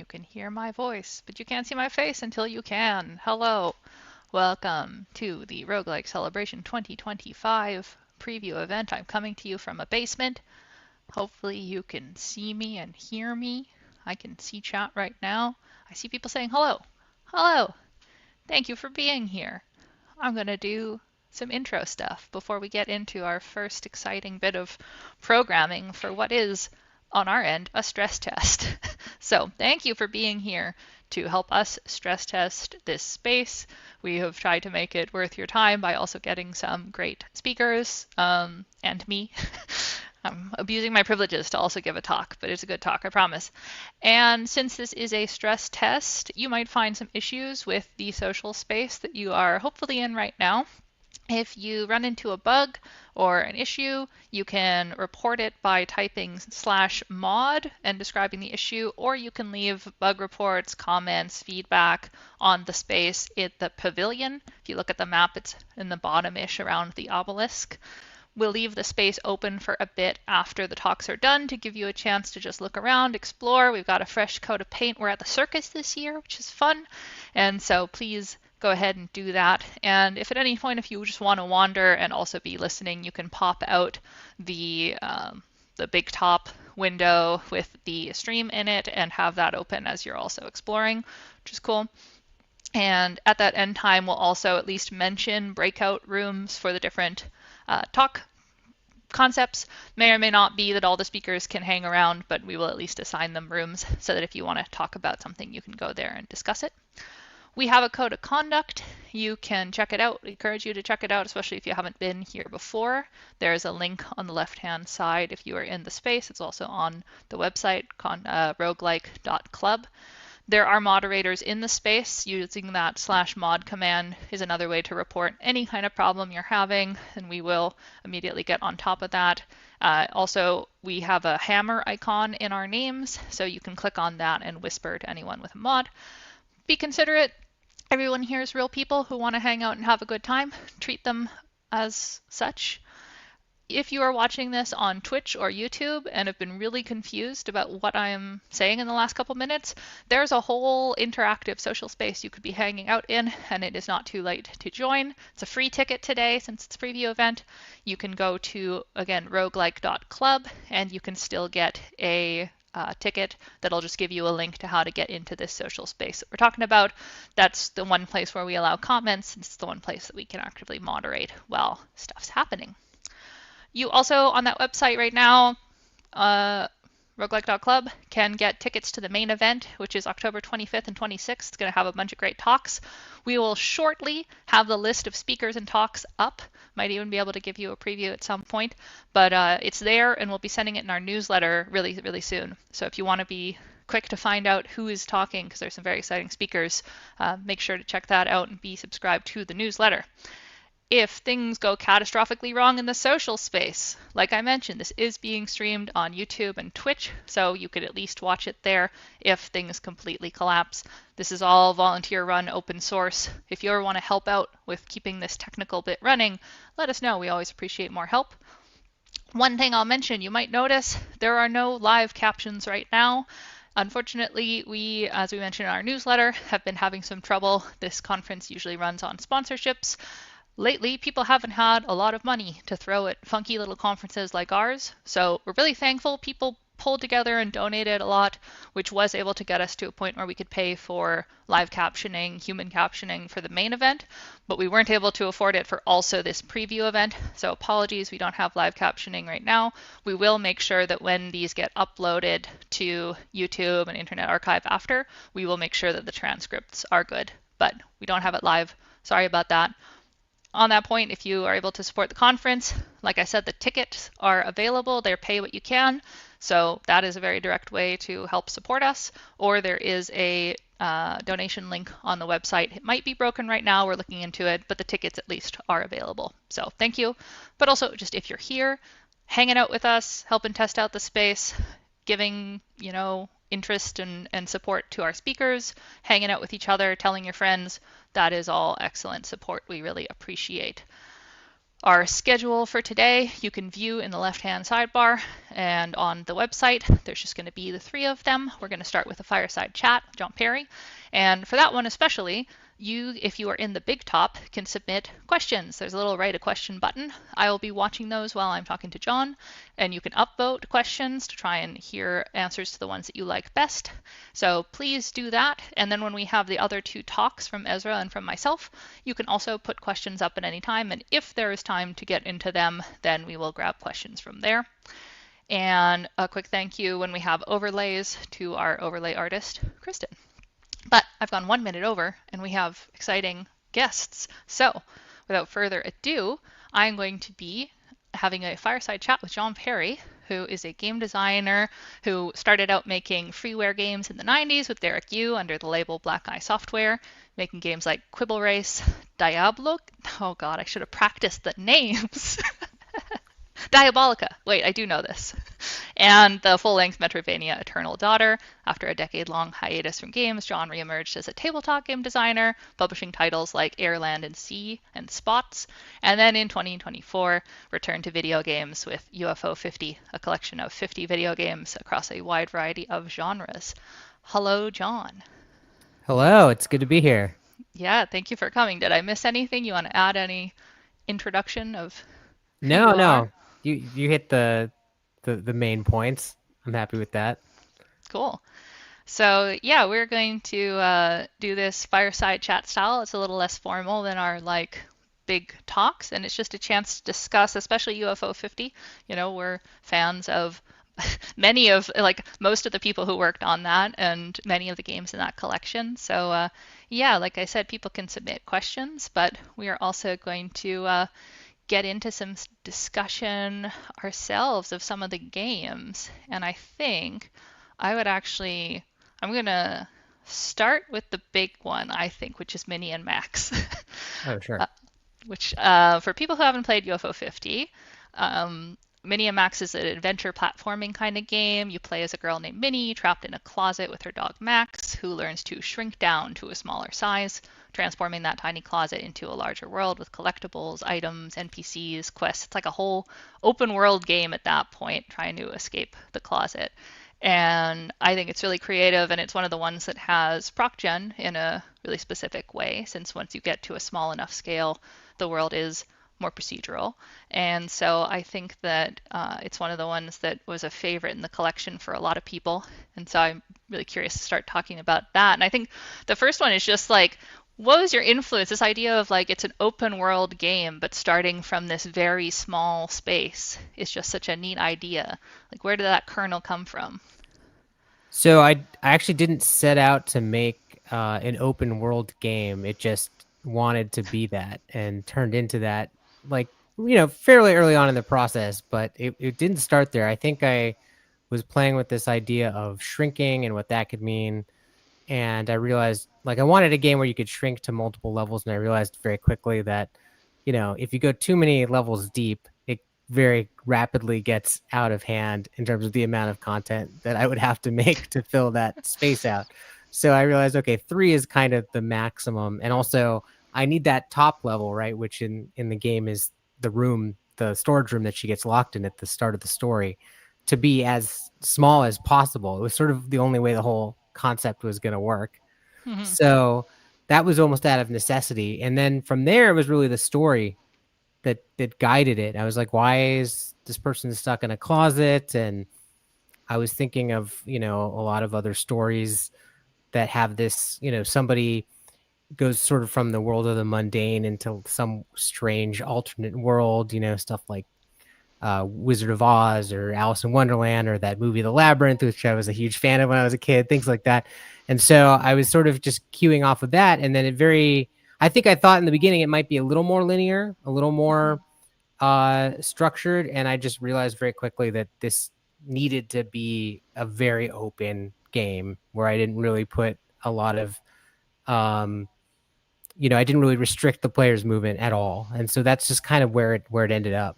can hear my voice, but you can't see my face until you can. Hello. Welcome to the Roguelike Celebration 2025 preview event. I'm coming to you from a basement. Hopefully you can see me and hear me. I can see chat right now. I see people saying hello. Hello. Thank you for being here. I'm going to do some intro stuff before we get into our first exciting bit of programming for what is, on our end, a stress test. So thank you for being here to help us stress test this space. We have tried to make it worth your time by also getting some great speakers and me. I'm abusing my privileges to also give a talk, but it's a good talk, I promise. And since this is a stress test, you might find some issues with the social space that you are hopefully in right now. If you run into a bug or an issue, you can report it by typing /mod and describing the issue, or you can leave bug reports, comments, feedback on the space in the pavilion. If you look at the map, it's in the bottom-ish around the obelisk. We'll leave the space open for a bit after the talks are done to give you a chance to just look around, explore. We've got a fresh coat of paint. We're at the circus this year, which is fun. And so please go ahead and do that. And if at any point, if you just want to wander and also be listening, you can pop out the big top window with the stream in it and have that open as you're also exploring, which is cool. And at that end time, we'll also at least mention breakout rooms for the different talk concepts. May or may not be that all the speakers can hang around, but we will at least assign them rooms so that if you want to talk about something, you can go there and discuss it. We have a code of conduct. You can check it out. I encourage you to check it out, especially if you haven't been here before. There's a link on the left-hand side if you are in the space. It's also on the website, roguelike.club. There are moderators in the space. Using that /mod command is another way to report any kind of problem you're having, and we will immediately get on top of that. Also, we have a hammer icon in our names, so you can click on that and whisper to anyone with a mod. Be considerate. Everyone here is real people who want to hang out and have a good time. Treat them as such. If you are watching this on Twitch or YouTube and have been really confused about what I'm saying in the last couple minutes, there's a whole interactive social space you could be hanging out in, and it is not too late to join. It's a free ticket today since it's a preview event. You can go to, again, roguelike.club, and you can still get a ticket that'll just give you a link to how to get into this social space that we're talking about. That's the one place where we allow comments, and it's the one place that we can actively moderate while stuff's happening. You also, on that website right now, roguelike.club, can get tickets to the main event, which is October 25th and 26th. It's going to have a bunch of great talks. We will shortly have the list of speakers and talks up. Might even be able to give you a preview at some point, but it's there, and we'll be sending it in our newsletter really, really soon. So if you want to be quick to find out who is talking, because there's some very exciting speakers, make sure to check that out and be subscribed to the newsletter. If things go catastrophically wrong in the social space, like I mentioned, this is being streamed on YouTube and Twitch, so you could at least watch it there if things completely collapse. This is all volunteer-run open source. If you ever want to help out with keeping this technical bit running, let us know. We always appreciate more help. One thing I'll mention, you might notice there are no live captions right now. Unfortunately, we, as we mentioned in our newsletter, have been having some trouble. This conference usually runs on sponsorships. Lately, people haven't had a lot of money to throw at funky little conferences like ours, so we're really thankful people pulled together and donated a lot, which was able to get us to a point where we could pay for live captioning, human captioning for the main event, but we weren't able to afford it for also this preview event, so apologies, we don't have live captioning right now. We will make sure that when these get uploaded to YouTube and Internet Archive after, we will make sure that the transcripts are good, but we don't have it live. Sorry about that. On that point, if you are able to support the conference, like I said, the tickets are available. They're pay what you can. So that is a very direct way to help support us. Or there is a donation link on the website. It might be broken right now. We're looking into it, but the tickets at least are available. So thank you. But also just if you're here, hanging out with us, helping test out the space, giving, interest and support to our speakers, hanging out with each other, telling your friends, that is all excellent support we really appreciate. Our schedule for today you can view in the left-hand sidebar, and on the website there's just going to be the three of them. We're going to start with a fireside chat with John Perry, and for that one especially, if you are in the big top, can submit questions. There's a little write a question button. I will be watching those while I'm talking to John, and you can upvote questions to try and hear answers to the ones that you like best. So please do that. And then when we have the other two talks from Ezra and from myself, you can also put questions up at any time. And if there is time to get into them, then we will grab questions from there. And a quick thank you when we have overlays to our overlay artist, Kristen. But I've gone 1 minute over and we have exciting guests. So without further ado, I'm going to be having a fireside chat with John Perry, who is a game designer who started out making freeware games in the 90s with Derek Yu under the label Black Eye Software, making games like Quibble Race, Diablo. Oh God, I should have practiced the names. Diabolica. Wait, I do know this. And the full-length Metroidvania Eternal Daughter. After a decade-long hiatus from games, John reemerged as a tabletop game designer, publishing titles like Air, Land, and Sea and Spots. And then in 2024, returned to video games with UFO 50, a collection of 50 video games across a wide variety of genres. Hello, John. Hello, it's good to be here. Yeah, thank you for coming. Did I miss anything? You want to add any introduction of who No, you are? no, you hit the main points. I'm happy with that. Cool. So yeah, we're going to do this fireside chat style. It's a little less formal than our like big talks, and it's just a chance to discuss, especially UFO 50. You know, we're fans of many of like most of the people who worked on that and many of the games in that collection. So yeah, like I said, people can submit questions, but we are also going to get into some discussion ourselves of some of the games. And I think I would actually, I'm going to start with the big one, I think, which is Mini and Max. Oh, sure. uh, which, for people who haven't played UFO 50, Mini and Max is an adventure platforming kind of game. You play as a girl named Minnie trapped in a closet with her dog Max, who learns to shrink down to a smaller size, transforming that tiny closet into a larger world with collectibles, items, NPCs, quests. It's like a whole open world game at that point, trying to escape the closet. And I think it's really creative, and it's one of the ones that has proc gen in a really specific way, since once you get to a small enough scale, the world is more procedural. And so I think that it's one of the ones that was a favorite in the collection for a lot of people. And so I'm really curious to start talking about that. And I think the first one is just like, what was your influence? This idea of like it's an open world game, but starting from this very small space is just such a neat idea. Like, where did that kernel come from? So I actually didn't set out to make an open world game. It just wanted to be that and turned into that, like, fairly early on in the process. But it didn't start there. I think I was playing with this idea of shrinking and what that could mean. And I realized like I wanted a game where you could shrink to multiple levels, and I realized very quickly that if you go too many levels deep, it very rapidly gets out of hand in terms of the amount of content that I would have to make to fill that space out. So I realized, okay, 3 is kind of the maximum, and also I need that top level, right, which in the game is the storage room that she gets locked in at the start of the story, to be as small as possible. It was sort of the only way the whole concept was going to work. Mm-hmm. So that was almost out of necessity. And then from there, it was really the story that guided it. I was like, why is this person stuck in a closet? And I was thinking of, a lot of other stories that have this, somebody goes sort of from the world of the mundane into some strange alternate world, stuff like Wizard of Oz or Alice in Wonderland or that movie The Labyrinth, which I was a huge fan of when I was a kid, things like that. And so I was sort of just queuing off of that. And then I think I thought in the beginning it might be a little more linear, a little more structured. And I just realized very quickly that this needed to be a very open game where I didn't really put a lot of, I didn't really restrict the player's movement at all. And so that's just kind of where it ended up.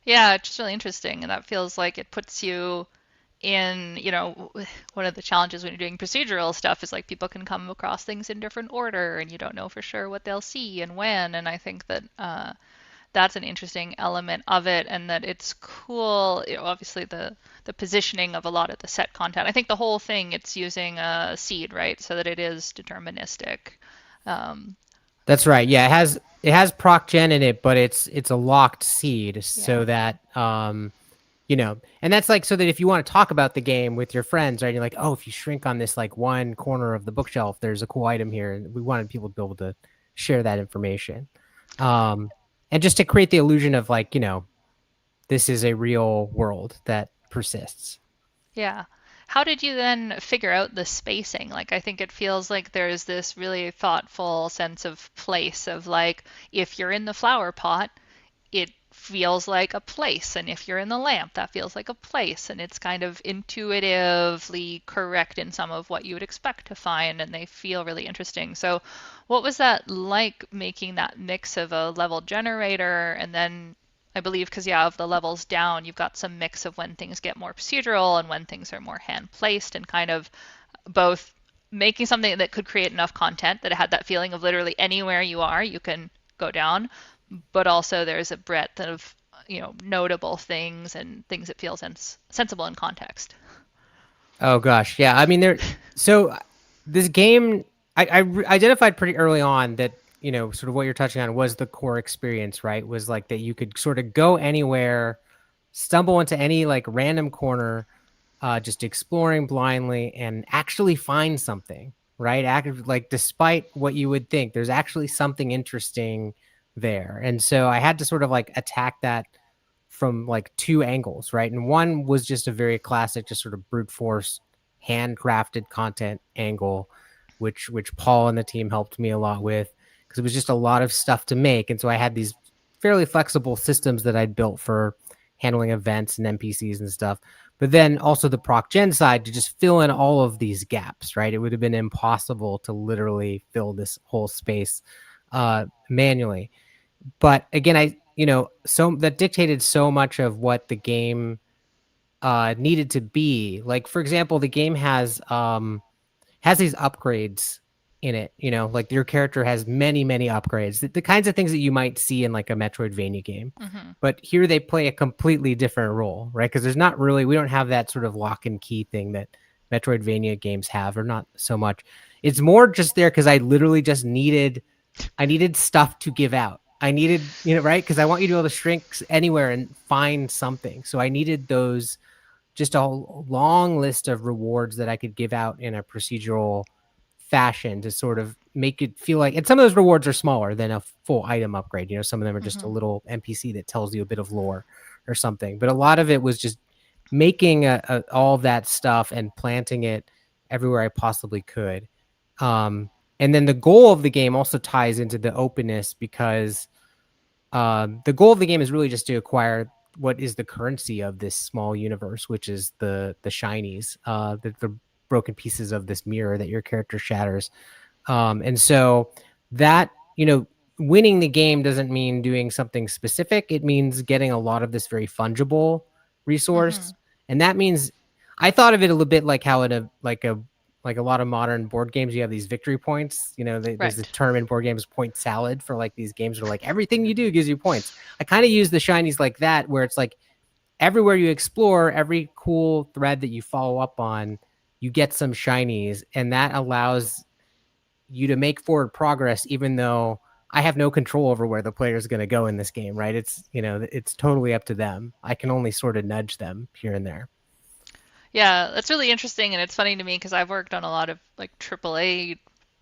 Yeah, it's just really interesting, and that feels like it puts you in, one of the challenges when you're doing procedural stuff is like people can come across things in different order, and you don't know for sure what they'll see and when. And I think that that's an interesting element of it, and that it's cool. Obviously, the positioning of a lot of the set content. I think the whole thing it's using a seed, right, so that it is deterministic. Um, That's right. Yeah, it has proc gen in it, but it's a locked seed yeah, so that and that's like so that if you want to talk about the game with your friends, right? You're like, oh, if you shrink on this like one corner of the bookshelf, there's a cool item here, and we wanted people to be able to share that information, um, and just to create the illusion of like this is a real world that persists. yeah. How did you then figure out the spacing? Like, I think it feels like there's this really thoughtful sense of place of like, if you're in the flower pot, it feels like a place. And if you're in the lamp, that feels like a place. And it's kind of intuitively correct in some of what you would expect to find. And they feel really interesting. So, what was that like making that mix of a level generator and then I believe because yeah, of the levels down, you've got some mix of when things get more procedural and when things are more hand placed and kind of both making something that could create enough content that it had that feeling of literally anywhere you are, you can go down, but also there's a breadth of notable things and things that feel sensible in context. Oh gosh, yeah. I mean, So this game, identified pretty early on that sort of what you're touching on was the core experience, right? Was like that you could sort of go anywhere, stumble into any like random corner, just exploring blindly and actually find something, right? Like despite what you would think, there's actually something interesting there, and so I had to sort of like attack that from like two angles, right? And one was just a very classic, just sort of brute force, handcrafted content angle, which Paul and the team helped me a lot with because it was just a lot of stuff to make. And so I had these fairly flexible systems that I'd built for handling events and NPCs and stuff. But then also the proc gen side to just fill in all of these gaps, right? It would have been impossible to literally fill this whole space manually. But again, so that dictated so much of what the game needed to be. Like for example, the game has these upgrades in it. Like your character has many many upgrades, the kinds of things that you might see in like a Metroidvania game. Mm-hmm. But here they play a completely different role, right? Because we don't have that sort of lock and key thing that Metroidvania games have, or not so much. It's more just there because I needed stuff to give out. I needed, right? Because I want you to be able to shrink anywhere and find something. So I needed those, just a long list of rewards that I could give out in a procedural fashion to sort of make it feel like, and some of those rewards are smaller than a full item upgrade. Some of them are just a Mm-hmm. little NPC that tells you a bit of lore or something. But a lot of it was just making all of that stuff and planting it everywhere I possibly could. Um, and then the goal of the game also ties into the openness because the goal of the game is really just to acquire what is the currency of this small universe, which is the shinies, the broken pieces of this mirror that your character shatters. And so that, winning the game doesn't mean doing something specific. It means getting a lot of this very fungible Mm-hmm. resource. And that means I thought of it a little bit like how in like a lot of modern board games, you have these victory points. There's this Right. term in board games, point salad, for like these games that are like everything you do gives you points. I kind of use the shinies like that, where it's like everywhere you explore, every cool thread that you follow up on, you get some shinies, and that allows you to make forward progress, even though I have no control over where the player is going to go in this game, right? It's totally up to them. I can only sort of nudge them here and there. Yeah, that's really interesting, and it's funny to me because I've worked on a lot of like AAA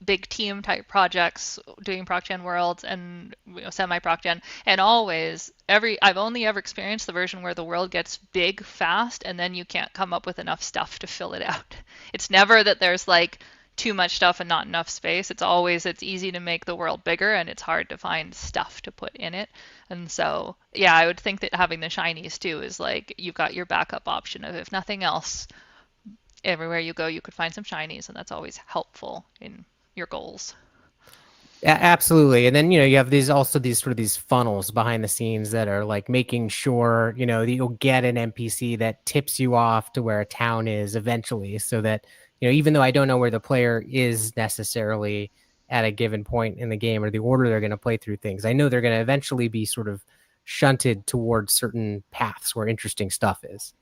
big team type projects doing ProcGen worlds and semi ProcGen, and always I've only ever experienced the version where the world gets big fast and then you can't come up with enough stuff to fill it out. It's never that there's like too much stuff and not enough space. It's always it's easy to make the world bigger and it's hard to find stuff to put in it. And so, yeah, I would think that having the shinies too is like you've got your backup option of if nothing else, everywhere you go, you could find some shinies, and that's always helpful in your goals. Absolutely. And then, you have these sort of these funnels behind the scenes that are like making sure, that you'll get an NPC that tips you off to where a town is eventually, so that, even though I don't know where the player is necessarily at a given point in the game or the order they're going to play through things, I know they're going to eventually be sort of shunted towards certain paths where interesting stuff is.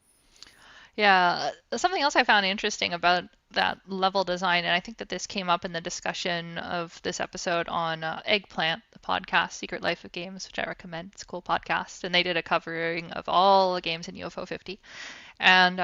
Yeah, something else I found interesting about that level design, and I think that this came up in the discussion of this episode on Eggplant, the podcast, Secret Life of Games, which I recommend. It's a cool podcast. And they did a covering of all the games in UFO 50. And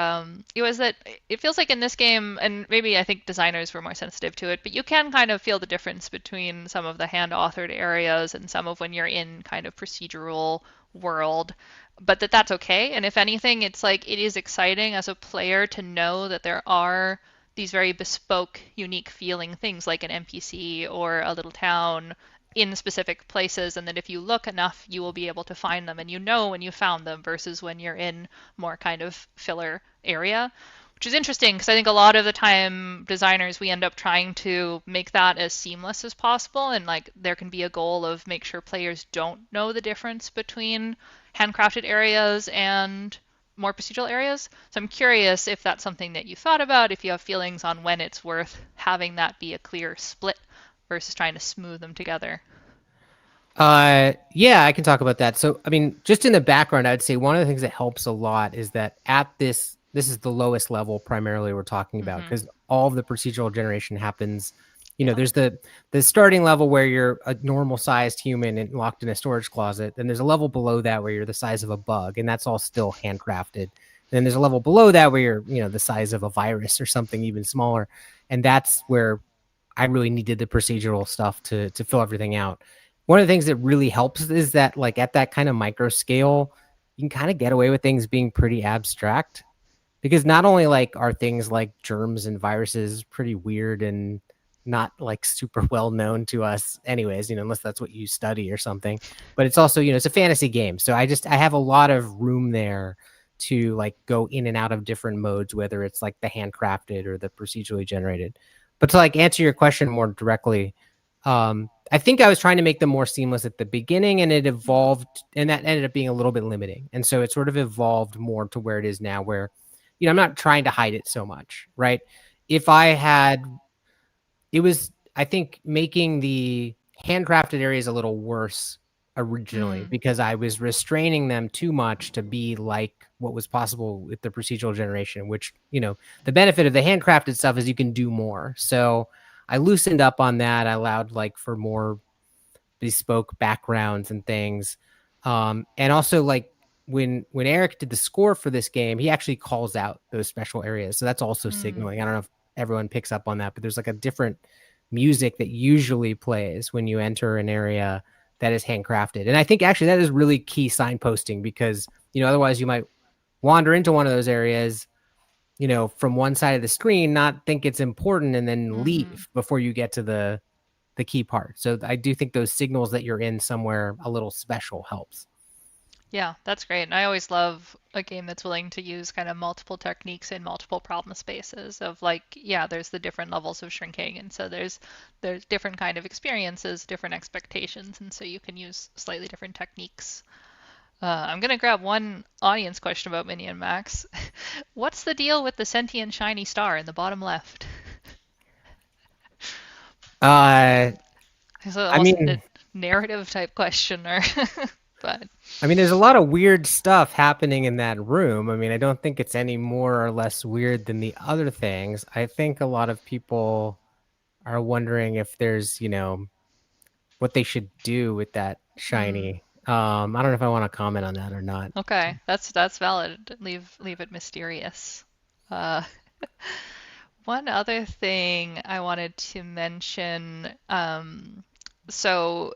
it was that it feels like in this game, and maybe I think designers were more sensitive to it, but you can kind of feel the difference between some of the hand authored areas and some of when you're in kind of procedural world, but that's okay. And if anything, it's like it is exciting as a player to know that there are these very bespoke, unique feeling things like an NPC or a little town in specific places, and that if you look enough, you will be able to find them, and you know when you found them versus when you're in more kind of filler area, which is interesting because I think a lot of the time designers we end up trying to make that as seamless as possible, and like there can be a goal of make sure players don't know the difference between handcrafted areas and more procedural areas. So I'm curious if that's something that you thought about, if you have feelings on when it's worth having that be a clear split versus trying to smooth them together. Yeah, I can talk about that. So, I mean, just in the background, I'd say one of the things that helps a lot is that at this is the lowest level primarily we're talking about Mm-hmm. because all of the procedural generation happens. Yeah. There's the starting level where you're a normal sized human and locked in a storage closet. Then there's a level below that where you're the size of a bug, and that's all still handcrafted. And then there's a level below that where you're, the size of a virus or something even smaller, and that's where I really needed the procedural stuff to fill everything out. One of the things that really helps is that like at that kind of micro scale, you can kind of get away with things being pretty abstract because not only like are things like germs and viruses pretty weird and not like super well known to us anyways, unless that's what you study or something, but it's also, it's a fantasy game. So I have a lot of room there to like go in and out of different modes, whether it's like the handcrafted or the procedurally generated. But to like answer your question more directly, I think I was trying to make them more seamless at the beginning, and it Mm. evolved, and that ended up being a little bit limiting. And so it sort of evolved more to where it is now, where I'm not trying to hide it so much, right? If I had, it was, I think, making the handcrafted areas a little worse originally Mm. because I was restraining them too much to be like what was possible with the procedural generation, which, the benefit of the handcrafted stuff is you can do more. So I loosened up on that. I allowed like for more bespoke backgrounds and things. And also like when Eric did the score for this game, he actually calls out those special areas. So that's also Mm. signaling. I don't know if everyone picks up on that, but there's like a different music that usually plays when you enter an area that is handcrafted. And I think actually that is really key signposting because, otherwise you might wander into one of those areas, from one side of the screen, not think it's important and then Mm-hmm. leave before you get to the key part. So I do think those signals that you're in somewhere a little special helps. Yeah, that's great. And I always love a game that's willing to use kind of multiple techniques in multiple problem spaces of like, yeah, there's the different levels of shrinking. And so there's different kind of experiences, different expectations, and so you can use slightly different techniques. I'm gonna grab one audience question about Mini and Max. What's the deal with the sentient shiny star in the bottom left? Uh, Is it I almost a mean, narrative type question or but there's a lot of weird stuff happening in that room. I mean, I don't think it's any more or less weird than the other things. I think a lot of people are wondering if there's, what they should do with that mm, shiny. I don't know if I want to comment on that or not. okay, that's valid. Leave it mysterious. Uh, One other thing I wanted to mention, so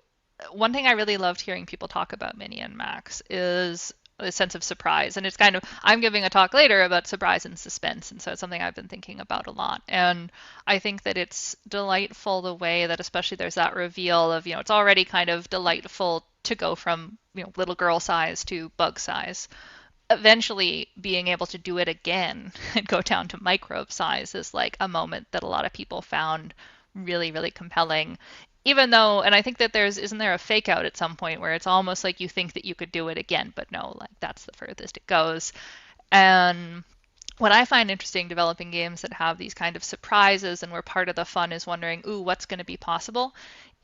one thing I really loved hearing people talk about Mini and Max is a sense of surprise. And it's kind of, I'm giving a talk later about surprise and suspense. And so it's something I've been thinking about a lot. And I think that it's delightful the way that, especially there's that reveal of, it's already kind of delightful to go from, little girl size to bug size. Eventually being able to do it again and go down to microbe size is like a moment that a lot of people found really, really compelling. Even though, and I think that isn't there a fake out at some point where it's almost like you think that you could do it again, but no, like that's the furthest it goes. And what I find interesting developing games that have these kind of surprises and where part of the fun is wondering, ooh, what's going to be possible,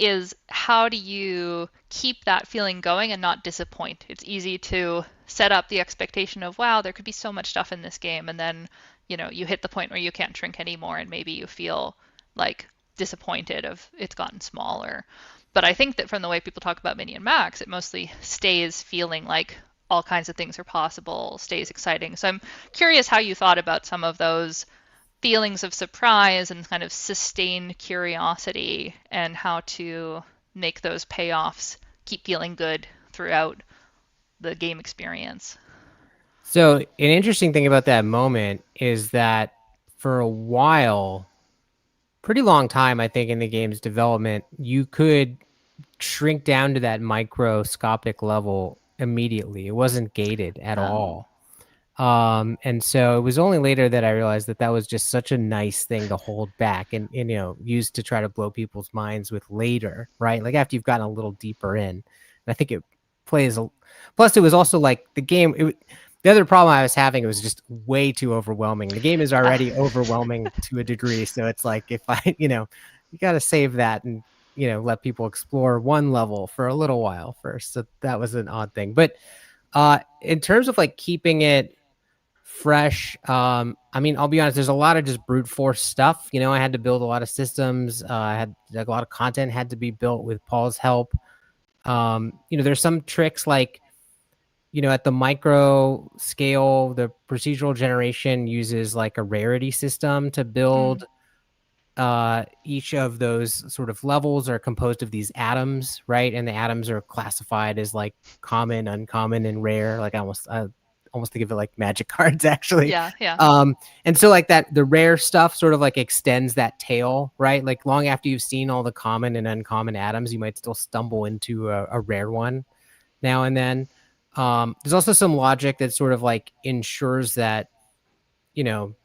is how do you keep that feeling going and not disappoint? It's easy to set up the expectation of, wow, there could be so much stuff in this game, and then, you hit the point where you can't drink anymore, and maybe you feel like disappointed of it's gotten smaller. But I think that from the way people talk about Mini and Max, it mostly stays feeling like all kinds of things are possible, stays exciting. So I'm curious how you thought about some of those feelings of surprise and kind of sustained curiosity and how to make those payoffs keep feeling good throughout the game experience. So an interesting thing about that moment is that for a while, pretty long time, I think in the game's development, you could shrink down to that microscopic level immediately. It wasn't gated at Oh, all. And so it was only later that I realized that that was just such a nice thing to hold back and use to try to blow people's minds with later, right? Like after you've gotten a little deeper in. And I think it plays plus it was also like the game the other problem I was having, it was just way too overwhelming. The game is uh, already overwhelming to a degree, so it's like if I, you got to save that and let people explore one level for a little while first. So that was an odd thing. But in terms of like keeping it fresh, I mean, I'll be honest, there's a lot of just brute force stuff. I had to build a lot of systems. I had like, a lot of content had to be built with Paul's help. There's some tricks like at the micro scale, the procedural generation uses like a rarity system to mm, build. Each of those sort of levels are composed of these atoms, right? And the atoms are classified as like common, uncommon, and rare. Like I almost think of it like magic cards, actually. yeah, yeah. Um, and so like that, the rare stuff sort of like extends that tail, right? Like long after you've seen all the common and uncommon atoms, you might still stumble into a rare one now and then. There's also some logic that sort of like ensures that, you know,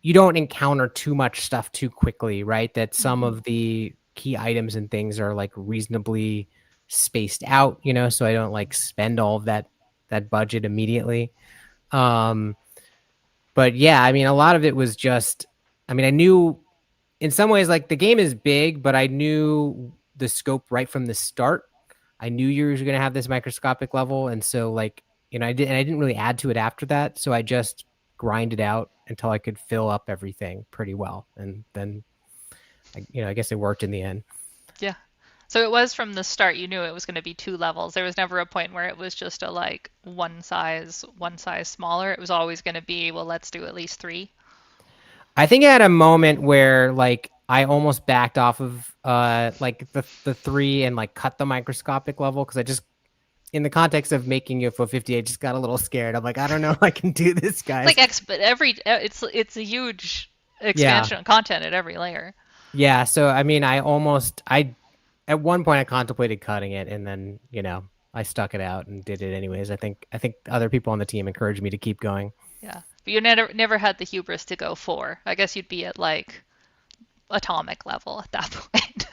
you don't encounter too much stuff too quickly, right? That some Hmm. of the key items and things are like reasonably spaced out, so I don't like spend all of that budget immediately. Um, but yeah, I mean, a lot of it was just, I mean, I knew in some ways like the game is big, but I knew the scope right from the start. I knew you were going to have this microscopic level, and so like I didn't really add to it after that. So I just grinded out until I could fill up everything pretty well, and then I guess it worked in the end. Yeah. So it was from the start, you knew it was going to be two levels. There was never a point where it was just a like one size smaller. It was always going to be, well, let's do at least three. I think I had a moment where like I almost backed off of like the three and like cut the microscopic level because I just in the context of making UFO 50, I just got a little scared. I'm like, I don't know if I can do this, Like guys. but it's a huge Yeah. expansion of content at every layer. Yeah. So, I mean, at one point I contemplated cutting it and then, I stuck it out and did it anyways. I think other people on the team encouraged me to keep going. Yeah. But you never had the hubris to go four. I guess you'd be at like atomic level at that point.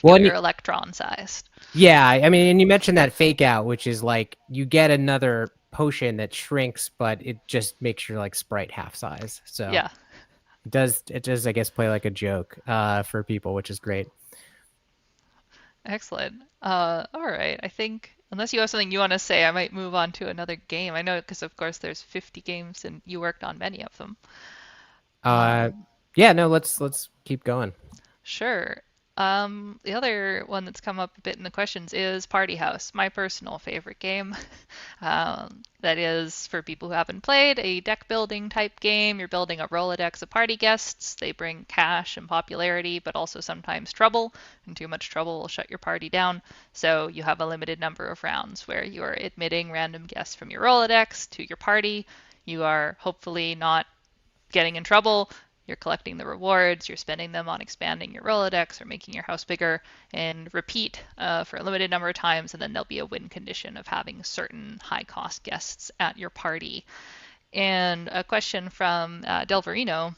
Well, If you're electron sized. yeah, I mean, and you mentioned that fake out, which is like you get another potion that shrinks, but it just makes your like sprite half size. So Yeah. it does, I guess, play like a joke for people, which is great. Excellent. All right. I think unless you have something you want to say, I might move on to another game. I know because of course there's 50 games and you worked on many of them. Uh, Um, yeah, no, let's keep going. Sure. The other one that's come up a bit in the questions is Party House, my personal favorite game. That is, for people who haven't played, a deck building type game. You're building a Rolodex of party guests. They bring cash and popularity, but also sometimes trouble, and too much trouble will shut your party down. So you have a limited number of rounds where you are admitting random guests from your Rolodex to your party. You are hopefully not getting in trouble. You're collecting the rewards, you're spending them on expanding your Rolodex or making your house bigger, and repeat for a limited number of times, and then there'll be a win condition of having certain high cost guests at your party. And a question from Delverino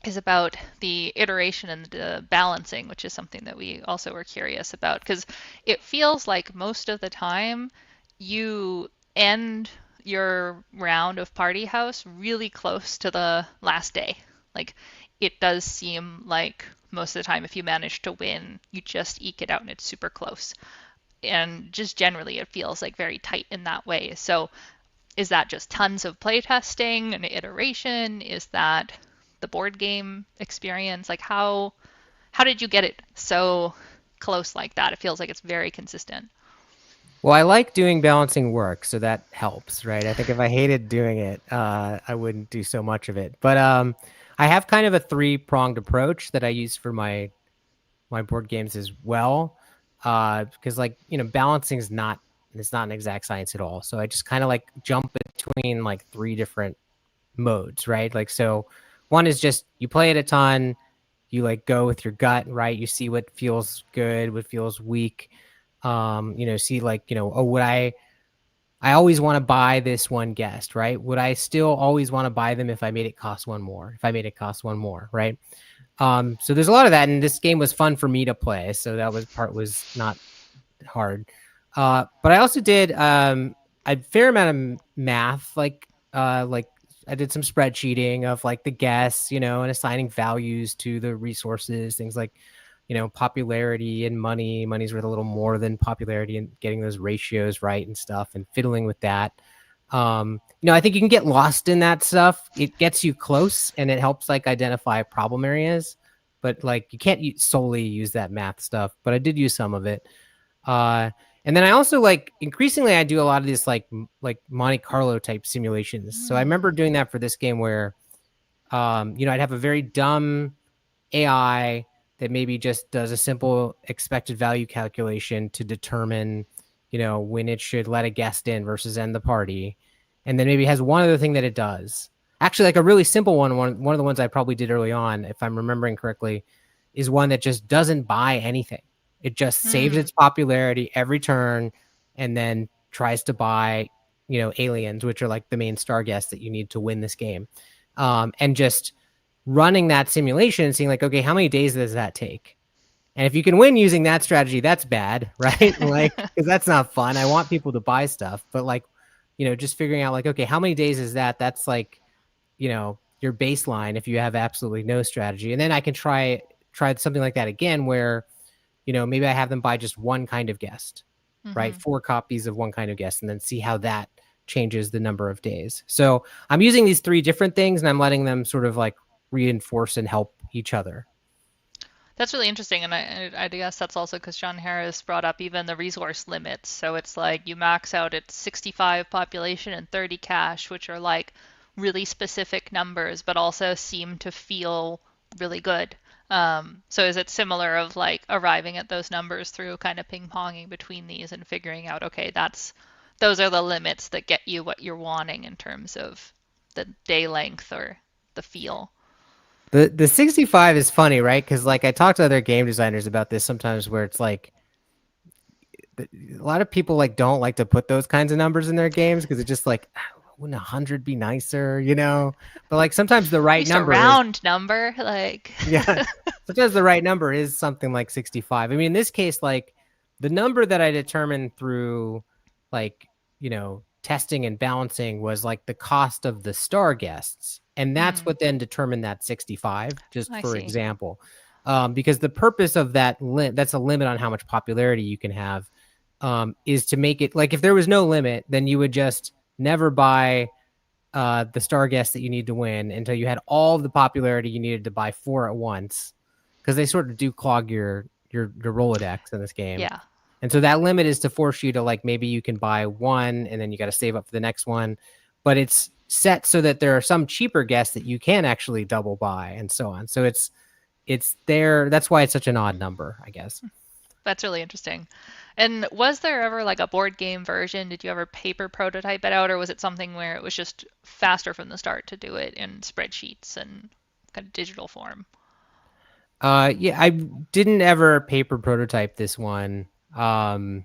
is about the iteration and the balancing, which is something that we also were curious about, because it feels like most of the time you end your round of Party House really close to the last day. Like it does seem like most of the time, if you manage to win, you just eke it out and it's super close. And just generally, it feels like very tight in that way. So, is that just tons of playtesting and iteration? Is that the board game experience? Like, how did you get it so close like that? It feels like it's very consistent. Well, I like doing balancing work, so that helps, right? I think if I hated doing it, I wouldn't do so much of it. But I have kind of a three-pronged approach that I use for my board games as well. Because like, balancing is not it's not an exact science at all. So I just kind of like jump between like three different modes, right? Like, so one is just you play it a ton, you like go with your gut, right? You see what feels good, what feels weak. See like, oh, would I always want to buy this one guest, right? Would I still always want to buy them if I made it cost one more? If I made it cost one more, right? So there's a lot of that, and this game was fun for me to play, so that was not hard. But I also did a fair amount of math, like I did some spreadsheeting of like the guests, and assigning values to the resources, things like, popularity and money. Money's worth a little more than popularity, and getting those ratios right and stuff, and fiddling with that. I think you can get lost in that stuff. It gets you close and it helps like identify problem areas, but like you can't solely use that math stuff. But I did use some of it. Uh, and then I also like increasingly I do a lot of this like Monte Carlo type simulations. So I remember Mm. doing that for this game where, I'd have a very dumb AI that maybe just does a simple expected value calculation to determine, when it should let a guest in versus end the party. And then maybe has one other thing that it does. Actually, like a really simple one of the ones I probably did early on, if I'm remembering correctly, is one that just doesn't buy anything. It just saves Mm. its popularity every turn and then tries to buy, aliens, which are like the main star guests that you need to win this game. And just running that simulation and seeing like, okay, how many days does that take? And if you can win using that strategy, that's bad, right? Like, because that's not fun. I want people to buy stuff, but like, just figuring out like, okay, how many days is that? That's like, your baseline if you have absolutely no strategy. And then I can try something like that again where, maybe I have them buy just one kind of guest, right? Mm-hmm. 4 copies of one kind of guest, and then see how that changes the number of days. So I'm using these 3 different things and I'm letting them sort of like reinforce and help each other. That's really interesting, and I guess that's also because John Harris brought up even the resource limits. So it's like you max out at 65 population and 30 cash, which are like really specific numbers, but also seem to feel really good. So is it similar of like arriving at those numbers through kind of ping-ponging between these and figuring out, okay, those are the limits that get you what you're wanting in terms of the day length or the feel. The 65 is funny, right? Because like I talk to other game designers about this sometimes, where it's like a lot of people like don't like to put those kinds of numbers in their games because it's just like, wouldn't 100 be nicer, But like sometimes the At right least a number is, round number, like. yeah, sometimes the right number is something like 65. I mean, in this case, like the number that I determined through like, testing and balancing was like the cost of the star guests. And that's Mm, what then determined that 65, just I for see. example. Because the purpose of that's a limit on how much popularity you can have, is to make it like if there was no limit, then you would just never buy the star guest that you need to win until you had all the popularity you needed to buy 4 at once, because they sort of do clog your Rolodex in this game. Yeah. And so that limit is to force you to like maybe you can buy one and then you got to save up for the next one, but it's set so that there are some cheaper guests that you can actually double buy and so on. So it's there. That's why it's such an odd number, I guess. That's really interesting. And was there ever like a board game version? Did you ever paper prototype it out, or was it something where it was just faster from the start to do it in spreadsheets and kind of digital form? Yeah, I didn't ever paper prototype this one. Yeah,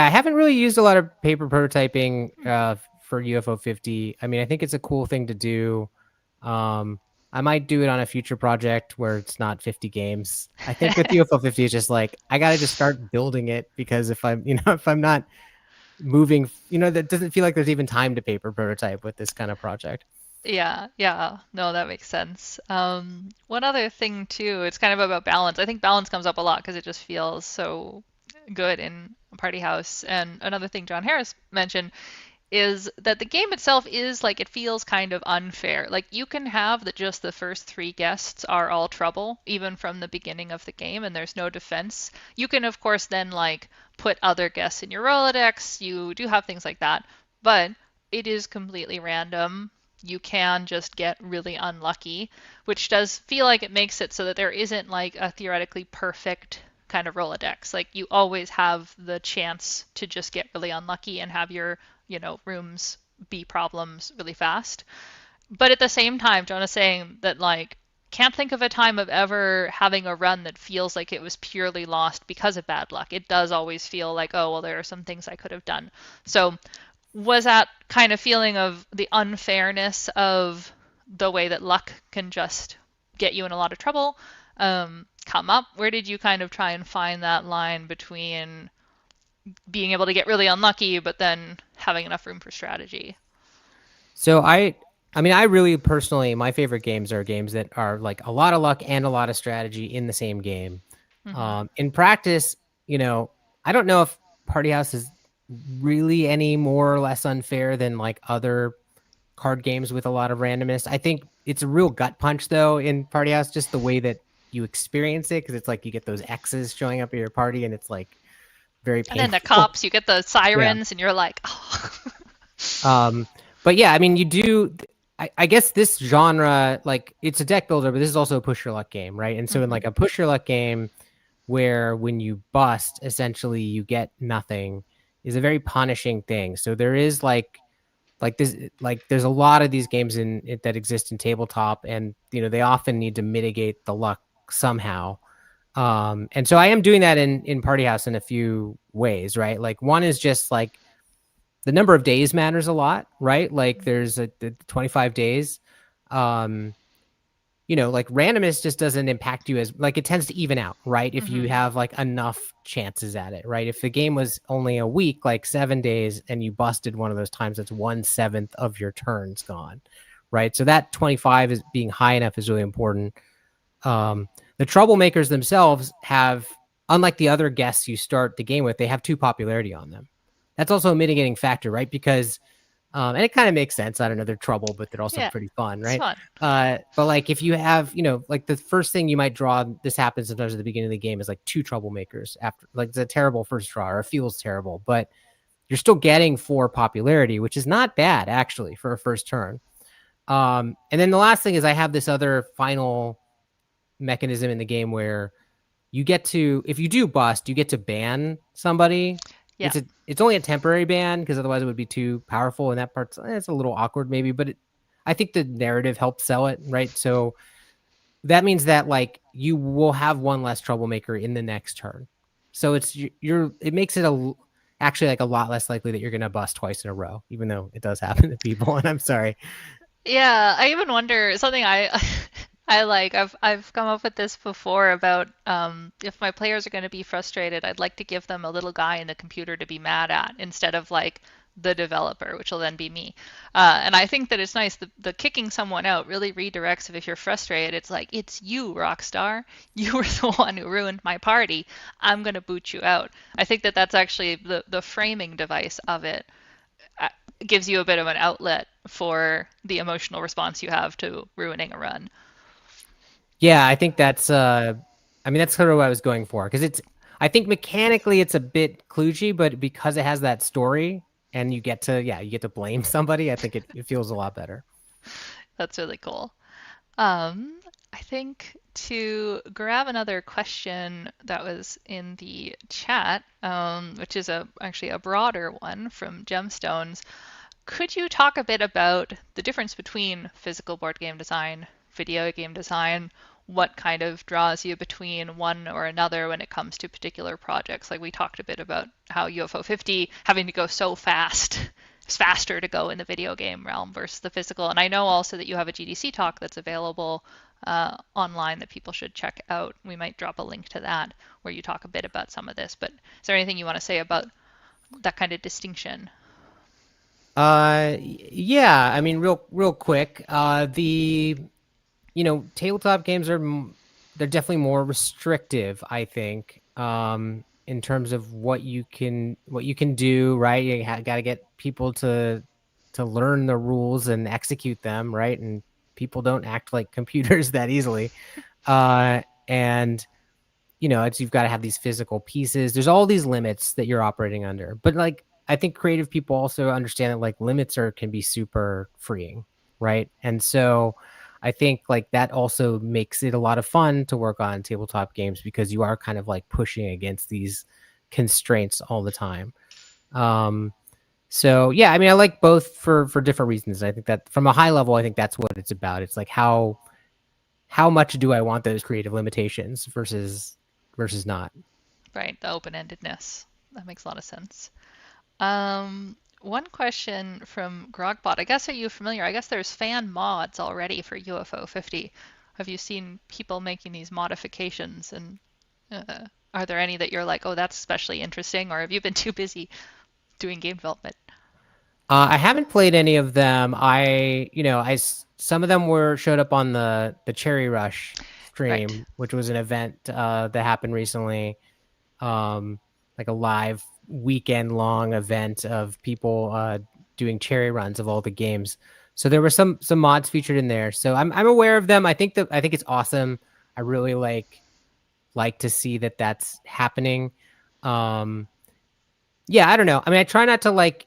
I haven't really used a lot of paper prototyping for UFO 50. I mean, I think it's a cool thing to do. I might do it on a future project where it's not 50 games. I think with UFO 50, it's just like I gotta just start building it, because if I'm, if I'm not moving, that doesn't feel like there's even time to paper prototype with this kind of project. Yeah, yeah. No, that makes sense. One other thing too, it's kind of about balance. I think balance comes up a lot because it just feels so good in a party house. And another thing John Harris mentioned is that the game itself is like it feels kind of unfair. Like you can have that just the first three guests are all trouble, even from the beginning of the game, and there's no defense. You can, of course, then like put other guests in your Rolodex. You do have things like that, but it is completely random. You can just get really unlucky, which does feel like it makes it so that there isn't like a theoretically perfect kind of Rolodex. Like you always have the chance to just get really unlucky and have your, rooms be problems really fast. But at the same time, Jonah's saying that like can't think of a time of ever having a run that feels like it was purely lost because of bad luck. It does always feel like, oh, well, there are some things I could have done. So was that kind of feeling of the unfairness of the way that luck can just get you in a lot of trouble come up? Where did you kind of try and find that line between being able to get really unlucky, but then having enough room for strategy? So I mean, I really personally, my favorite games are games that are like a lot of luck and a lot of strategy in the same game. Mm-hmm. In practice, you know, I don't know if Party House is really any more or less unfair than like other card games with a lot of randomness. I think it's a real gut punch though in Party House, just the way that you experience it, because it's like you get those X's showing up at your party, and it's like very And then the painful. cops, you get the Yeah. sirens, and you're like, oh. Um, but yeah, I mean, you do. I guess this genre, like, it's a deck builder, but this is also a push your luck game, right? And so, in Mm-hmm. like a push your luck game, where when you bust, essentially you get nothing, is a very punishing thing. So there is like this, like there's a lot of these games in it that exist in tabletop, and they often need to mitigate the luck somehow. And so I am doing that in Party House in a few ways, right? Like one is just like the number of days matters a lot, right? Like there's the 25 days. Um, like randomness just doesn't impact you as like it tends to even out, right? If you Mm-hmm. have like enough chances at it, right? If the game was only a week, like 7 days, and you busted one of those times, that's 1/7 of your turns gone, right? So that 25 is being high enough is really important. Um, the troublemakers themselves have, unlike the other guests you start the game with, they have two popularity on them. That's also a mitigating factor, right? Because and it kind of makes sense. I don't know, they're trouble, but they're also Yeah, pretty fun, it's right? fun. But like if you have, like the first thing you might draw, this happens sometimes at the beginning of the game, is like two troublemakers after, like it's a terrible first draw or it feels terrible, but you're still getting 4 popularity, which is not bad actually for a first turn. And then the last thing is I have this other final mechanism in the game where you get to, if you do bust, you get to ban somebody. Yeah. It's only a temporary ban because otherwise it would be too powerful, and that part's it's a little awkward maybe, but I think the narrative helps sell it, right? So that means that like you will have one less troublemaker in the next turn. So it makes it actually like a lot less likely that you're going to bust twice in a row, even though it does happen to people, and I'm sorry. Yeah, I even wonder something I I like. I've come up with this before about if my players are going to be frustrated, I'd like to give them a little guy in the computer to be mad at instead of like the developer, which will then be me. And I think that it's nice. The kicking someone out really redirects. If you're frustrated, it's like it's you, Rockstar. You were the one who ruined my party. I'm going to boot you out. I think that that's actually the framing device of it uh, gives you a bit of an outlet for the emotional response you have to ruining a run. Yeah, I think that's I mean that's sort of what I was going for, because I think mechanically it's a bit kludgy, but because it has that story and you get to blame somebody, I think it feels a lot better. That's really cool. I think to grab another question that was in the chat, which is actually a broader one from Gemstones, could you talk a bit about the difference between physical board game design, video game design? What kind of draws you between one or another when it comes to particular projects? Like we talked a bit about how UFO 50 having to go so fast, it's faster to go in the video game realm versus the physical. And I know also that you have a GDC talk that's available online that people should check out. We might drop a link to that where you talk a bit about some of this. But is there anything you want to say about that kind of distinction? Yeah, I mean, real quick. Tabletop games they're definitely more restrictive, I think, in terms of what you can do, right? Got to get people to learn the rules and execute them, right? And people don't act like computers that easily. And it's you've got to have these physical pieces. There's all these limits that you're operating under. But like I think creative people also understand that like limits can be super freeing, right? And so I think like that also makes it a lot of fun to work on tabletop games because you are kind of like pushing against these constraints all the time. Um so yeah, I mean I like both for different reasons. I think that from a high level I think that's what it's about. It's like how much do I want those creative limitations versus not. Right, the open-endedness. That makes a lot of sense. One question from Grogbot. I guess, are you familiar? I guess there's fan mods already for UFO 50. Have you seen people making these modifications? And are there any that you're like, oh, that's especially interesting? Or have you been too busy doing game development? I haven't played any of them. Some of them were showed up on the Cherry Rush Right. stream, which was an event that happened recently, um, like a live weekend long event of people doing cherry runs of all the games. So there were some mods featured in there. So I'm aware of them. I think it's awesome. I really like to see that that's happening. Um, yeah, I don't know. I mean, I try not to like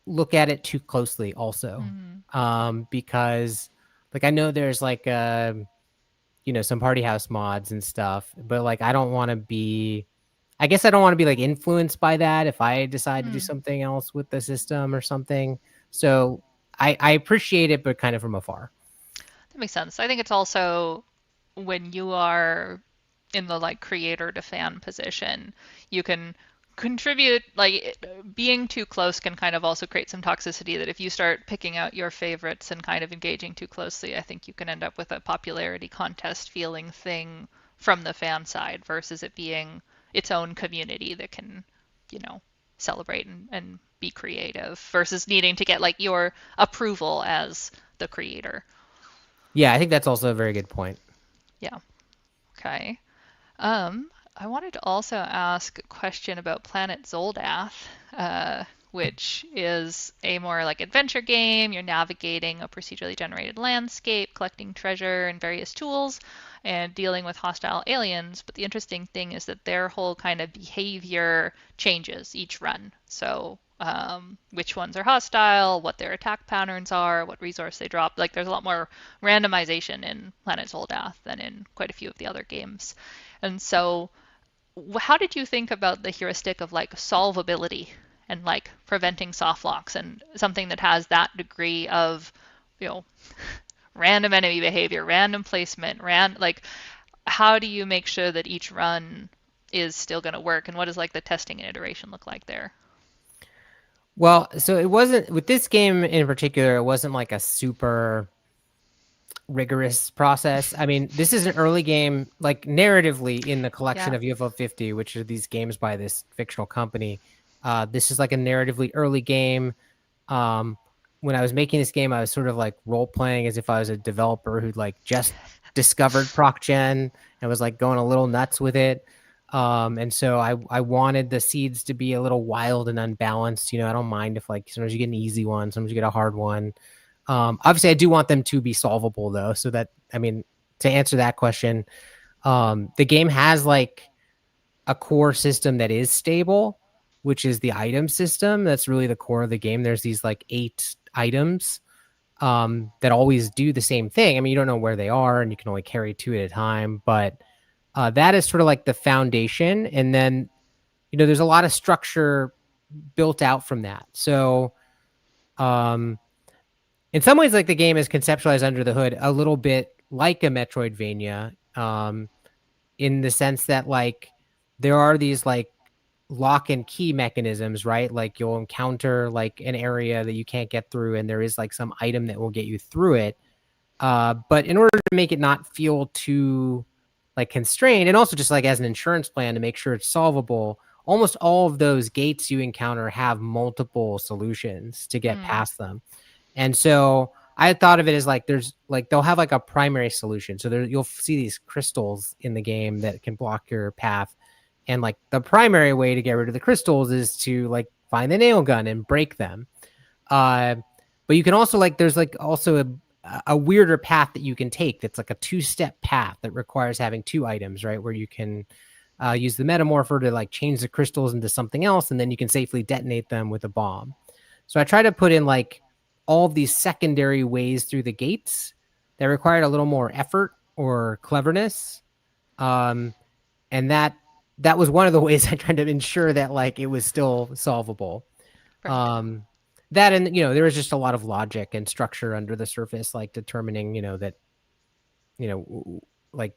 look at it too closely also, Mm, because like I know there's like some party house mods and stuff, but like I guess I don't want to be like influenced by that if I decide to do mm. something else with the system or something. So I appreciate it, but kind of from afar. That makes sense. I think it's also when you are in the like creator to fan position, you can contribute. Like being too close can kind of also create some toxicity that if you start picking out your favorites and kind of engaging too closely, I think you can end up with a popularity contest feeling thing from the fan side versus it being its own community that can, you know, celebrate and be creative versus needing to get like your approval as the creator. Yeah, I think that's also a very good point. Yeah. Okay. I wanted to also ask a question about Planet Zoldath, which is a more like adventure game. You're navigating a procedurally generated landscape, collecting treasure and various tools, and dealing with hostile aliens. But the interesting thing is that their whole kind of behavior changes each run. So, which ones are hostile, what their attack patterns are, what resource they drop. Like, there's a lot more randomization in Planet Zoldath than in quite a few of the other games. And so, how did you think about the heuristic of like solvability and like preventing soft locks and something that has that degree of, you know, random enemy behavior, random placement, like how do you make sure that each run is still going to work and what does like the testing and iteration look like there? Well, so it wasn't with this game in particular, it wasn't like a super rigorous process. I mean, this is an early game, like narratively in the collection Yeah. of UFO 50, which are these games by this fictional company. This is like a narratively early game. Um, when I was making this game, I was sort of like role playing as if I was a developer who'd like just discovered Proc Gen and was like going a little nuts with it. And so I wanted the seeds to be a little wild and unbalanced. I don't mind if like sometimes you get an easy one, sometimes you get a hard one. Obviously, I do want them to be solvable though. So that I mean, to answer that question, the game has like a core system that is stable, which is the item system. That's really the core of the game. There's these like 8 items that always do the same thing. I mean, you don't know where they are, and you can only carry 2 at a time, but that is sort of like the foundation. And then there's a lot of structure built out from that. So um, in some ways, like the game is conceptualized under the hood a little bit like a Metroidvania, in the sense that like there are these like lock and key mechanisms, right? Like you'll encounter like an area that you can't get through, and there is like some item that will get you through it. But in order to make it not feel too like constrained, and also just like as an insurance plan to make sure it's solvable, almost all of those gates you encounter have multiple solutions to get Mm, past them. And so I thought of it as like there's like they'll have like a primary solution. So there you'll see these crystals in the game that can block your path. And like the primary way to get rid of the crystals is to like find the nail gun and break them. Uh, but you can also like there's like also a weirder path that you can take that's like a two-step path that requires having two items, right? Where you can use the metamorpher to like change the crystals into something else, and then you can safely detonate them with a bomb. So I try to put in like all of these secondary ways through the gates that required a little more effort or cleverness. Um, and that was one of the ways I tried to ensure that like it was still solvable. right. Um, that and there was just a lot of logic and structure under the surface, like determining that like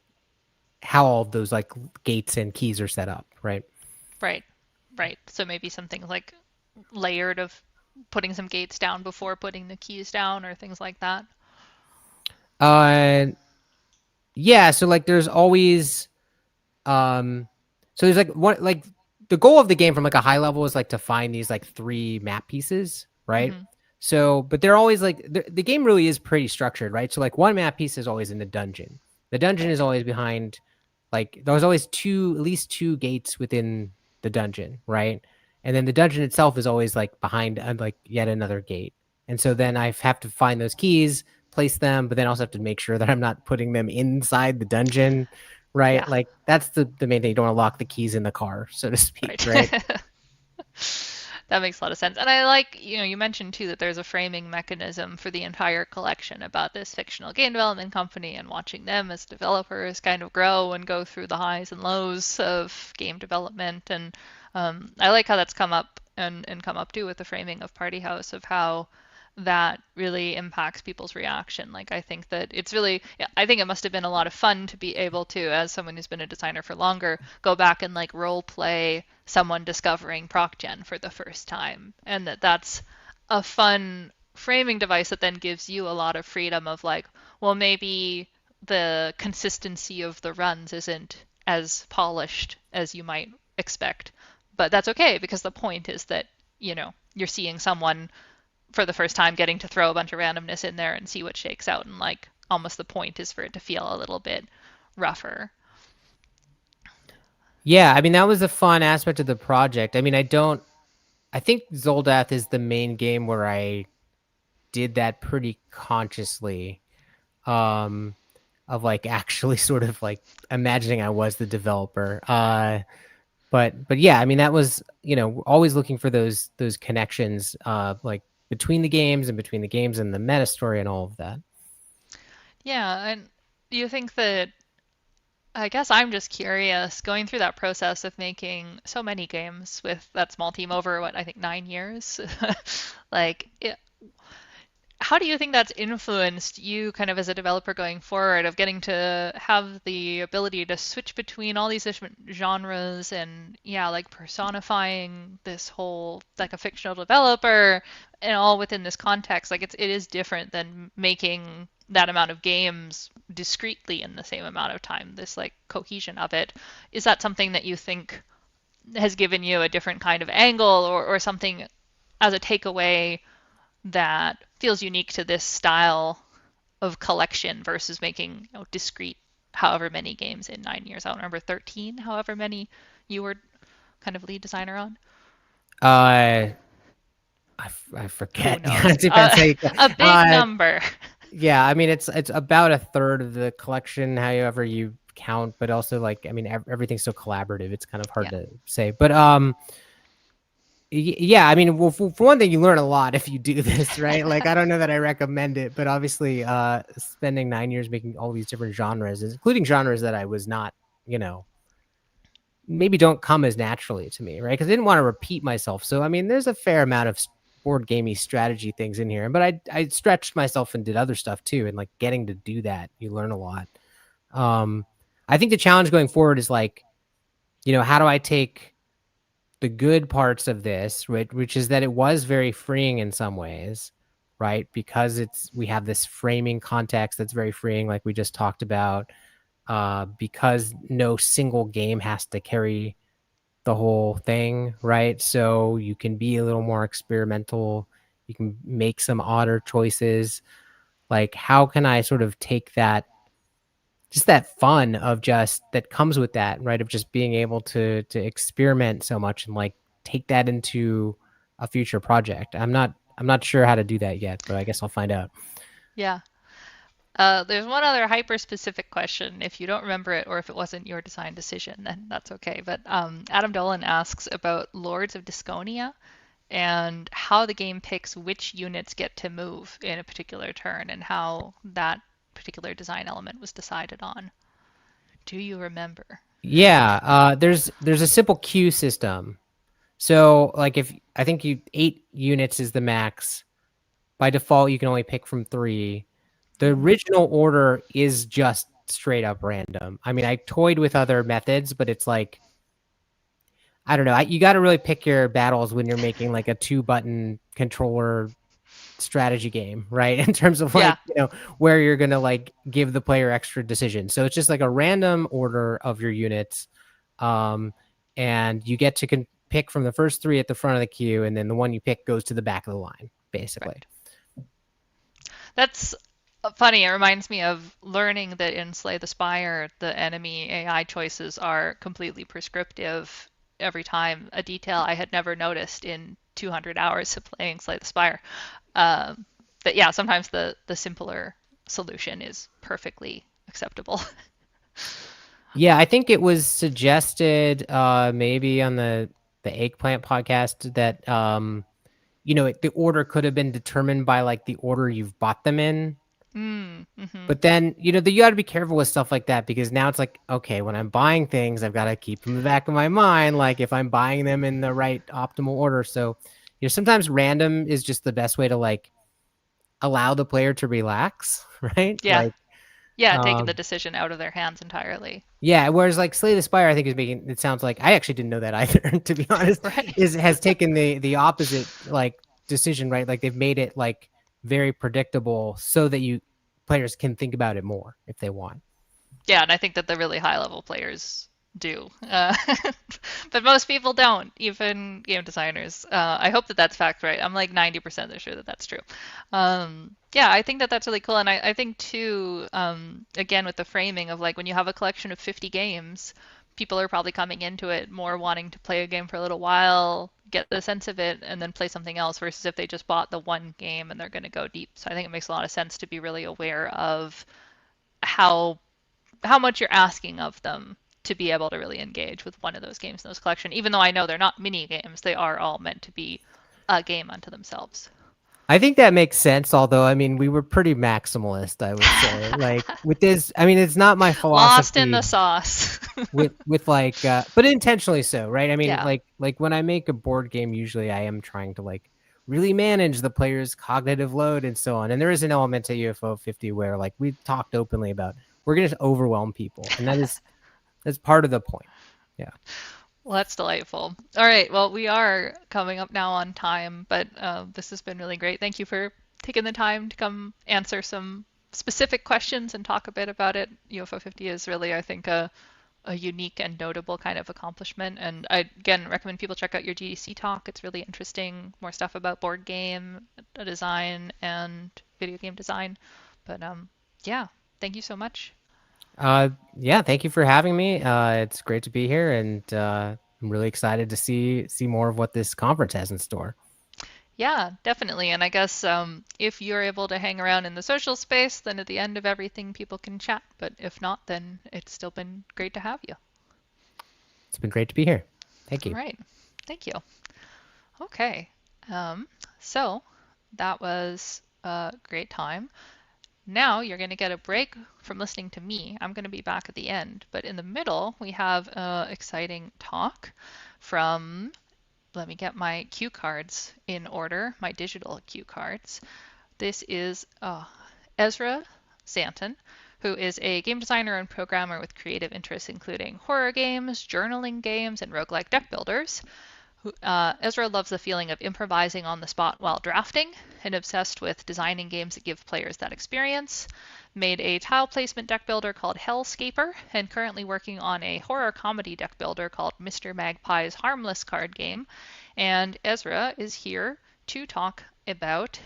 how all of those like gates and keys are set up, right? Right. Right. So maybe something like layered of putting some gates down before putting the keys down or things like that. Uh, yeah. So like, there's always Um, so there's like one like the goal of the game from like a high level is like to find these like three map pieces, right? Hmm. So, but they're always like the game really is pretty structured, right? So like one map piece is always in the dungeon. The dungeon Right. is always behind like there's always at least two gates within the dungeon, right? And then the dungeon itself is always like behind like yet another gate. And so then I have to find those keys, place them, but then also have to make sure that I'm not putting them inside the dungeon, right? Yeah. Like that's the main thing. You don't want to lock the keys in the car, so to speak, Right. right? That makes a lot of sense. And I like, you mentioned too that there's a framing mechanism for the entire collection about this fictional game development company and watching them as developers kind of grow and go through the highs and lows of game development. And I like how that's come up and come up too with the framing of Party House of how that really impacts people's reaction. Like I think that it's really yeah, I think it must have been a lot of fun to be able to, as someone who's been a designer for longer, go back and like role play someone discovering ProcGen for the first time. And that's a fun framing device that then gives you a lot of freedom of like, well maybe the consistency of the runs isn't as polished as you might expect. But that's okay because the point is that, you're seeing someone for the first time getting to throw a bunch of randomness in there and see what shakes out, and like almost the point is for it to feel a little bit rougher. Yeah, I mean that was a fun aspect of the project. I mean, I think Zoldath is the main game where I did that pretty consciously. Um of like actually sort of like imagining I was the developer. But yeah, I mean that was, always looking for those connections like between the games and between the games and the meta story and all of that. Yeah, and do you think that I guess I'm just curious, going through that process of making so many games with that small team over what I think 9 years, like how do you think that's influenced you kind of as a developer going forward of getting to have the ability to switch between all these different genres and yeah, like personifying this whole like a fictional developer and all within this context? Like it is different than making that amount of games discreetly in the same amount of time, this like cohesion of it. Is that something that you think has given you a different kind of angle or something as a takeaway that feels unique to this style of collection versus making discrete however many games in 9 years? I don't remember 13, however many you were kind of lead designer on. Uh, I Who forget. knows? It depends how you. A big Uh, number. yeah, I mean it's about a third of the collection, however you count. But also like I mean everything's so collaborative, it's kind of hard Yeah. to say. But yeah, I mean, well, for one thing, you learn a lot if you do this, right? Like, I don't know that I recommend it, but obviously, spending 9 years making all these different genres, including genres that I was not, maybe don't come as naturally to me, right? Because I didn't want to repeat myself. So, I mean, there's a fair amount of board gamey strategy things in here, but I stretched myself and did other stuff too, and like getting to do that, you learn a lot. Um, I think the challenge going forward is like, how do I take the good parts of this, right, which is that it was very freeing in some ways, right? Because we have this framing context that's very freeing, like we just talked about. Because no single game has to carry the whole thing, right? So you can be a little more experimental. You can make some odder choices. Like, how can I sort of take that, just that fun of just that comes with that, right? Of just being able to experiment so much and like take that into a future project. I'm not sure how to do that yet, but I guess I'll find out. Yeah. There's one other hyper-specific question. If you don't remember it or if it wasn't your design decision, then that's okay. But Adam Dolan asks about Lords of Disconia and how the game picks which units get to move in a particular turn and how that particular design element was decided on. Do you remember? Yeah, there's a simple queue system. So like if I think you 8 units is the max. By default, you can only pick from 3. The Mm. original order is just straight up random. I mean, I toyed with other methods, but it's like I don't know. You got to really pick your battles when you're making like a 2-button controller strategy game, right? In terms of Yeah, like, where you're going to like give the player extra decisions. So it's just like a random order of your units. Um, and you get to pick from the first 3 at the front of the queue, and then the one you pick goes to the back of the line, basically. right. That's funny. It reminds me of learning that in Slay the Spire, the enemy AI choices are completely prescriptive every time, a detail I had never noticed in 200 hours of playing Slay the Spire. Um, but yeah, sometimes the simpler solution is perfectly acceptable. Yeah, I think it was suggested maybe on the eggplant podcast that the order could have been determined by like the order you've bought them in. Mm-hmm. But then, you got to be careful with stuff like that because now it's like, okay, when I'm buying things, I've got to keep in the back of my mind, like if I'm buying them in the right optimal order. So, sometimes random is just the best way to like allow the player to relax, right? Yeah, Like, yeah, taking the um, decision out of their hands entirely. yeah. Whereas like Slay the Spire, I think is making it sounds like I actually didn't know that either. To be honest, Right. has taken the opposite like decision, right? Like they've made it like very predictable so that you players can think about it more if they want. Yeah, and I think that the really high level players do. But most people don't, even game designers. I hope that that's fact right. I'm like 90% sure that that's true. Yeah, I think that that's really cool. And I think, too, again, with the framing of like when you have a collection of 50 games, people are probably coming into it more wanting to play a game for a little while, get the sense of it, and then play something else versus if they just bought the one game and they're going to go deep. So I think it makes a lot of sense to be really aware of how much you're asking of them to be able to really engage with one of those games in those collection. Even though I know they're not mini games, they are all meant to be a game unto themselves. I think that makes sense. Although, I mean, we were pretty maximalist, I would say. Like with this, I mean, it's not my Lost in the philosophy sauce. with like, but intentionally so, right? I mean, Yeah. like when I make a board game, usually I am trying to like really manage the player's cognitive load and so on. And there is an element to UFO 50 where like we talked openly about we're going to overwhelm people, and that's part of the point. Yeah. Well, that's delightful. All right. Well, we are coming up now on time, but this has been really great. Thank you for taking the time to come answer some specific questions and talk a bit about it. UFO 50 is really, I think, a unique and notable kind of accomplishment. And I again recommend people check out your GDC talk. It's really interesting. More stuff about board game design and video game design. But yeah, thank you so much. Yeah, thank you for having me. It's great to be here, and I'm really excited to see more of what this conference has in store. Yeah, definitely. And I guess if you're able to hang around in the social space, then at the end of everything, people can chat. But if not, then it's still been great to have you. It's been great to be here. Thank All you. right. Thank you. Okay. Um, so that was a great time. Now you're going to get a break from listening to me. I'm going to be back at the end. But in the middle, we have an exciting talk from, let me get my cue cards in order, my digital cue cards. This is Ezra Santon, who is a game designer and programmer with creative interests including horror games, journaling games, and roguelike deck builders. Ezra loves the feeling of improvising on the spot while drafting, and obsessed with designing games that give players that experience. Made a tile placement deck builder called Hellscaper, and currently working on a horror comedy deck builder called Mr. Magpie's Harmless card game. And Ezra is here to talk about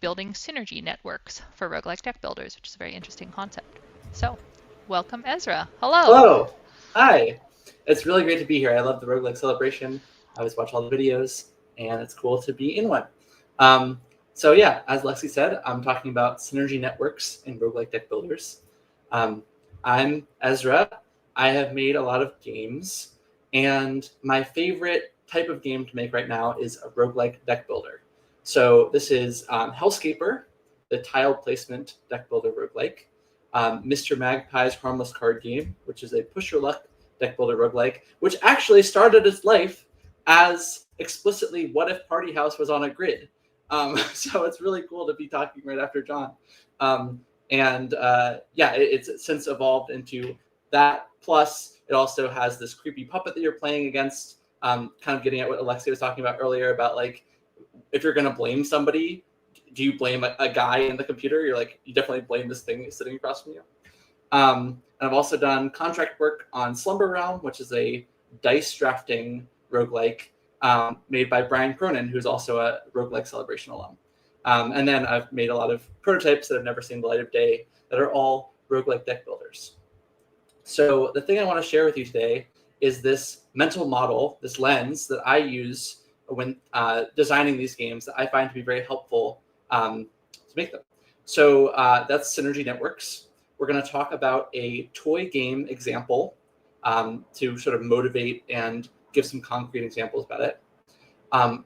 building synergy networks for roguelike deck builders, which is a very interesting concept. So, welcome, Ezra. Hello. Hello. Hi. It's really great to be here. I love the Roguelike Celebration. I always watch all the videos, and it's cool to be in one. So yeah, as Lexi said, I'm talking about synergy networks in roguelike deck builders. I'm Ezra. I have made a lot of games, and my favorite type of game to make right now is a roguelike deck builder. So this is Hellscaper, the tile placement deck builder roguelike. Mr. Magpie's Harmless card game, which is a push your luck deck builder roguelike, which actually started its life as explicitly what if Party House was on a grid. So it's really cool to be talking right after John. It's since evolved into that. Plus, it also has this creepy puppet that you're playing against, kind of getting at what Alexia was talking about earlier about like, if you're going to blame somebody, do you blame a guy in the computer? You're like, you definitely blame this thing sitting across from you. And I've also done contract work on Slumber Realm, which is a dice drafting roguelike made by Brian Cronin, who's also a Roguelike Celebration alum. And then I've made a lot of prototypes that have never seen the light of day that are all roguelike deck builders. So the thing I want to share with you today is this mental model, this lens that I use when designing these games that I find to be very helpful to make them. So that's synergy networks. We're going to talk about a toy game example to sort of motivate and give some concrete examples about it.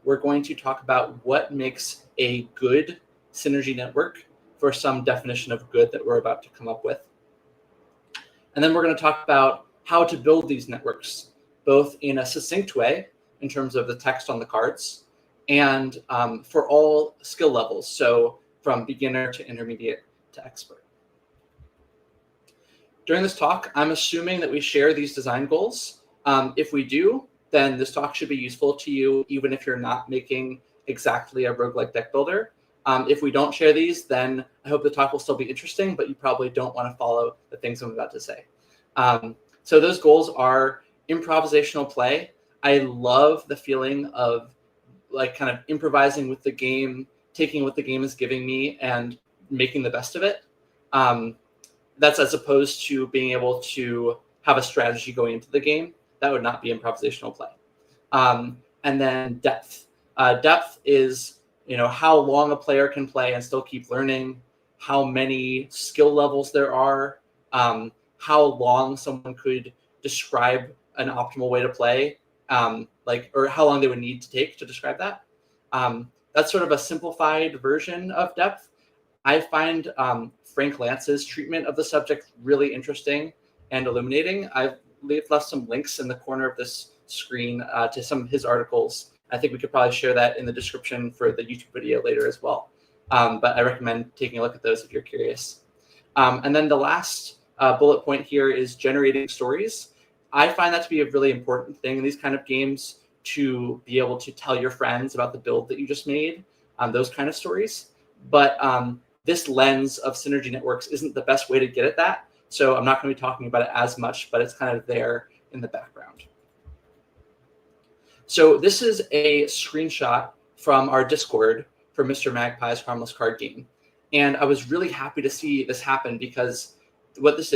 We're going to talk about what makes a good synergy network for some definition of good that we're about to come up with. And then we're going to talk about how to build these networks, both in a succinct way in terms of the text on the cards and for all skill levels. So from beginner to intermediate to expert. During this talk, I'm assuming that we share these design goals. If we do, then this talk should be useful to you, even if you're not making exactly a roguelike deck builder. If we don't share these, then I hope the talk will still be interesting, but you probably don't want to follow the things I'm about to say. So those goals are improvisational play. I love the feeling of like kind of improvising with the game, taking what the game is giving me and making the best of it. That's as opposed to being able to have a strategy going into the game. That would not be improvisational play. And then depth. Depth is, how long a player can play and still keep learning, how many skill levels there are, how long someone could describe an optimal way to play, or how long they would need to take to describe that. That's sort of a simplified version of depth. I find Frank Lance's treatment of the subject really interesting and illuminating. I've left some links in the corner of this screen to some of his articles. I think we could probably share that in the description for the YouTube video later as well. But I recommend taking a look at those if you're curious. And then the last bullet point here is generating stories. I find that to be a really important thing in these kind of games, to be able to tell your friends about the build that you just made, those kind of stories. But this lens of synergy networks isn't the best way to get at that. So I'm not going to be talking about it as much, but it's kind of there in the background. So this is a screenshot from our Discord for Mr. Magpie's Harmless card game. And I was really happy to see this happen because what this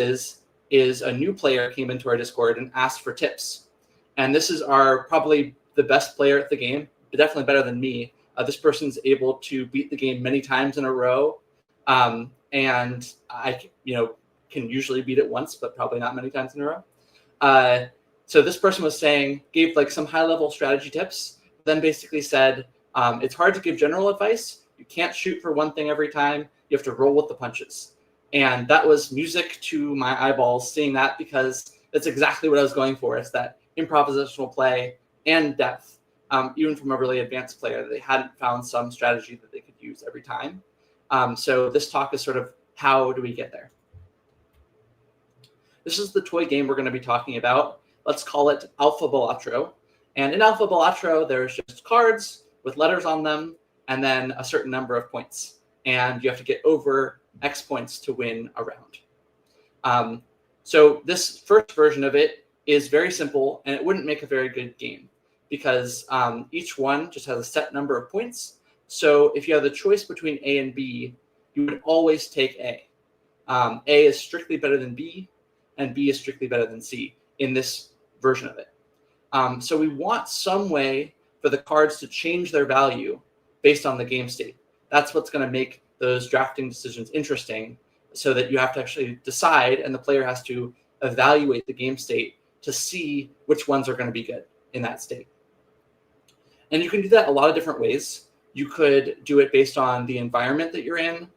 is a new player came into our Discord and asked for tips. And this is probably the best player at the game, definitely better than me. This person's able to beat the game many times in a row. And I, can usually beat it once, but probably not many times in a row. So this person was gave like some high-level strategy tips, then basically said, it's hard to give general advice. You can't shoot for one thing every time. You have to roll with the punches. And that was music to my eyeballs seeing that, because that's exactly what I was going for, is that improvisational play and depth, even from a really advanced player. They hadn't found some strategy that they could use every time. So this talk is sort of, how do we get there? This is the toy game we're going to be talking about. Let's call it Alpha Balatro. And in Alpha Balatro, there's just cards with letters on them and then a certain number of points. And you have to get over X points to win a round. So this first version of it is very simple, and it wouldn't make a very good game because each one just has a set number of points. So if you have the choice between A and B, you would always take A. A is strictly better than B, and B is strictly better than C in this version of it. So we want some way for the cards to change their value based on the game state. That's what's going to make those drafting decisions interesting, so that you have to actually decide, and the player has to evaluate the game state to see which ones are going to be good in that state. And you can do that a lot of different ways. You could do it based on the environment that you're in.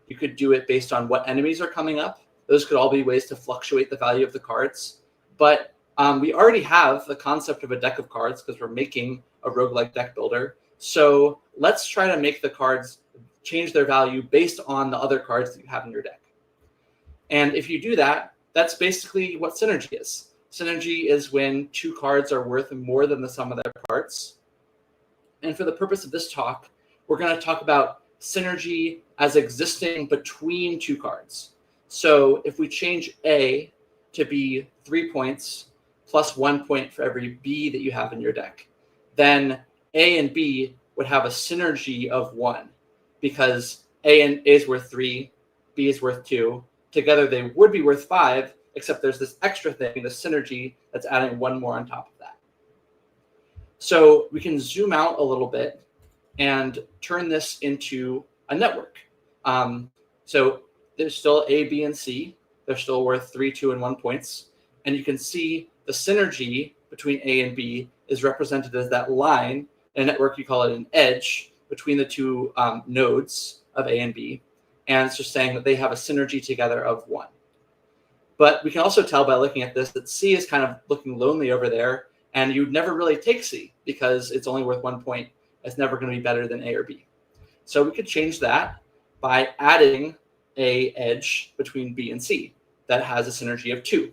You could do it based on what enemies are coming up. Those could all be ways to fluctuate the value of the cards. But we already have the concept of a deck of cards because we're making a roguelike deck builder. So let's try to make the cards change their value based on the other cards that you have in your deck. And if you do that, that's basically what synergy is. Synergy is when two cards are worth more than the sum of their parts. And for the purpose of this talk, we're going to talk about synergy as existing between two cards. So if we change A to be 3 points plus 1 point for every B that you have in your deck, then A and B would have a synergy of 1 because A is worth 3, B is worth 2. Together they would be worth 5, except there's this extra thing, the synergy, that's adding 1 more on top of that. So we can zoom out a little bit and turn this into a network. So there's still A, B, and C. They're still worth 3, 2, and 1 points. And you can see the synergy between A and B is represented as that line. In a network, you call it an edge between the two nodes of A and B. And it's just saying that they have a synergy together of 1. But we can also tell by looking at this that C is kind of looking lonely over there, and you'd never really take C because it's only worth 1 point. It's never going to be better than A or B. So we could change that by adding a edge between B and C that has a synergy of 2.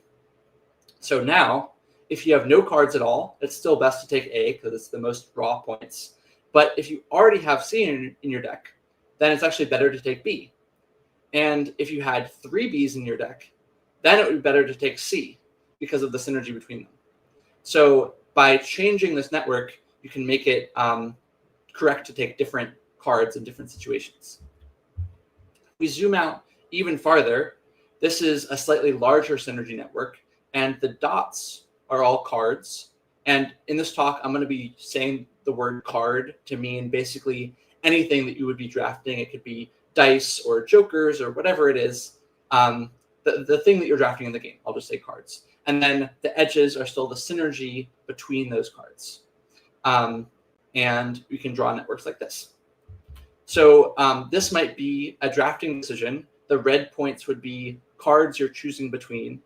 So now, if you have no cards at all, it's still best to take A because it's the most raw points. But if you already have C in your deck, then it's actually better to take B. And if you had 3 Bs in your deck, then it would be better to take C because of the synergy between them. So by changing this network, you can make it correct to take different cards in different situations. We zoom out even farther. This is a slightly larger synergy network, and the dots are all cards. And in this talk, I'm going to be saying the word card to mean basically anything that you would be drafting. It could be dice or jokers or whatever it is. The thing that you're drafting in the game, I'll just say cards. And then the edges are still the synergy between those cards. And we can draw networks like this. So this might be a drafting decision. The red points would be cards you're choosing between.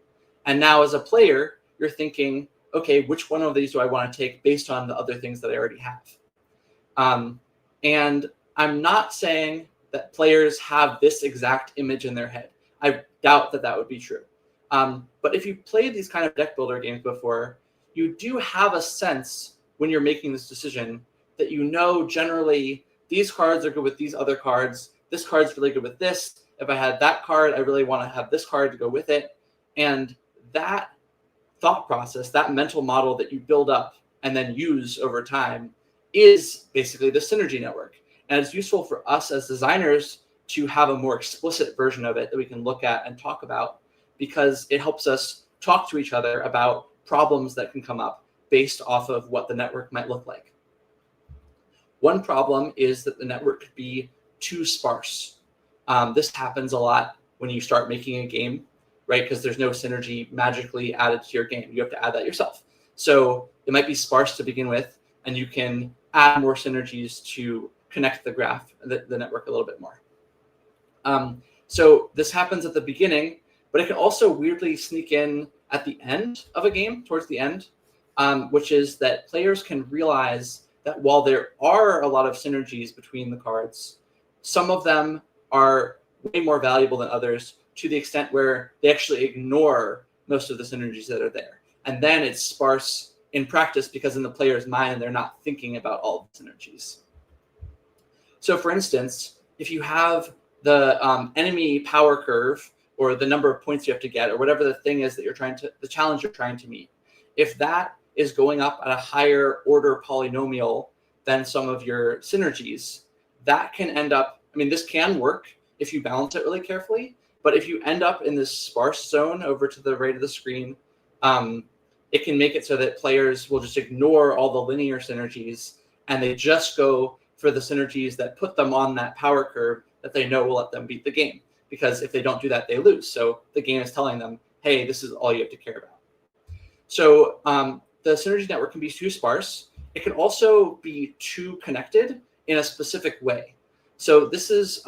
And now as a player, you're thinking, okay, which one of these do I want to take based on the other things that I already have? And I'm not saying that players have this exact image in their head. I doubt that that would be true. But if you've played these kind of deck builder games before, you do have a sense when you're making this decision that you know generally these cards are good with these other cards. This card's really good with this. If I had that card, I really want to have this card to go with it. And that thought process, that mental model that you build up and then use over time is basically the synergy network. And it's useful for us as designers to have a more explicit version of it that we can look at and talk about, because it helps us talk to each other about problems that can come up based off of what the network might look like. One problem is that the network could be too sparse. This happens a lot when you start making a game, right? Because there's no synergy magically added to your game. You have to add that yourself. So it might be sparse to begin with, and you can add more synergies to connect the graph, the network a little bit more. So this happens at the beginning, but it can also weirdly sneak in at the end of a game, towards the end, which is that players can realize that while there are a lot of synergies between the cards, some of them are way more valuable than others, to the extent where they actually ignore most of the synergies that are there. And then it's sparse in practice, because in the player's mind, they're not thinking about all the synergies. So for instance, if you have the enemy power curve, or the number of points you have to get, or whatever the thing is that the challenge you're trying to meet, if that is going up at a higher order polynomial than some of your synergies, that can end up, I mean, this can work if you balance it really carefully, but if you end up in this sparse zone over to the right of the screen, it can make it so that players will just ignore all the linear synergies, and they just go for the synergies that put them on that power curve that they know will let them beat the game. Because if they don't do that, they lose. So the game is telling them, hey, this is all you have to care about. So the synergy network can be too sparse. It can also be too connected in a specific way. So this is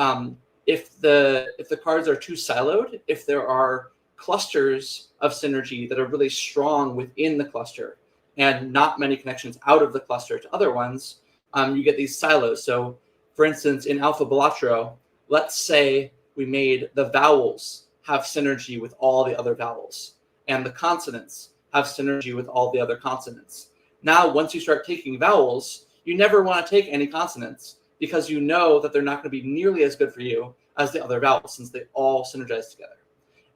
if the cards are too siloed, if there are clusters of synergy that are really strong within the cluster and not many connections out of the cluster to other ones, you get these silos. So for instance, in Alpha Balatro, let's say we made the vowels have synergy with all the other vowels, and the consonants have synergy with all the other consonants. Now, once you start taking vowels, you never want to take any consonants, because you know that they're not going to be nearly as good for you as the other vowels, since they all synergize together.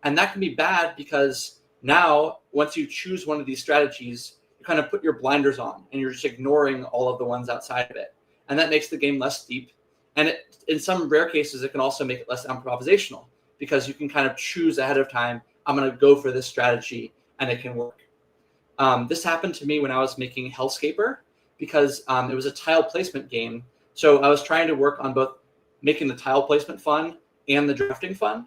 And that can be bad, because now, once you choose one of these strategies, you kind of put your blinders on, and you're just ignoring all of the ones outside of it. And that makes the game less deep. And in some rare cases, it can also make it less improvisational, because you can kind of choose ahead of time, I'm going to go for this strategy, and it can work. This happened to me when I was making Hellscaper, because it was a tile placement game. So I was trying to work on both making the tile placement fun and the drafting fun.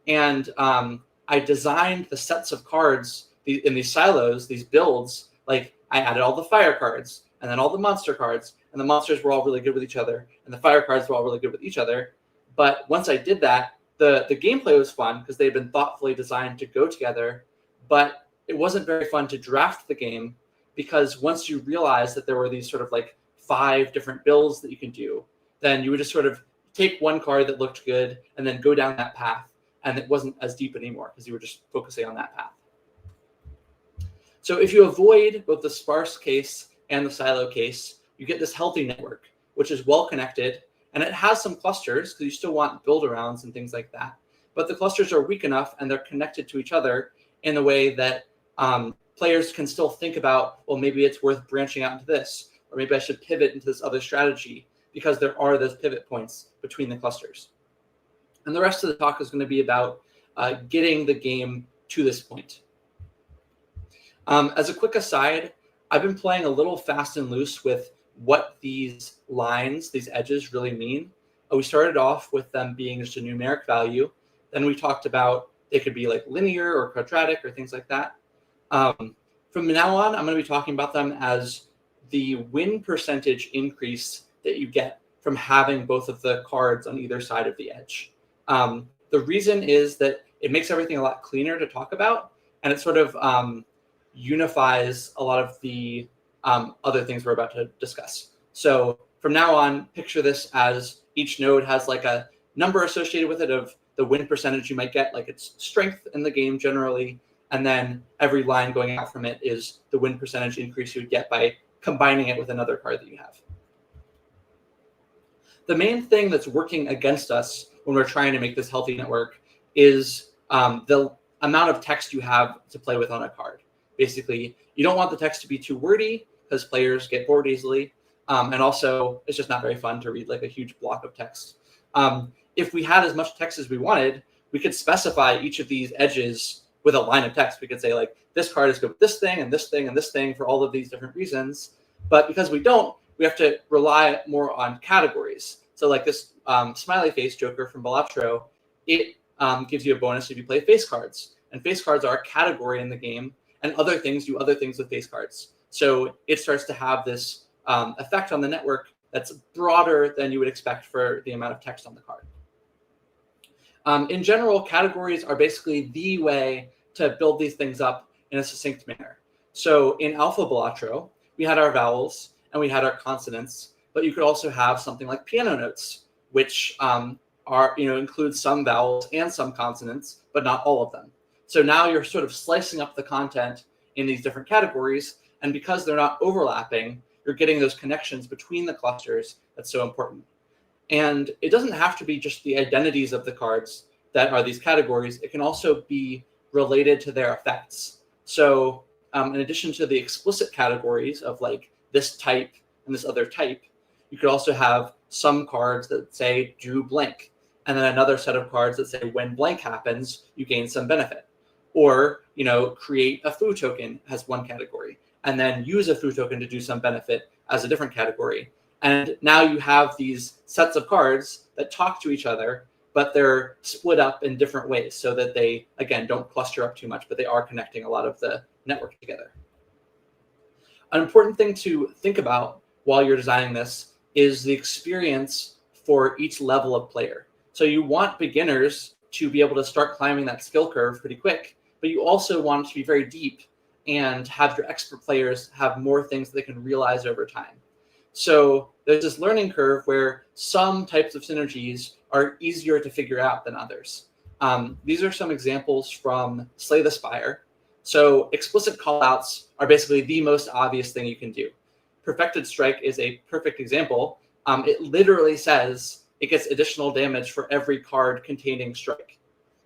And I designed the sets of cards in these silos, these builds, like I added all the fire cards, and then all the monster cards, and the monsters were all really good with each other, and the fire cards were all really good with each other. But once I did that, the gameplay was fun, because they had been thoughtfully designed to go together, but it wasn't very fun to draft the game, because once you realized that there were these sort of like 5 different builds that you can do, then you would just sort of take one card that looked good and then go down that path, and it wasn't as deep anymore, because you were just focusing on that path. So if you avoid both the sparse case and the silo case, you get this healthy network, which is well connected, and it has some clusters, because you still want build-arounds and things like that. But the clusters are weak enough, and they're connected to each other in a way that players can still think about, well, maybe it's worth branching out into this, or maybe I should pivot into this other strategy, because there are those pivot points between the clusters. And the rest of the talk is going to be about getting the game to this point. As a quick aside, I've been playing a little fast and loose with what these lines, these edges really mean. We started off with them being just a numeric value. Then we talked about they could be like linear or quadratic or things like that. From now on, I'm going to be talking about them as the win percentage increase that you get from having both of the cards on either side of the edge. The reason is that it makes everything a lot cleaner to talk about, and it sort of unifies a lot of the other things we're about to discuss. So from now on, picture this as each node has like a number associated with it of the win percentage you might get, like its strength in the game generally, and then every line going out from it is the win percentage increase you would get by combining it with another card that you have. The main thing that's working against us when we're trying to make this healthy network is the amount of text you have to play with on a card. Basically, you don't want the text to be too wordy, because players get bored easily. And also, it's just not very fun to read like a huge block of text. If we had as much text as we wanted, we could specify each of these edges with a line of text. We could say, like, this card is good with this thing and this thing and this thing for all of these different reasons. But because we don't, we have to rely more on categories. So like this smiley face Joker from Balatro, it gives you a bonus if you play face cards. And face cards are a category in the game, and other things do other things with face cards. So it starts to have this effect on the network that's broader than you would expect for the amount of text on the card. In general, categories are basically the way to build these things up in a succinct manner. So in Alpha Balatro, we had our vowels and we had our consonants, but you could also have something like piano notes, which include some vowels and some consonants, but not all of them. So now you're sort of slicing up the content in these different categories, And because they're not overlapping, you're getting those connections between the clusters that's so important. And it doesn't have to be just the identities of the cards that are these categories. It can also be related to their effects. So in addition to the explicit categories of like this type and this other type, you could also have some cards that say do blank, and then another set of cards that say when blank happens, you gain some benefit. Or, create a foo token as one category, and then use a foo token to do some benefit as a different category. And now you have these sets of cards that talk to each other, but they're split up in different ways so that they, again, don't cluster up too much, but they are connecting a lot of the network together. An important thing to think about while you're designing this is the experience for each level of player. So you want beginners to be able to start climbing that skill curve pretty quick, but you also want it to be very deep and have your expert players have more things that they can realize over time. So there's this learning curve where some types of synergies are easier to figure out than others. These are some examples from Slay the Spire. So explicit callouts are basically the most obvious thing you can do. Perfected Strike is a perfect example. It literally says it gets additional damage for every card containing Strike.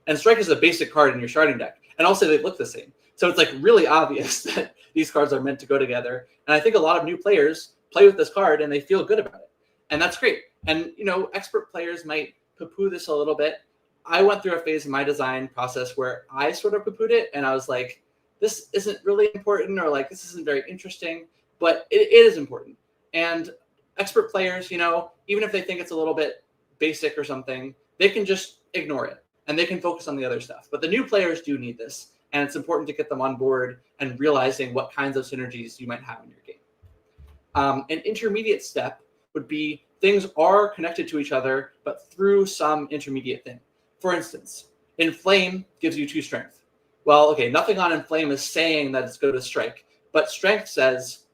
And Strike is a basic card in your starting deck. And also they look the same. So it's like really obvious that these cards are meant to go together. And I think a lot of new players play with this card and they feel good about it. And that's great. And, expert players might poo-poo this a little bit. I went through a phase in my design process where I sort of poo-pooed it. And I was like, this isn't really important, or like, this isn't very interesting, but it is important. And expert players, even if they think it's a little bit basic or something, they can just ignore it and they can focus on the other stuff. But the new players do need this. And it's important to get them on board and realizing what kinds of synergies you might have in your game. An intermediate step would be things are connected to each other, but through some intermediate thing. For instance, Inflame gives you 2 strength. Well, okay, nothing on Inflame is saying that it's good with Strike, but Strength says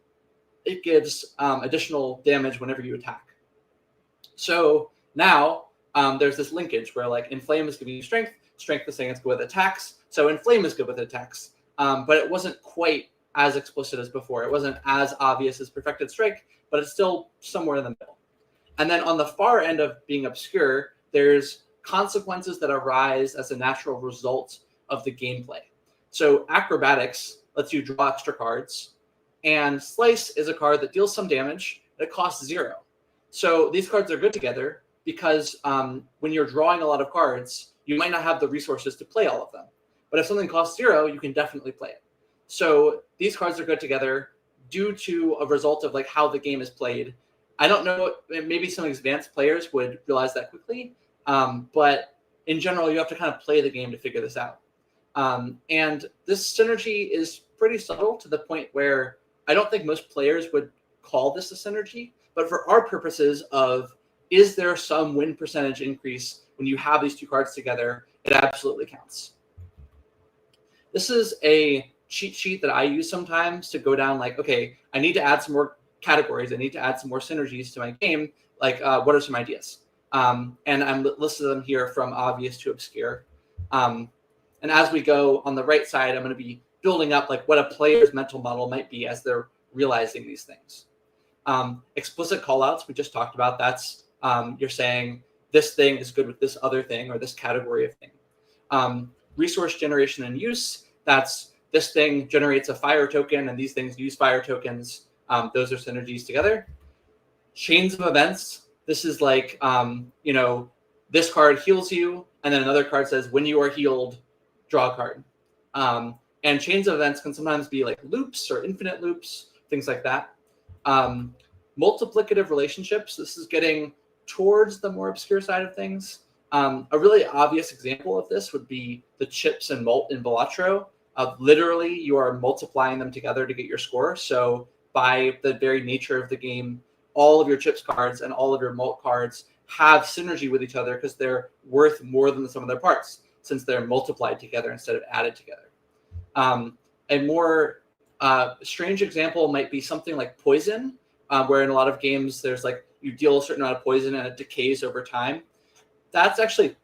it gives additional damage whenever you attack. So now there's this linkage where like Inflame is giving you Strength, Strength is saying it's good with attacks, so Inflame is good with attacks. But it wasn't quite as explicit as before. It wasn't as obvious as Perfected Strike, but it's still somewhere in the middle. And then on the far end of being obscure, there's consequences that arise as a natural result of the gameplay. So Acrobatics lets you draw extra cards, and Slice is a card that deals some damage, but it costs 0. So these cards are good together because when you're drawing a lot of cards, you might not have the resources to play all of them. But if something costs 0, you can definitely play it. So these cards are good together due to a result of like how the game is played. I don't know, maybe some advanced players would realize that quickly, but in general, you have to kind of play the game to figure this out. And this synergy is pretty subtle to the point where I don't think most players would call this a synergy, but for our purposes of, is there some win percentage increase when you have these 2 cards together, it absolutely counts. This is a cheat sheet that I use sometimes to go down like, okay, I need to add some more categories. I need to add some more synergies to my game. Like, what are some ideas? And I'm listed them here from obvious to obscure. And as we go on the right side, I'm going to be building up like what a player's mental model might be as they're realizing these things. Explicit callouts, we just talked about. That's you're saying this thing is good with this other thing or this category of thing. Resource generation and use, that's this thing generates a fire token and these things use fire tokens. Those are synergies together. Chains of events, this is like, this card heals you, and then another card says, when you are healed, draw a card. And chains of events can sometimes be like loops or infinite loops, things like that. Multiplicative relationships, this is getting towards the more obscure side of things. A really obvious example of this would be the chips and mult in Balatro. Literally, you are multiplying them together to get your score. So by the very nature of the game, all of your chips cards and all of your mult cards have synergy with each other because they're worth more than the sum of their parts, since they're multiplied together instead of added together. A more strange example might be something like poison, where in a lot of games there's like you deal a certain amount of poison and it decays over time. That's actually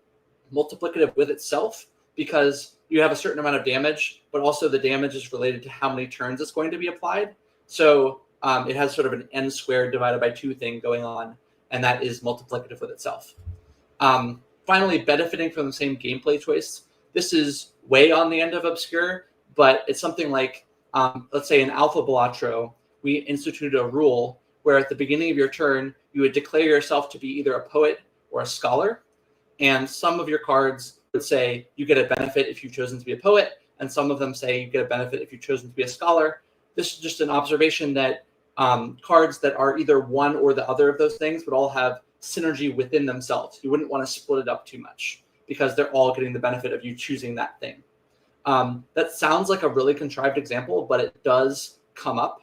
multiplicative with itself because you have a certain amount of damage, but also the damage is related to how many turns it's going to be applied. So it has sort of an n squared divided by 2 thing going on, and that is multiplicative with itself. Finally, benefiting from the same gameplay choice. This is way on the end of obscure, but it's something like, let's say in Alpha Balatro, we instituted a rule where at the beginning of your turn, you would declare yourself to be either a poet or a scholar. And some of your cards would say you get a benefit if you've chosen to be a poet, and some of them say you get a benefit if you've chosen to be a scholar. This is just an observation that cards that are either one or the other of those things would all have synergy within themselves. You wouldn't want to split it up too much because they're all getting the benefit of you choosing that thing. That sounds like a really contrived example, but it does come up.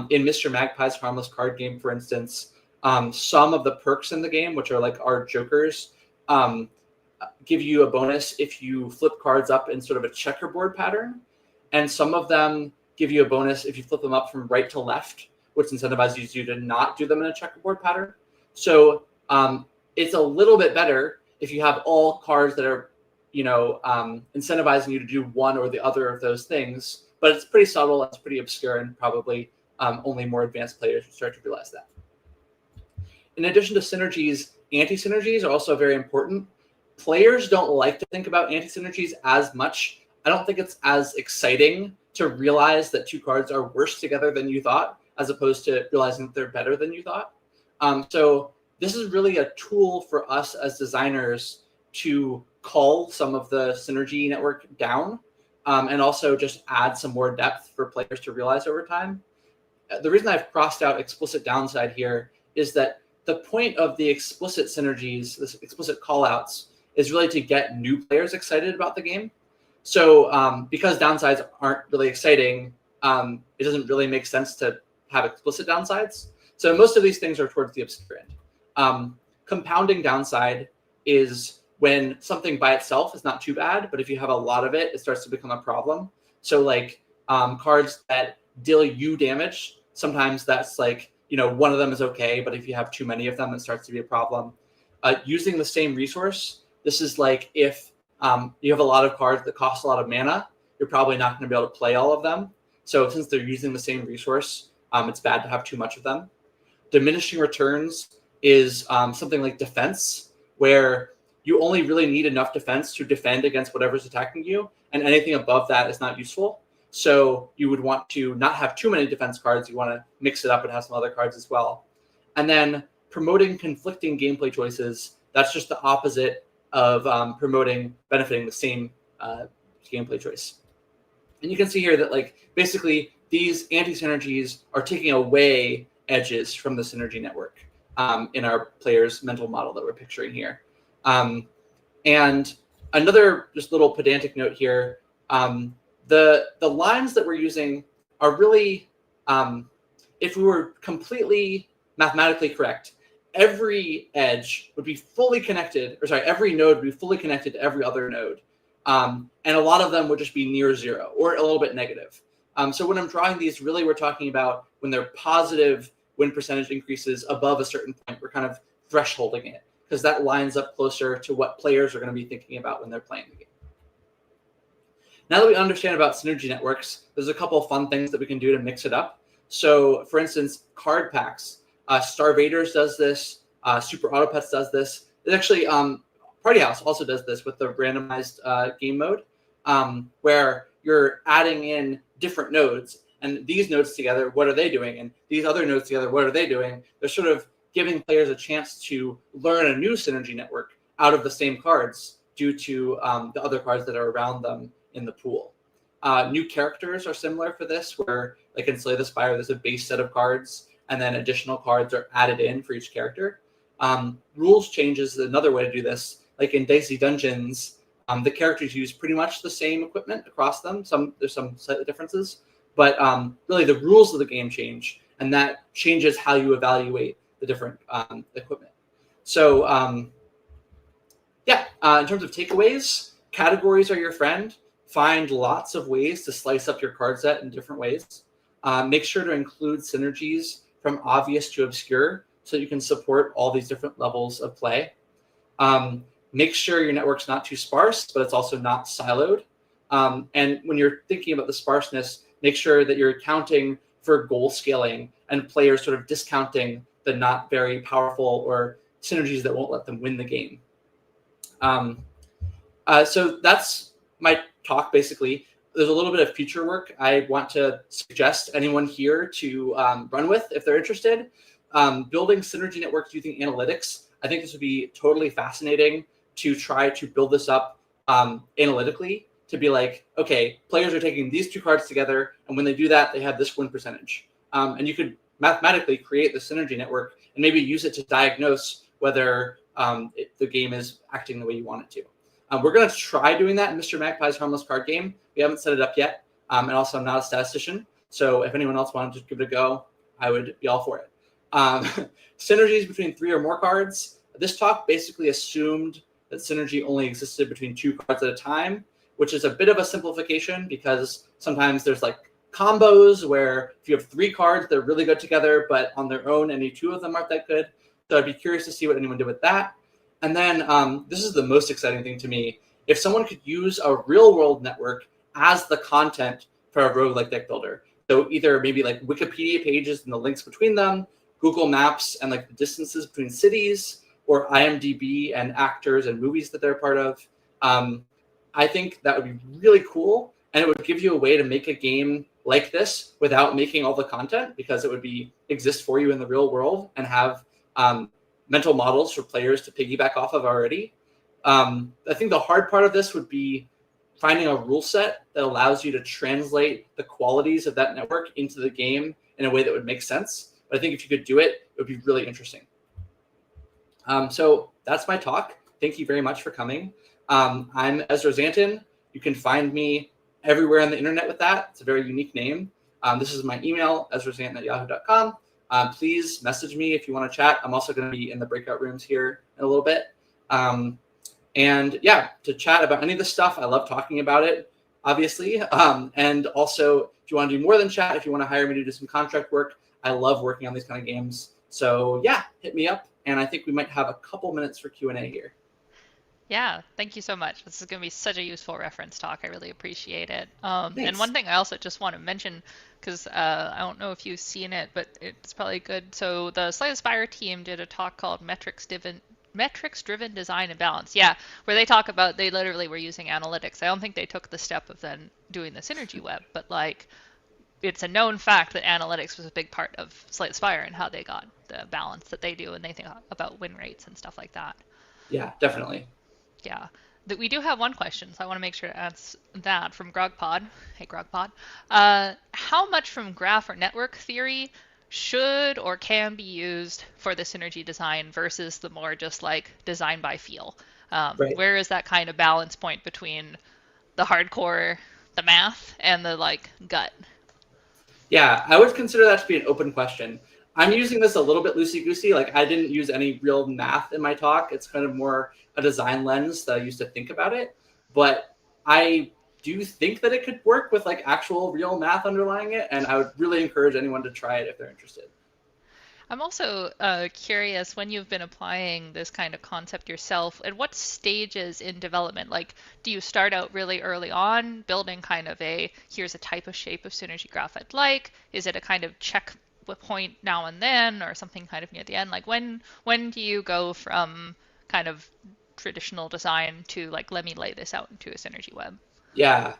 In Mr. Magpie's Harmless Card Game, for instance, some of the perks in the game, which are like our jokers, give you a bonus if you flip cards up in sort of a checkerboard pattern. And some of them give you a bonus if you flip them up from right to left, which incentivizes you to not do them in a checkerboard pattern. So it's a little bit better if you have all cards that are, incentivizing you to do one or the other of those things. But it's pretty subtle, it's pretty obscure, and probably only more advanced players will start to realize that. In addition to synergies, anti-synergies are also very important. Players don't like to think about anti-synergies as much. I don't think it's as exciting to realize that 2 cards are worse together than you thought, as opposed to realizing that they're better than you thought. So this is really a tool for us as designers to cull some of the synergy network down, and also just add some more depth for players to realize over time. The reason I've crossed out explicit downside here is that the point of the explicit synergies, this explicit callouts, is really to get new players excited about the game. So because downsides aren't really exciting, it doesn't really make sense to have explicit downsides. So most of these things are towards the obscure end. Compounding downside is when something by itself is not too bad, but if you have a lot of it, it starts to become a problem. So like cards that deal you damage, sometimes that's like, one of them is okay, but if you have too many of them, it starts to be a problem. Using the same resource, this is like if you have a lot of cards that cost a lot of mana, you're probably not going to be able to play all of them. So since they're using the same resource, it's bad to have too much of them. Diminishing returns is something like defense, where you only really need enough defense to defend against whatever's attacking you, and anything above that is not useful. So you would want to not have too many defense cards. You want to mix it up and have some other cards as well. And then promoting conflicting gameplay choices, that's just the opposite of benefiting the same gameplay choice. And you can see here that basically these anti-synergies are taking away edges from the synergy network in our player's mental model that we're picturing here. And another just little pedantic note here, the lines that we're using are really, if we were completely mathematically correct, every edge would be fully connected, every node would be fully connected to every other node. And a lot of them would just be near zero or a little bit negative. So when I'm drawing these, really we're talking about when they're positive win percentage increases above a certain point, we're kind of thresholding it, because that lines up closer to what players are going to be thinking about when they're playing the game. Now that we understand about synergy networks, there's a couple of fun things that we can do to mix it up. So for instance, card packs. Starvaders does this. Super Auto Pets does this. There's actually Party House also does this with the randomized game mode, where you're adding in different nodes. And these nodes together, what are they doing? And these other nodes together, what are they doing? They're sort of giving players a chance to learn a new synergy network out of the same cards due to the other cards that are around them in the pool. New characters are similar for this, where like in Slay the Spire, there's a base set of cards, and then additional cards are added in for each character. Rules changes is another way to do this. Like in Dicey Dungeons, the characters use pretty much the same equipment across them. There's some slight differences, but really the rules of the game change, and that changes how you evaluate the different equipment. So in terms of takeaways, categories are your friend. Find lots of ways to slice up your card set in different ways. Make sure to include synergies from obvious to obscure so you can support all these different levels of play. Make sure your network's not too sparse, but it's also not siloed. And when you're thinking about the sparseness, make sure that you're accounting for goal scaling and players sort of discounting the not very powerful or synergies that won't let them win the game. So that's my talk, basically. There's a little bit of future work I want to suggest anyone here to run with if they're interested. Building synergy networks using analytics. I think this would be totally fascinating to try to build this up analytically, to be like, okay, players are taking these two cards together, and when they do that, they have this win percentage. And you could mathematically create the synergy network and maybe use it to diagnose whether the game is acting the way you want it to. We're going to try doing that in Mr. Magpie's Harmless Card Game. We haven't set it up yet. And also, I'm not a statistician. So if anyone else wanted to give it a go, I would be all for it. Synergies between 3 or more cards. This talk basically assumed that synergy only existed between 2 cards at a time, which is a bit of a simplification because sometimes there's like combos where if you have 3 cards, they're really good together, but on their own, any 2 of them aren't that good. So I'd be curious to see what anyone did with that. And then this is the most exciting thing to me. If someone could use a real world network as the content for a roguelike deck builder. So either maybe like Wikipedia pages and the links between them, Google Maps and like the distances between cities, or IMDb and actors and movies that they're part of. I think that would be really cool. And it would give you a way to make a game like this without making all the content, because it would exist for you in the real world and have mental models for players to piggyback off of already. I think the hard part of this would be finding a rule set that allows you to translate the qualities of that network into the game in a way that would make sense. But I think if you could do it, it would be really interesting. So that's my talk. Thank you very much for coming. I'm Ezra Zanton. You can find me everywhere on the internet with that. It's a very unique name. This is my email, ezrazanton@yahoo.com. Please message me if you want to chat. I'm also going to be in the breakout rooms here in a little bit. And yeah, to chat about any of this stuff, I love talking about it, obviously. And also, if you want to do more than chat, if you want to hire me to do some contract work, I love working on these kind of games. So yeah, hit me up. And I think we might have a couple minutes for Q&A here. Yeah, thank you so much. This is going to be such a useful reference talk. I really appreciate it. And one thing I also just want to mention, because I don't know if you've seen it, but it's probably good. So the Slay the Spire team did a talk called Metrics-Driven Design and Balance. Yeah, where they talk about, they literally were using analytics. I don't think they took the step of then doing the synergy web, but like, it's a known fact that analytics was a big part of Slay the Spire and how they got the balance that they do, and they think about win rates and stuff like that. Yeah, definitely. Yeah. We do have one question, so I want to make sure to answer that from GrogPod. Hey, GrogPod. How much from graph or network theory should or can be used for the synergy design versus the more just like design by feel? Right. Where is that kind of balance point between the hardcore, the math, and the like gut? Yeah, I would consider that to be an open question. I'm using this a little bit loosey-goosey. Like, I didn't use any real math in my talk. It's kind of more a design lens that I used to think about it. But I do think that it could work with like actual real math underlying it. And I would really encourage anyone to try it if they're interested. I'm also curious, when you've been applying this kind of concept yourself, at what stages in development? Like, do you start out really early on, building kind of here's a type of shape of synergy graph I'd like? Is it a kind of check point now and then, or something kind of near the end? Like, when do you go from kind of traditional design to like, let me lay this out into a synergy web? Yeah.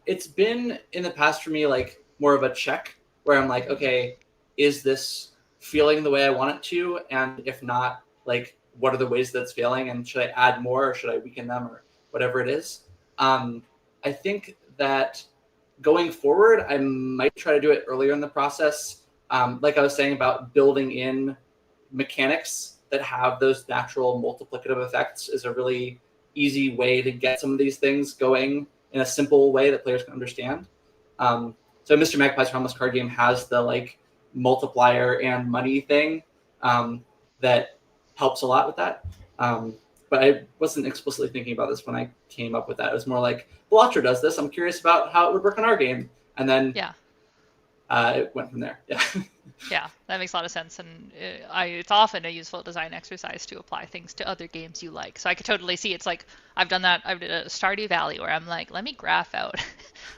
It's been in the past for me like more of a check where I'm like, okay, is this feeling the way I want it to? And if not, like, what are the ways that's failing? And should I add more, or should I weaken them, or whatever it is? I think that going forward, I might try to do it earlier in the process. Like I was saying about building in mechanics that have those natural multiplicative effects is a really easy way to get some of these things going in a simple way that players can understand. So Mr. Magpie's Harmless Card Game has the like multiplier and money thing that helps a lot with that. But I wasn't explicitly thinking about this when I came up with that. It was more like, Blotcher does this. I'm curious about how it would work on our game. And then it went from there. Yeah. Yeah, that makes a lot of sense. And it's often a useful design exercise to apply things to other games you like. So I could totally see, it's like, I've done that. I've did a Stardew Valley where I'm like, let me graph out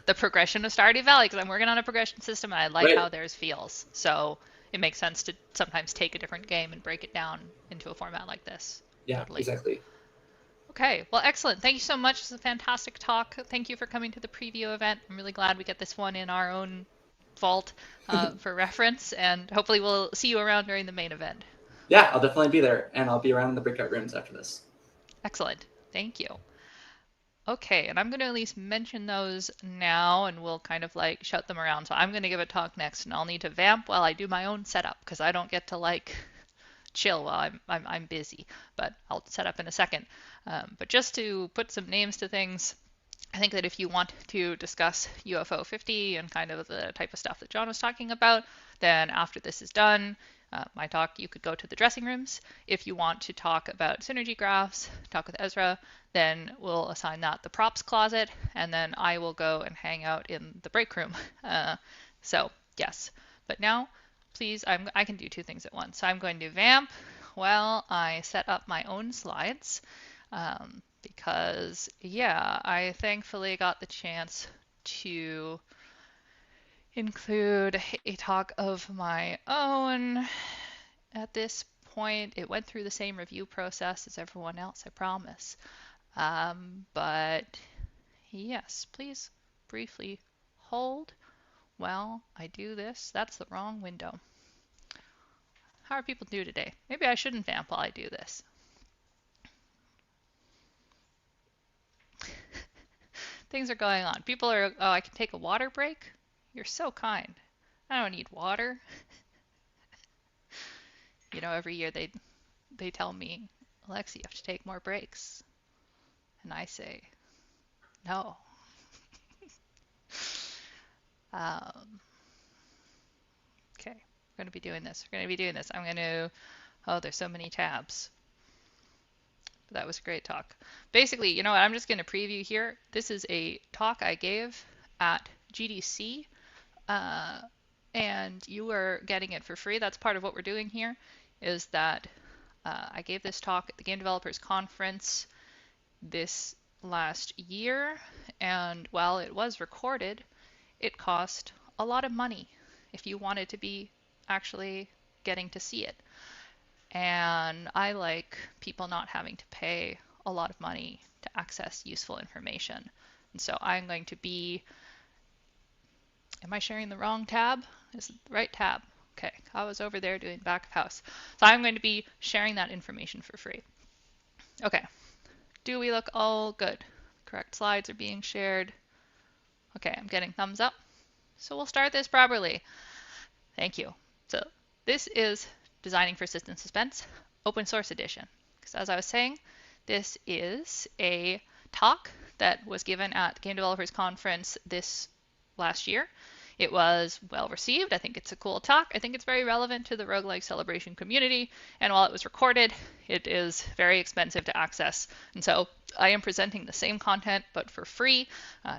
the progression of Stardew Valley, because I'm working on a progression system and I like Right. how theirs feels. So it makes sense to sometimes take a different game and break it down into a format like this. Yeah, Totally. exactly. Okay, well, excellent. Thank you so much. It's a fantastic talk. Thank you for coming to the preview event. I'm really glad we get this one in our own vault for reference, and hopefully we'll see you around during the main event. Yeah, I'll definitely be there, and I'll be around in the breakout rooms after this. Excellent. Thank you. Okay, and I'm going to at least mention those now, and we'll kind of like shout them around. So I'm going to give a talk next, and I'll need to vamp while I do my own setup because I don't get to like chill while I'm busy. But I'll set up in a second. But just to put some names to things, I think that if you want to discuss UFO 50 and kind of the type of stuff that John was talking about, then after this is done, my talk, you could go to the dressing rooms. If you want to talk about synergy graphs, talk with Ezra, then we'll assign that the props closet, and then I will go and hang out in the break room. So yes, but now, please, I can do two things at once. So I'm going to vamp while I set up my own slides. Because, yeah, I thankfully got the chance to include a talk of my own. At this point, it went through the same review process as everyone else, I promise. But yes, please briefly hold while I do this. That's the wrong window. How are people doing today? Maybe I shouldn't vamp while I do this. Things are going on. People are, oh, I can take a water break? You're so kind. I don't need water. You know, every year they tell me, Alexi, you have to take more breaks. And I say, no. Okay, we're going to be doing this. We're going to be doing this. I'm going to, oh, there's so many tabs. But that was a great talk. Basically, you know what, I'm just going to preview here. This is a talk I gave at GDC. And you are getting it for free. That's part of what we're doing here, is that I gave this talk at the Game Developers Conference this last year, and while it was recorded, it cost a lot of money if you wanted to be actually getting to see it. And I like people not having to pay a lot of money to access useful information. And so I'm going to be, am I sharing the wrong tab? Is it the right tab? Okay, I was over there doing back of house. So I'm going to be sharing that information for free. Okay, do we look all good? Correct slides are being shared. Okay, I'm getting thumbs up. So we'll start this properly. Thank you. So this is Designing for System Suspense, Open Source Edition. Because as I was saying, this is a talk that was given at the Game Developers Conference this last year. It was well received. I think it's a cool talk. I think it's very relevant to the Roguelike Celebration community. And while it was recorded, it is very expensive to access. And so I am presenting the same content, but for free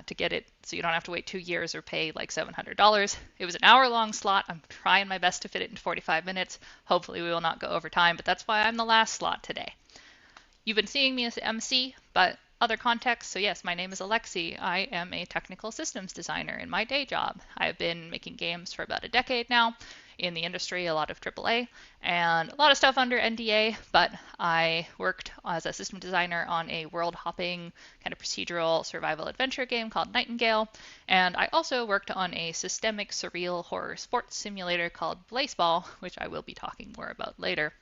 to get it so you don't have to wait 2 years or pay like $700. It was an hour-long slot. I'm trying my best to fit it in 45 minutes. Hopefully we will not go over time, but that's why I'm the last slot today. You've been seeing me as the MC, but other contexts, so yes, my name is Alexi. I am a technical systems designer in my day job. I've been making games for about a decade now in the industry, a lot of AAA, and a lot of stuff under NDA, but I worked as a system designer on a world-hopping kind of procedural survival adventure game called Nightingale, and I also worked on a systemic surreal horror sports simulator called Blaseball, which I will be talking more about later.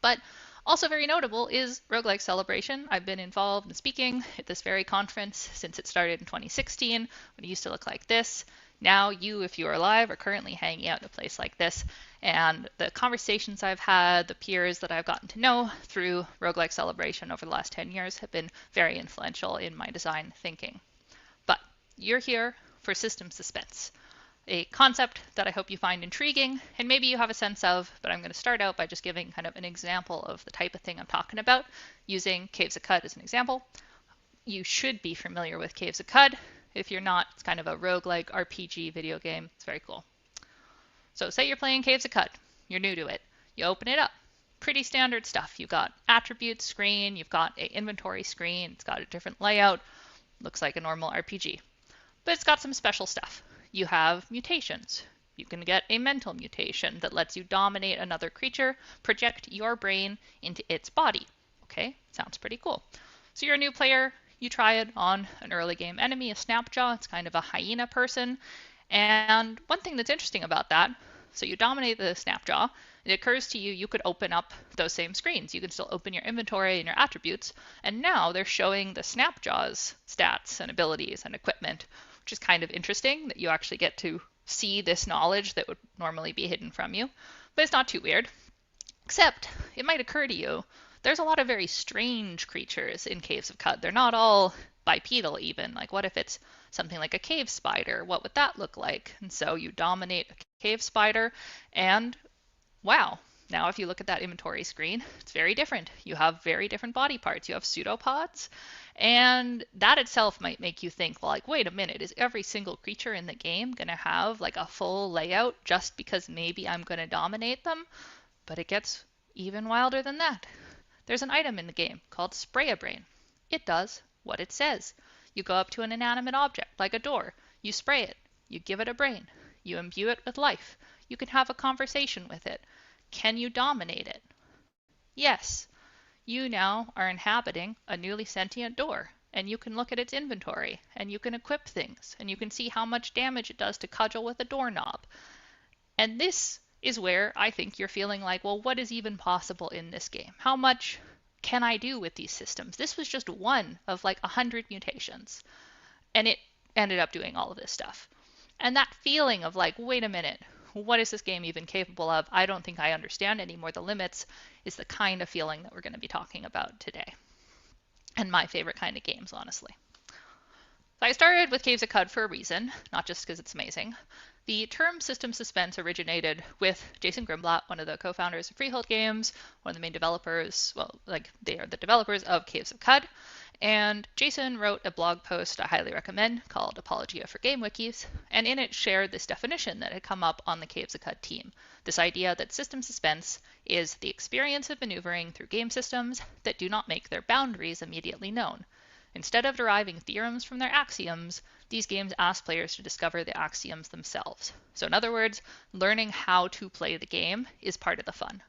But also very notable is Roguelike Celebration. I've been involved in speaking at this very conference since it started in 2016, when it used to look like this. Now you, if you are alive, are currently hanging out in a place like this. And the conversations I've had, the peers that I've gotten to know through Roguelike Celebration over the last 10 years have been very influential in my design thinking. But you're here for System Suspense, a concept that I hope you find intriguing and maybe you have a sense of, but I'm going to start out by just giving kind of an example of the type of thing I'm talking about, using Caves of Cud as an example. You should be familiar with Caves of Cud. If you're not, it's kind of a roguelike RPG video game. It's very cool. So say you're playing Caves of Cud. You're new to it. You open it up. Pretty standard stuff. You've got attributes screen. You've got an inventory screen. It's got a different layout. Looks like a normal RPG. But it's got some special stuff. You have mutations. You can get a mental mutation that lets you dominate another creature, project your brain into its body. Okay, sounds pretty cool. So you're a new player, you try it on an early game enemy, a Snapjaw. It's kind of a hyena person. And one thing that's interesting about that, so you dominate the Snapjaw, it occurs to you could open up those same screens. You can still open your inventory and your attributes, and now they're showing the Snapjaw's stats and abilities and equipment, which is kind of interesting that you actually get to see this knowledge that would normally be hidden from you. But it's not too weird. Except, it might occur to you, there's a lot of very strange creatures in Caves of Cud. They're not all bipedal even. Like, what if it's something like a cave spider? What would that look like? And so you dominate a cave spider, and wow, now if you look at that inventory screen, it's very different. You have very different body parts. You have pseudopods, and that itself might make you think, well, like, wait a minute, is every single creature in the game going to have like a full layout just because maybe I'm going to dominate them? But it gets even wilder than that. There's an item in the game called Spray-A-Brain. It does what it says. You go up to an inanimate object, like a door, you spray it, you give it a brain, you imbue it with life, you can have a conversation with it. Can you dominate it? Yes. You now are inhabiting a newly sentient door, and you can look at its inventory, and you can equip things, and you can see how much damage it does to cudgel with a doorknob. And this is where I think you're feeling like, well, what is even possible in this game? How much can I do with these systems? This was just one of like 100 mutations, and it ended up doing all of this stuff. And that feeling of like, wait a minute, what is this game even capable of? I don't think I understand anymore the limits, is the kind of feeling that we're going to be talking about today. And my favorite kind of games, honestly. So I started with Caves of Cud for a reason, not just because it's amazing. The term system suspense originated with Jason Grimblatt, one of the co-founders of Freehold Games, one of the main developers, well, like they are the developers of Caves of Cud. And Jason wrote a blog post I highly recommend called Apologia for Game Wikis, and in it shared this definition that had come up on the Caves of Cud team. This idea that system suspense is the experience of maneuvering through game systems that do not make their boundaries immediately known. Instead of deriving theorems from their axioms, these games ask players to discover the axioms themselves. So in other words, learning how to play the game is part of the fun.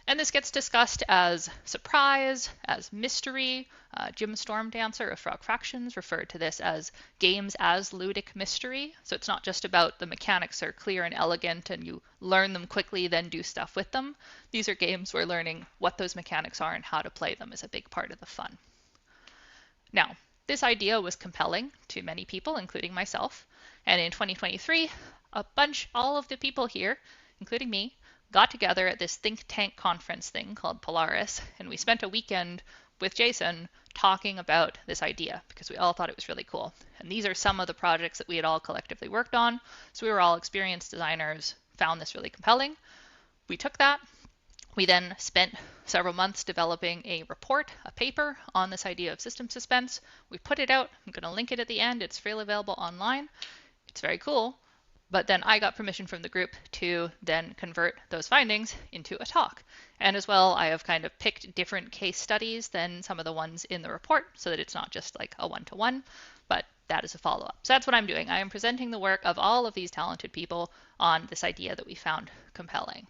And this gets discussed as surprise, as mystery. Jim Stormdancer of Frog Fractions referred to this as games as ludic mystery. So it's not just about the mechanics are clear and elegant and you learn them quickly, then do stuff with them. These are games where learning what those mechanics are and how to play them is a big part of the fun. Now, this idea was compelling to many people, including myself. And in 2023, all of the people here, including me, got together at this think tank conference thing called Polaris, and we spent a weekend with Jason talking about this idea because we all thought it was really cool. And these are some of the projects that we had all collectively worked on. So we were all experienced designers, found this really compelling. We took that. We then spent several months developing a report, a paper on this idea of system suspense. We put it out. I'm going to link it at the end. It's freely available online. It's very cool. But then I got permission from the group to then convert those findings into a talk. And as well, I have kind of picked different case studies than some of the ones in the report so that it's not just like a one-to-one, but that is a follow-up. So that's what I'm doing. I am presenting the work of all of these talented people on this idea that we found compelling.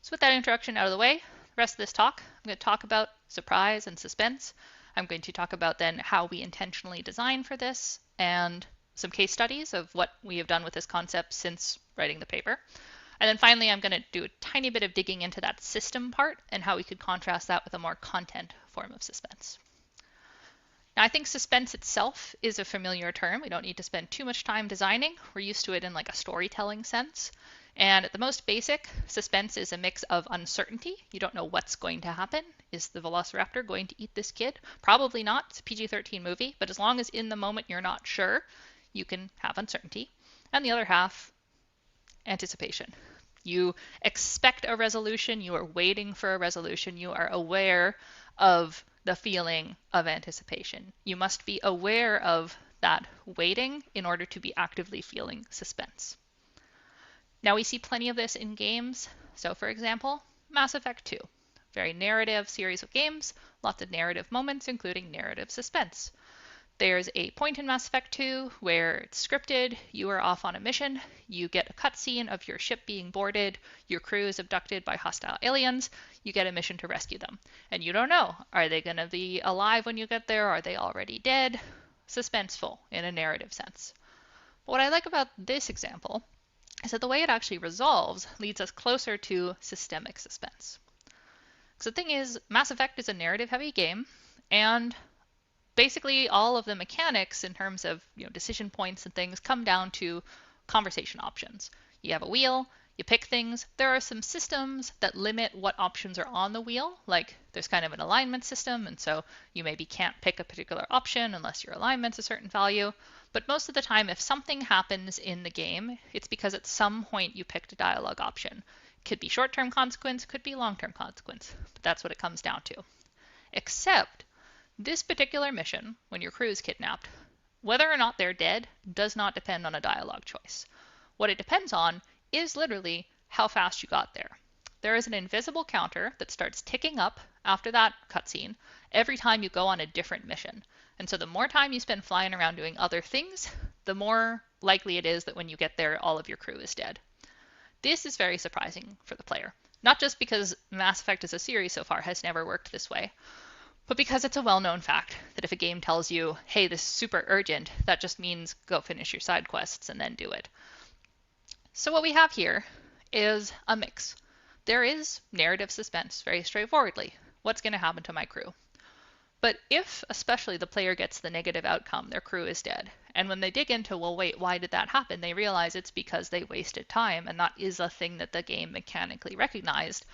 So with that introduction out of the way, the rest of this talk, I'm going to talk about surprise and suspense. I'm going to talk about then how we intentionally design for this and some case studies of what we have done with this concept since writing the paper. And then finally, I'm going to do a tiny bit of digging into that system part and how we could contrast that with a more content form of suspense. Now, I think suspense itself is a familiar term. We don't need to spend too much time designing. We're used to it in like a storytelling sense. And at the most basic, suspense is a mix of uncertainty. You don't know what's going to happen. Is the velociraptor going to eat this kid? Probably not. It's a PG-13 movie. But as long as in the moment you're not sure, you can have uncertainty. And the other half, anticipation. You expect a resolution. You are waiting for a resolution. You are aware of the feeling of anticipation. You must be aware of that waiting in order to be actively feeling suspense. Now we see plenty of this in games. So for example, Mass Effect 2. Very narrative series of games, lots of narrative moments, including narrative suspense. There's a point in Mass Effect 2 where it's scripted, you are off on a mission, you get a cutscene of your ship being boarded, your crew is abducted by hostile aliens, you get a mission to rescue them. And you don't know, are they going to be alive when you get there? Are they already dead? Suspenseful in a narrative sense. But what I like about this example is that the way it actually resolves leads us closer to systemic suspense. Because the thing is, Mass Effect is a narrative-heavy game, and basically all of the mechanics in terms of decision points and things come down to conversation options. You have a wheel, you pick things. There are some systems that limit what options are on the wheel, like there's kind of an alignment system, and so you maybe can't pick a particular option unless your alignment's a certain value. But most of the time, if something happens in the game, it's because at some point you picked a dialogue option. It could be short-term consequence, could be long-term consequence, but that's what it comes down to. Except this particular mission, when your crew is kidnapped, whether or not they're dead does not depend on a dialogue choice. What it depends on is literally how fast you got there. There is an invisible counter that starts ticking up after that cutscene every time you go on a different mission. And so the more time you spend flying around doing other things, the more likely it is that when you get there, all of your crew is dead. This is very surprising for the player. Not just because Mass Effect as a series so far has never worked this way, but because it's a well-known fact that if a game tells you, hey, this is super urgent, that just means go finish your side quests and then do it. So what we have here is a mix. There is narrative suspense, very straightforwardly. What's going to happen to my crew? But if, especially, the player gets the negative outcome, their crew is dead, and when they dig into, well, wait, why did that happen? They realize it's because they wasted time, and that is a thing that the game mechanically recognized.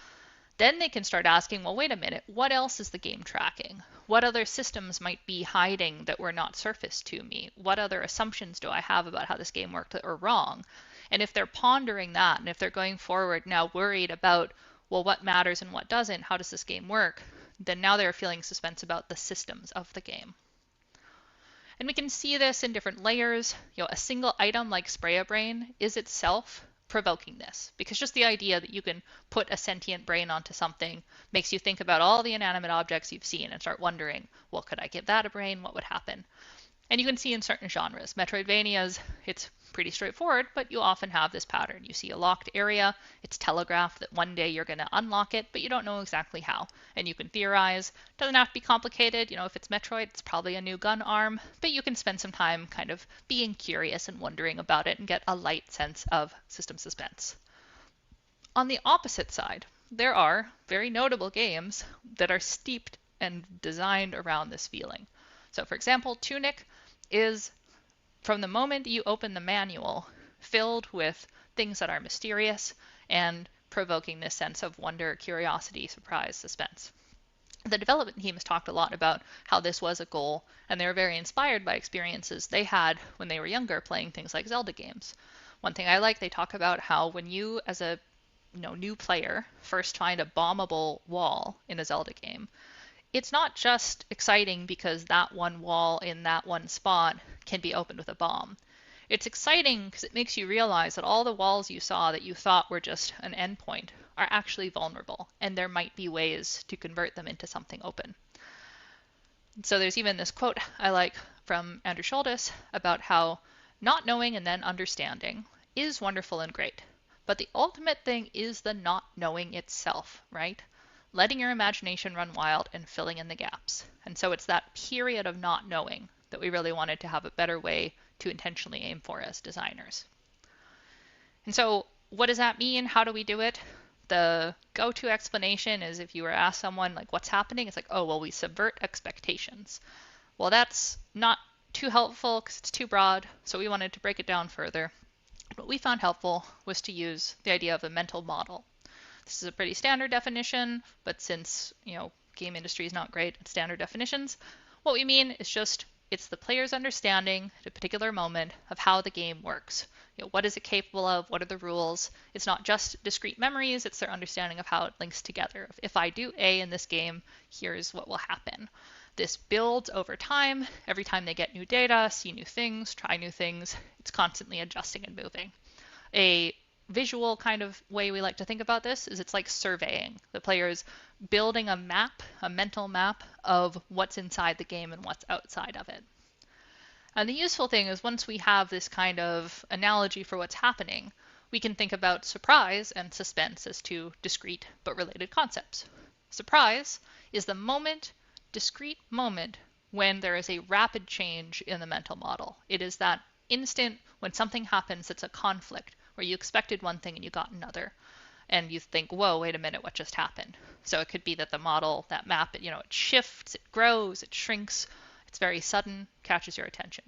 Then they can start asking, well, wait a minute, what else is the game tracking? What other systems might be hiding that were not surfaced to me? What other assumptions do I have about how this game worked that are wrong? And if they're pondering that, and if they're going forward now worried about, well, what matters and what doesn't, how does this game work, then now they're feeling suspense about the systems of the game. And we can see this in different layers. A single item like Spray-A-Brain is itself provoking this, because just the idea that you can put a sentient brain onto something makes you think about all the inanimate objects you've seen and start wondering, well, could I give that a brain? What would happen? And you can see in certain genres, Metroidvanias, it's pretty straightforward, but you often have this pattern. You see a locked area, it's telegraphed that one day you're going to unlock it, but you don't know exactly how. And you can theorize. It doesn't have to be complicated. If it's Metroid, it's probably a new gun arm, but you can spend some time kind of being curious and wondering about it and get a light sense of system suspense. On the opposite side, there are very notable games that are steeped and designed around this feeling. So for example, Tunic is, from the moment you open the manual, filled with things that are mysterious and provoking this sense of wonder, curiosity, surprise, suspense. The development team has talked a lot about how this was a goal, and they were very inspired by experiences they had when they were younger playing things like Zelda games. One thing I like, they talk about how when you, as a new player, first find a bombable wall in a Zelda game, it's not just exciting because that one wall in that one spot can be opened with a bomb. It's exciting because it makes you realize that all the walls you saw that you thought were just an endpoint are actually vulnerable, and there might be ways to convert them into something open. So there's even this quote I like from Andrew Schultes about how not knowing and then understanding is wonderful and great, but the ultimate thing is the not knowing itself, right? Letting your imagination run wild and filling in the gaps. And so it's that period of not knowing that we really wanted to have a better way to intentionally aim for as designers. And so what does that mean? How do we do it? The go-to explanation is if you were asked someone, like, what's happening? It's like, oh, well, we subvert expectations. Well, that's not too helpful because it's too broad, so we wanted to break it down further. What we found helpful was to use the idea of a mental model. This is a pretty standard definition, but since, game industry is not great at standard definitions, what we mean is just it's the player's understanding at a particular moment of how the game works. What is it capable of? What are the rules? It's not just discrete memories, it's their understanding of how it links together. If I do A in this game, here's what will happen. This builds over time. Every time they get new data, see new things, try new things, it's constantly adjusting and moving. A visual kind of way we like to think about this is it's like surveying. The player's building a map, a mental map of what's inside the game and what's outside of it. And the useful thing is once we have this kind of analogy for what's happening, we can think about surprise and suspense as two discrete but related concepts. Surprise is the discrete moment, when there is a rapid change in the mental model. It is that instant when something happens that's a conflict, where you expected one thing and you got another. And you think, whoa, wait a minute, what just happened? So it could be that the model, that map, it shifts, it grows, it shrinks, it's very sudden, catches your attention.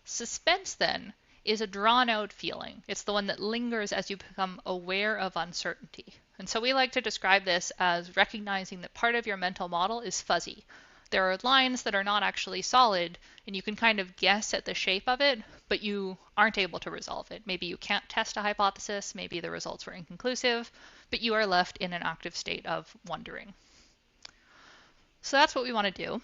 Suspense, then, is a drawn-out feeling. It's the one that lingers as you become aware of uncertainty. And so we like to describe this as recognizing that part of your mental model is fuzzy. There are lines that are not actually solid, and you can kind of guess at the shape of it, but you aren't able to resolve it. Maybe you can't test a hypothesis, maybe the results were inconclusive, but you are left in an active state of wondering. So that's what we want to do.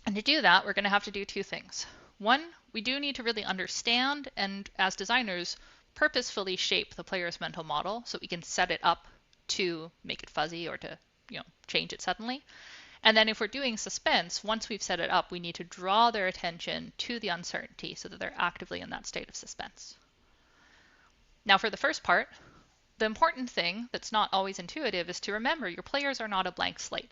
And to do that, we're going to have to do two things. One, we do need to really understand and, as designers, purposefully shape the player's mental model so we can set it up to make it fuzzy or to change it suddenly. And then if we're doing suspense, once we've set it up, we need to draw their attention to the uncertainty so that they're actively in that state of suspense. Now for the first part, the important thing that's not always intuitive is to remember your players are not a blank slate.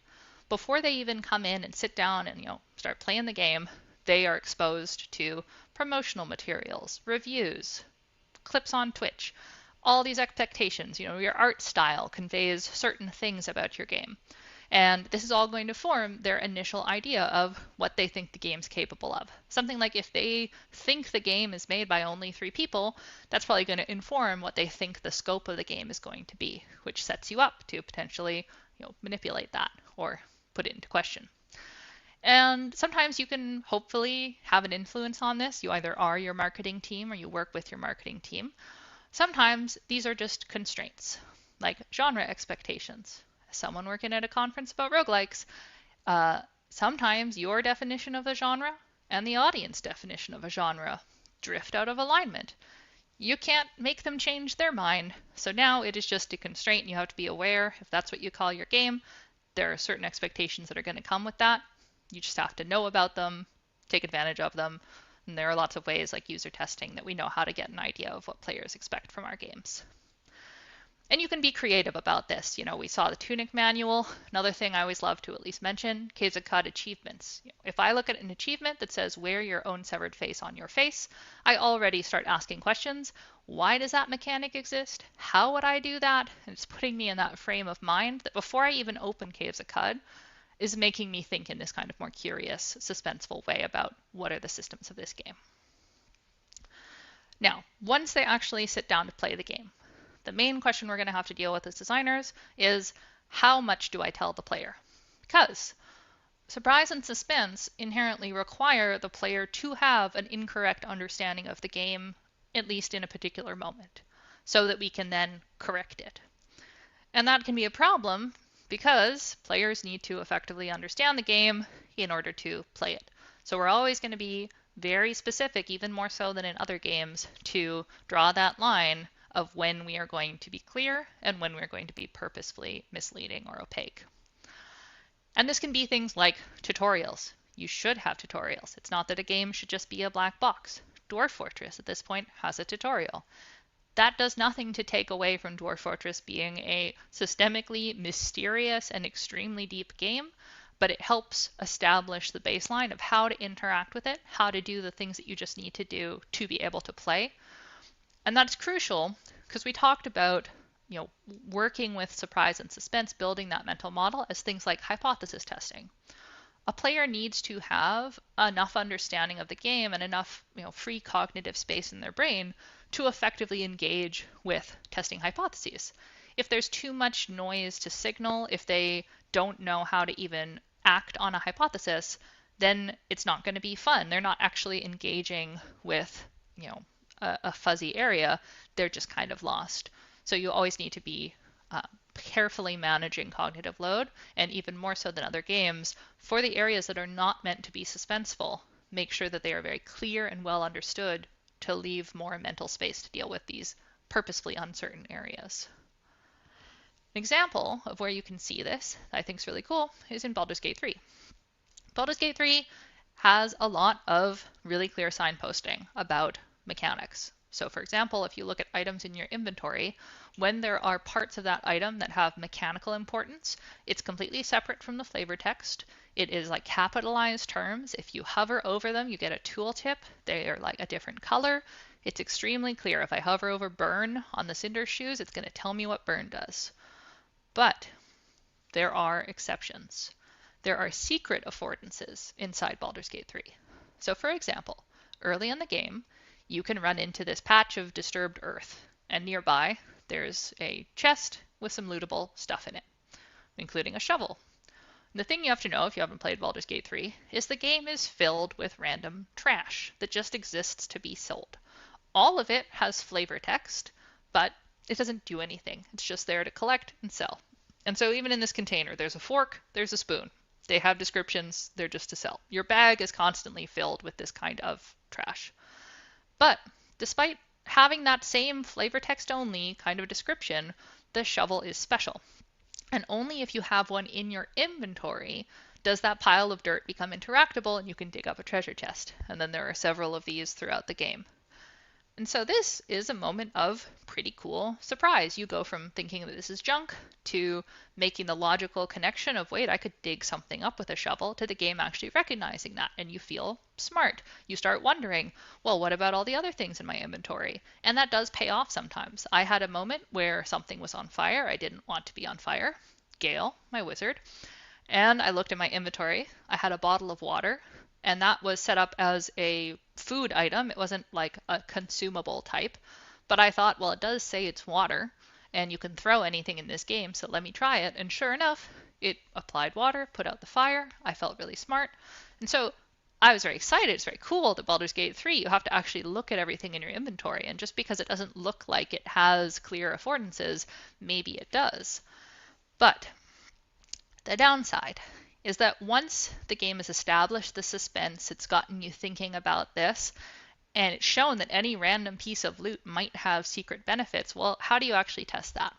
Before they even come in and sit down and start playing the game, they are exposed to promotional materials, reviews, clips on Twitch, all these expectations. Your art style conveys certain things about your game. And this is all going to form their initial idea of what they think the game's capable of. Something like if they think the game is made by only 3 people, that's probably going to inform what they think the scope of the game is going to be, which sets you up to potentially manipulate that or put it into question. And sometimes you can hopefully have an influence on this. You either are your marketing team or you work with your marketing team. Sometimes these are just constraints, like genre expectations. As someone working at a conference about roguelikes, sometimes your definition of a genre and the audience definition of a genre drift out of alignment. You can't make them change their mind. So now it is just a constraint, and you have to be aware, if that's what you call your game, there are certain expectations that are going to come with that. You just have to know about them, take advantage of them, and there are lots of ways like user testing that we know how to get an idea of what players expect from our games. And you can be creative about this. We saw the Tunic manual. Another thing I always love to at least mention, Caves of Cod achievements. If I look at an achievement that says wear your own severed face on your face, I already start asking questions. Why does that mechanic exist? How would I do that? And it's putting me in that frame of mind that before I even open Caves of Cod is making me think in this kind of more curious, suspenseful way about what are the systems of this game. Now, once they actually sit down to play the game, the main question we're going to have to deal with as designers is, how much do I tell the player? Because surprise and suspense inherently require the player to have an incorrect understanding of the game, at least in a particular moment, so that we can then correct it. And that can be a problem because players need to effectively understand the game in order to play it. So we're always going to be very specific, even more so than in other games, to draw that line of when we are going to be clear and when we're going to be purposefully misleading or opaque. And this can be things like tutorials. You should have tutorials. It's not that a game should just be a black box. Dwarf Fortress at this point has a tutorial. That does nothing to take away from Dwarf Fortress being a systemically mysterious and extremely deep game, but it helps establish the baseline of how to interact with it, how to do the things that you just need to do to be able to play. And that's crucial because we talked about, working with surprise and suspense, building that mental model as things like hypothesis testing. A player needs to have enough understanding of the game and enough, free cognitive space in their brain to effectively engage with testing hypotheses. If there's too much noise to signal, if they don't know how to even act on a hypothesis, then it's not going to be fun. They're not actually engaging with, a fuzzy area. They're just kind of lost. So you always need to be carefully managing cognitive load, and even more so than other games, for the areas that are not meant to be suspenseful, make sure that they are very clear and well understood to leave more mental space to deal with these purposefully uncertain areas. An example of where you can see this that I think is really cool is in Baldur's Gate 3. Baldur's Gate 3 has a lot of really clear signposting about mechanics. So for example, if you look at items in your inventory, when there are parts of that item that have mechanical importance, it's completely separate from the flavor text. It is like capitalized terms. If you hover over them, you get a tooltip. They are like a different color. It's extremely clear. If I hover over burn on the cinder shoes, it's going to tell me what burn does. But there are exceptions. There are secret affordances inside Baldur's Gate 3. So for example, early in the game, you can run into this patch of disturbed earth, and nearby there's a chest with some lootable stuff in it, including a shovel. And the thing you have to know if you haven't played Baldur's Gate 3 is the game is filled with random trash that just exists to be sold. All of it has flavor text, but it doesn't do anything. It's just there to collect and sell. And so even in this container, there's a fork, there's a spoon. They have descriptions, they're just to sell. Your bag is constantly filled with this kind of trash. But despite having that same flavor text only kind of description, the shovel is special. And only if you have one in your inventory does that pile of dirt become interactable and you can dig up a treasure chest. And then there are several of these throughout the game. And so this is a moment of pretty cool surprise. You go from thinking that this is junk to making the logical connection of, wait, I could dig something up with a shovel, to the game actually recognizing that, and you feel smart. You start wondering, well, what about all the other things in my inventory? And that does pay off sometimes. I had a moment where something was on fire. I didn't want to be on fire. Gale, my wizard. And I looked at my inventory. I had a bottle of water, and that was set up as a food item. It wasn't like a consumable type, but I thought, well, it does say it's water, and you can throw anything in this game, so let me try it. And sure enough, it applied water, put out the fire. I felt really smart. And so I was very excited. It's very cool that Baldur's Gate 3, you have to actually look at everything in your inventory, and just because it doesn't look like it has clear affordances, maybe it does. But the downside is that once the game has established the suspense, it's gotten you thinking about this, and it's shown that any random piece of loot might have secret benefits, well, how do you actually test that?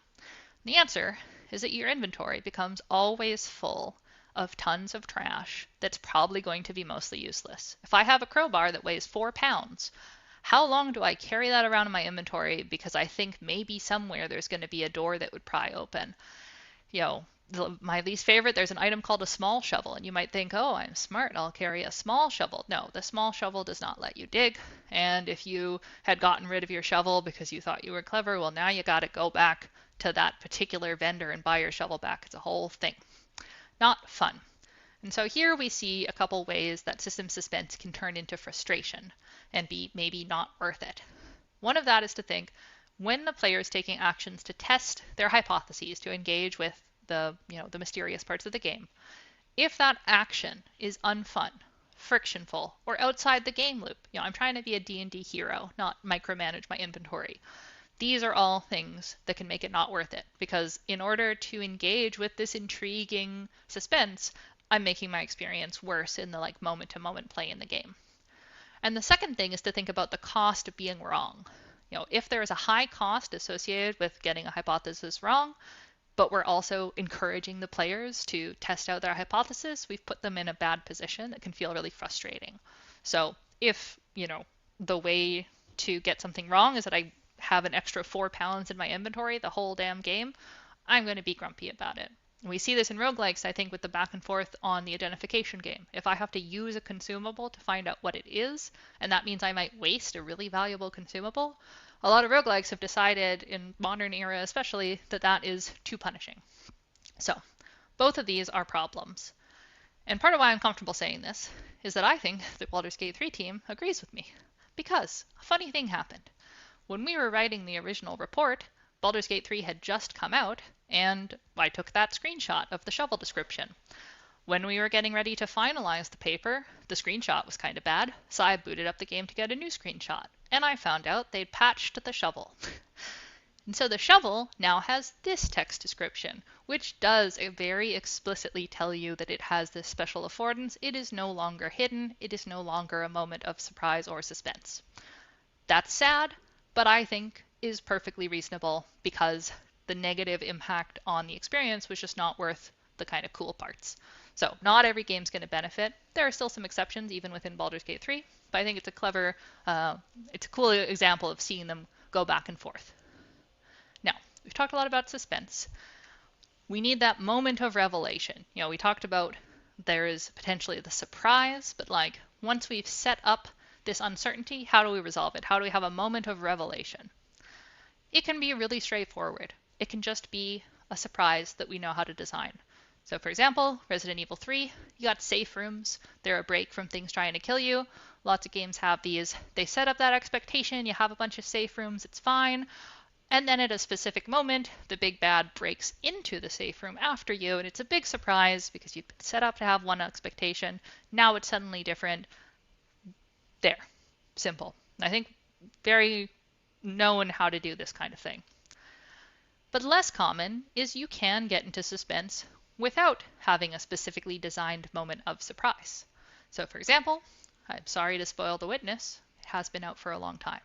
The answer is that your inventory becomes always full of tons of trash that's probably going to be mostly useless. If I have a crowbar that weighs 4 pounds, how long do I carry that around in my inventory because I think maybe somewhere there's going to be a door that would pry open? My least favorite, there's an item called a small shovel, and you might think, oh, I'm smart, I'll carry a small shovel. No, the small shovel does not let you dig, and if you had gotten rid of your shovel because you thought you were clever, well, now you got to go back to that particular vendor and buy your shovel back. It's a whole thing. Not fun. And so here we see a couple ways that system suspense can turn into frustration and be maybe not worth it. One of that is to think, when the player is taking actions to test their hypotheses, to engage with the mysterious parts of the game, if that action is unfun, frictionful, or outside the game loop, I'm trying to be a D&D hero, not micromanage my inventory. These are all things that can make it not worth it, because in order to engage with this intriguing suspense, I'm making my experience worse in the moment-to-moment play in the game. And the second thing is to think about the cost of being wrong. If there is a high cost associated with getting a hypothesis wrong, but we're also encouraging the players to test out their hypothesis, we've put them in a bad position that can feel really frustrating. So if, the way to get something wrong is that I have an extra 4 pounds in my inventory the whole damn game, I'm going to be grumpy about it. We see this in roguelikes, I think, with the back and forth on the identification game. If I have to use a consumable to find out what it is, and that means I might waste a really valuable consumable, a lot of roguelikes have decided, in modern era especially, that that is too punishing. So both of these are problems. And part of why I'm comfortable saying this is that I think the Baldur's Gate 3 team agrees with me. Because a funny thing happened. When we were writing the original report, Baldur's Gate 3 had just come out, and I took that screenshot of the shovel description. When we were getting ready to finalize the paper, the screenshot was kind of bad, so I booted up the game to get a new screenshot, and I found out they'd patched the shovel. And so the shovel now has this text description, which does very explicitly tell you that it has this special affordance. It is no longer hidden. It is no longer a moment of surprise or suspense. That's sad, but I think is perfectly reasonable because the negative impact on the experience was just not worth the kind of cool parts. So not every game's going to benefit. There are still some exceptions, even within Baldur's Gate 3, but I think it's a cool example of seeing them go back and forth. Now, we've talked a lot about suspense. We need that moment of revelation. We talked about there is potentially the surprise, but like once we've set up this uncertainty, how do we resolve it? How do we have a moment of revelation? It can be really straightforward. It can just be a surprise that we know how to design. So for example, Resident Evil 3, you got safe rooms. They're a break from things trying to kill you. Lots of games have these. They set up that expectation. You have a bunch of safe rooms. It's fine. And then at a specific moment, the big bad breaks into the safe room after you, and it's a big surprise because you've been set up to have one expectation. Now it's suddenly different. There. Simple. I think very known how to do this kind of thing. But less common is you can get into suspense without having a specifically designed moment of surprise. So for example, I'm sorry to spoil The Witness. It has been out for a long time.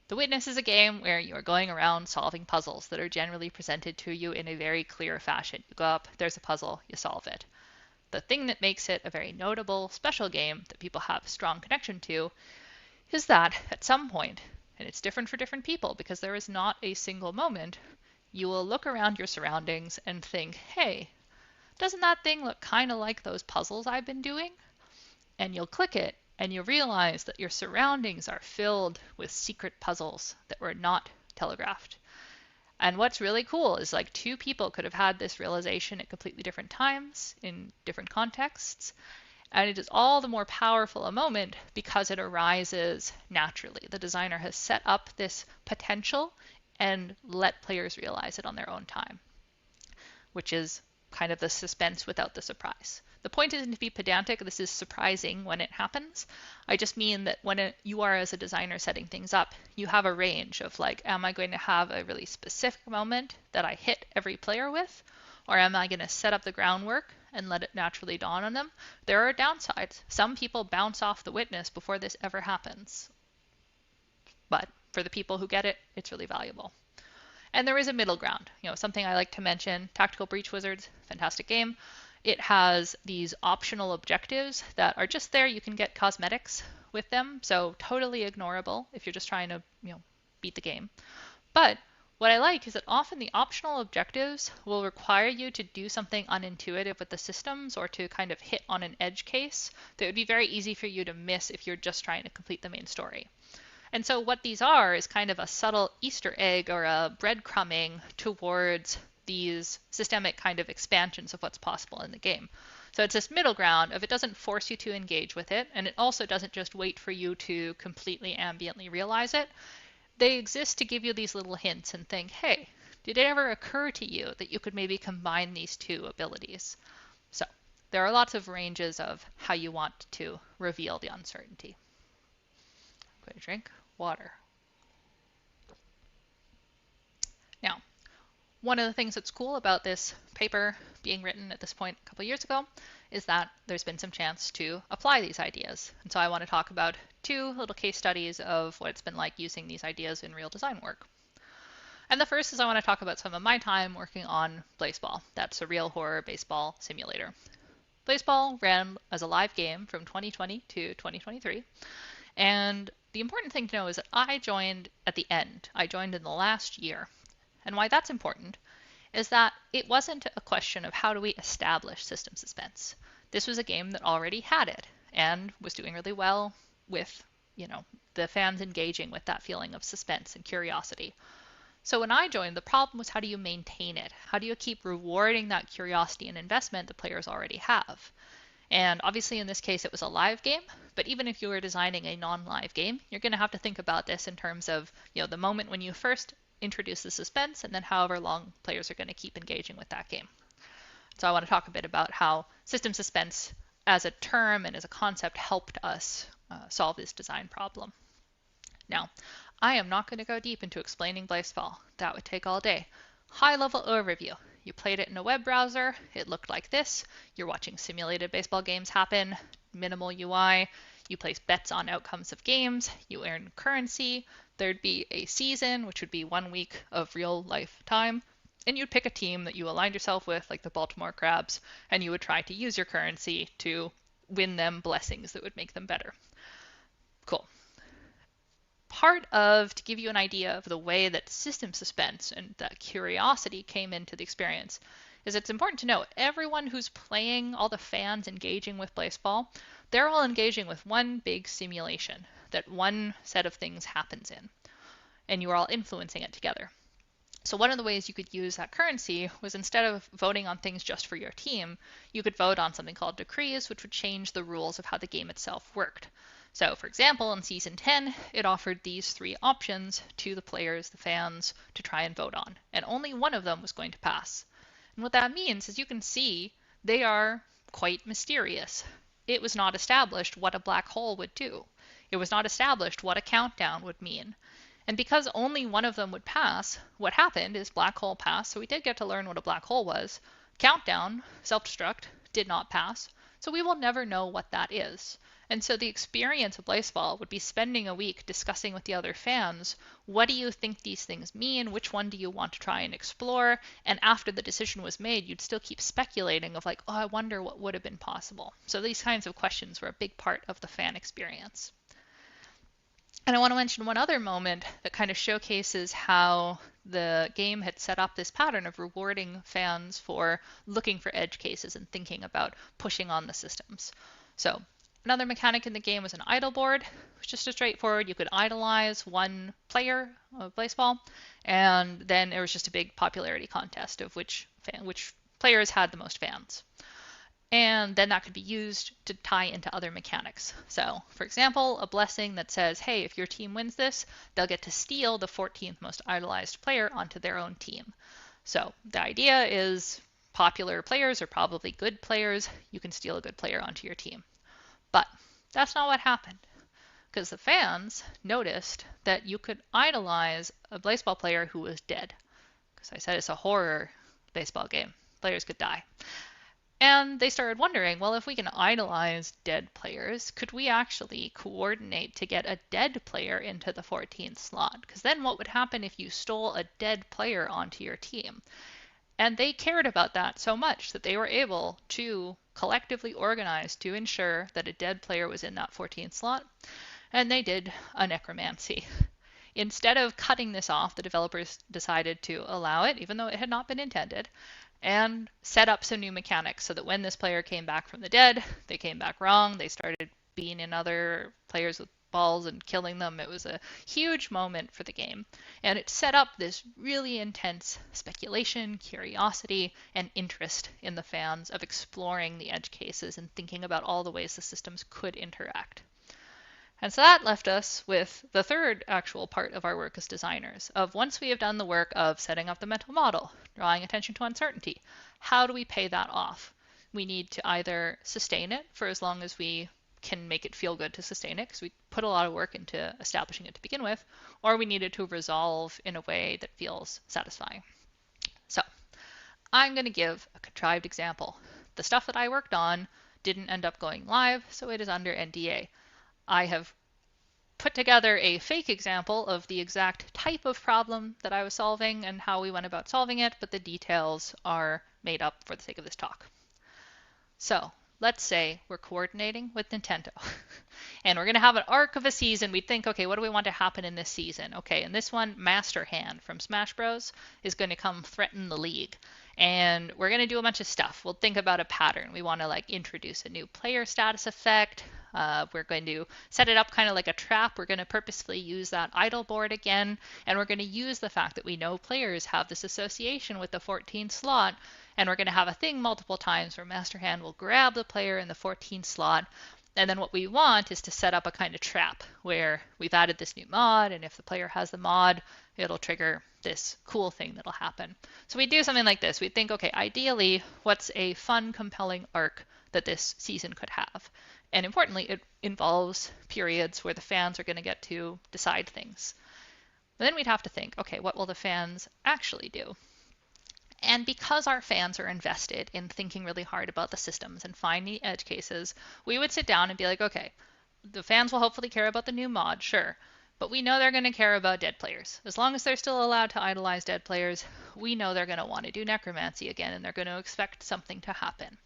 The Witness is a game where you are going around solving puzzles that are generally presented to you in a very clear fashion. You go up, there's a puzzle, you solve it. The thing that makes it a very notable, special game that people have a strong connection to is that at some point, and it's different for different people because there is not a single moment, you will look around your surroundings and think, hey, doesn't that thing look kind of like those puzzles I've been doing? And you'll click it, and you realize that your surroundings are filled with secret puzzles that were not telegraphed. And what's really cool is like two people could have had this realization at completely different times in different contexts. And it is all the more powerful a moment because it arises naturally. The designer has set up this potential and let players realize it on their own time, which is kind of the suspense without the surprise. The point isn't to be pedantic. This is surprising when it happens. I just mean that when you are as a designer setting things up, you have a range of like, am I going to have a really specific moment that I hit every player with? Or am I going to set up the groundwork and let it naturally dawn on them? There are downsides. Some people bounce off The Witness before this ever happens. But for the people who get it, it's really valuable. And there is a middle ground. Something I like to mention, Tactical Breach Wizards, fantastic game. It has these optional objectives that are just there. You can get cosmetics with them, so totally ignorable if you're just trying to, beat the game. But what I like is that often the optional objectives will require you to do something unintuitive with the systems or to kind of hit on an edge case that would be very easy for you to miss if you're just trying to complete the main story. And so what these are is kind of a subtle Easter egg or a breadcrumbing towards these systemic kind of expansions of what's possible in the game. So it's this middle ground of it doesn't force you to engage with it, and it also doesn't just wait for you to completely ambiently realize it. They exist to give you these little hints and think, hey, did it ever occur to you that you could maybe combine these two abilities? So there are lots of ranges of how you want to reveal the uncertainty. I'm going to drink water. Now, one of the things that's cool about this paper being written at this point a couple years ago is that there's been some chance to apply these ideas. And so I want to talk about two little case studies of what it's been like using these ideas in real design work. And the first is I want to talk about some of my time working on Blaseball. That's a real horror baseball simulator. Blaseball ran as a live game from 2020 to 2023. And the important thing to know is that I joined at the end. I joined in the last year. And why that's important is that it wasn't a question of how do we establish system suspense. This was a game that already had it and was doing really well with, the fans engaging with that feeling of suspense and curiosity. So when I joined, the problem was how do you maintain it? How do you keep rewarding that curiosity and investment the players already have? And obviously in this case it was a live game, but even if you were designing a non-live game, you're going to have to think about this in terms of, the moment when you first introduce the suspense and then however long players are going to keep engaging with that game. So I want to talk a bit about how system suspense as a term and as a concept helped us solve this design problem. Now, I am not going to go deep into explaining Blaseball. That would take all day. High-level overview. You played it in a web browser. It looked like this. You're watching simulated baseball games happen. Minimal UI. You place bets on outcomes of games. You earn currency. There'd be a season, which would be 1 week of real life time. And you'd pick a team that you aligned yourself with, like the Baltimore Crabs, and you would try to use your currency to win them blessings that would make them better. Cool. To give you an idea of the way that system suspense and that curiosity came into the experience, is it's important to note everyone who's playing, all the fans engaging with baseball, they're all engaging with one big simulation that one set of things happens in, and you are all influencing it together. So one of the ways you could use that currency was, instead of voting on things just for your team, you could vote on something called decrees, which would change the rules of how the game itself worked. So, for example, in Season 10, it offered these 3 options to the players, the fans, to try and vote on, and only one of them was going to pass. And what that means, as you can see, they are quite mysterious. It was not established what a black hole would do. It was not established what a countdown would mean. And because only one of them would pass, what happened is black hole passed, so we did get to learn what a black hole was. Countdown, self-destruct, did not pass, so we will never know what that is. And so the experience of baseball would be spending a week discussing with the other fans, what do you think these things mean? Which one do you want to try and explore? And after the decision was made, you'd still keep speculating of like, oh, I wonder what would have been possible. So these kinds of questions were a big part of the fan experience. And I want to mention one other moment that kind of showcases how the game had set up this pattern of rewarding fans for looking for edge cases and thinking about pushing on the systems. So another mechanic in the game was an idol board. It was just a straightforward, you could idolize one player of baseball, and then there was just a big popularity contest of which players had the most fans. And then that could be used to tie into other mechanics. So, for example, a blessing that says, hey, if your team wins this, they'll get to steal the 14th most idolized player onto their own team. So the idea is popular players are probably good players. You can steal a good player onto your team. But that's not what happened, because the fans noticed that you could idolize a baseball player who was dead. Because I said it's a horror baseball game. Players could die. And they started wondering, well, if we can idolize dead players, could we actually coordinate to get a dead player into the 14th slot? Because then what would happen if you stole a dead player onto your team? And they cared about that so much that they were able to collectively organize to ensure that a dead player was in that 14th slot. And they did a necromancy. Instead of cutting this off, the developers decided to allow it, even though it had not been intended, and set up some new mechanics so that when this player came back from the dead, they came back wrong. They started being in other players with balls and killing them. It was a huge moment for the game. And it set up this really intense speculation, curiosity, and interest in the fans of exploring the edge cases and thinking about all the ways the systems could interact. And so that left us with the third actual part of our work as designers, of once we have done the work of setting up the mental model, drawing attention to uncertainty, how do we pay that off? We need to either sustain it for as long as we can make it feel good to sustain it, because we put a lot of work into establishing it to begin with, or we need it to resolve in a way that feels satisfying. So I'm going to give a contrived example. The stuff that I worked on didn't end up going live, so it is under NDA. I have put together a fake example of the exact type of problem that I was solving and how we went about solving it, but the details are made up for the sake of this talk. So let's say we're coordinating with Nintendo and we're going to have an arc of a season. We'd think, okay, what do we want to happen in this season? Okay, in this one, Master Hand from Smash Bros. Is going to come threaten the league. And we're going to do a bunch of stuff. We'll think about a pattern. We want to like introduce a new player status effect. We're going to set it up kind of like a trap. We're going to purposefully use that idle board again. And we're going to use the fact that we know players have this association with the 14th slot. And we're going to have a thing multiple times where Master Hand will grab the player in the 14th slot. And then what we want is to set up a kind of trap where we've added this new mod, and if the player has the mod, it'll trigger this cool thing that'll happen. So we do something like this. We think, okay, ideally, what's a fun, compelling arc that this season could have? And importantly, it involves periods where the fans are going to get to decide things. But then we'd have to think, okay, what will the fans actually do? And because our fans are invested in thinking really hard about the systems and finding edge cases, we would sit down and be like, okay, the fans will hopefully care about the new mod, sure. But we know they're going to care about dead players. As long as they're still allowed to idolize dead players, we know they're going to want to do necromancy again, and they're going to expect something to happen.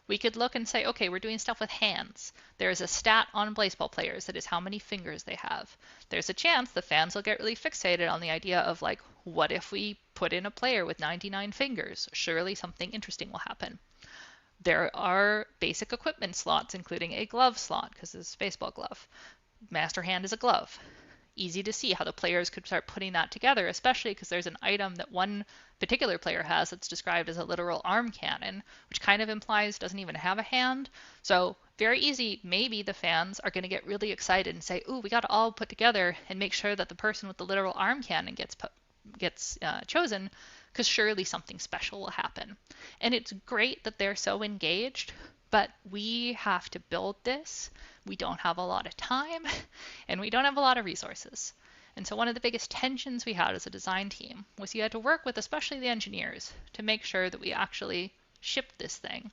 We could look and say, okay, we're doing stuff with hands. There's a stat on baseball players that is how many fingers they have. There's a chance the fans will get really fixated on the idea of, like, what if we put in a player with 99 fingers? Surely something interesting will happen. There are basic equipment slots, including a glove slot, because it's a baseball glove. Master hand is a glove. Easy to see how the players could start putting that together, especially because there's an item that one particular player has that's described as a literal arm cannon, which kind of implies doesn't even have a hand. So very easy, maybe the fans are going to get really excited and say, ooh, we got to all put together and make sure that the person with the literal arm cannon gets chosen, because surely something special will happen. And it's great that they're so engaged, but we have to build this. We don't have a lot of time, and we don't have a lot of resources. And so one of the biggest tensions we had as a design team was you had to work with especially the engineers to make sure that we actually shipped this thing.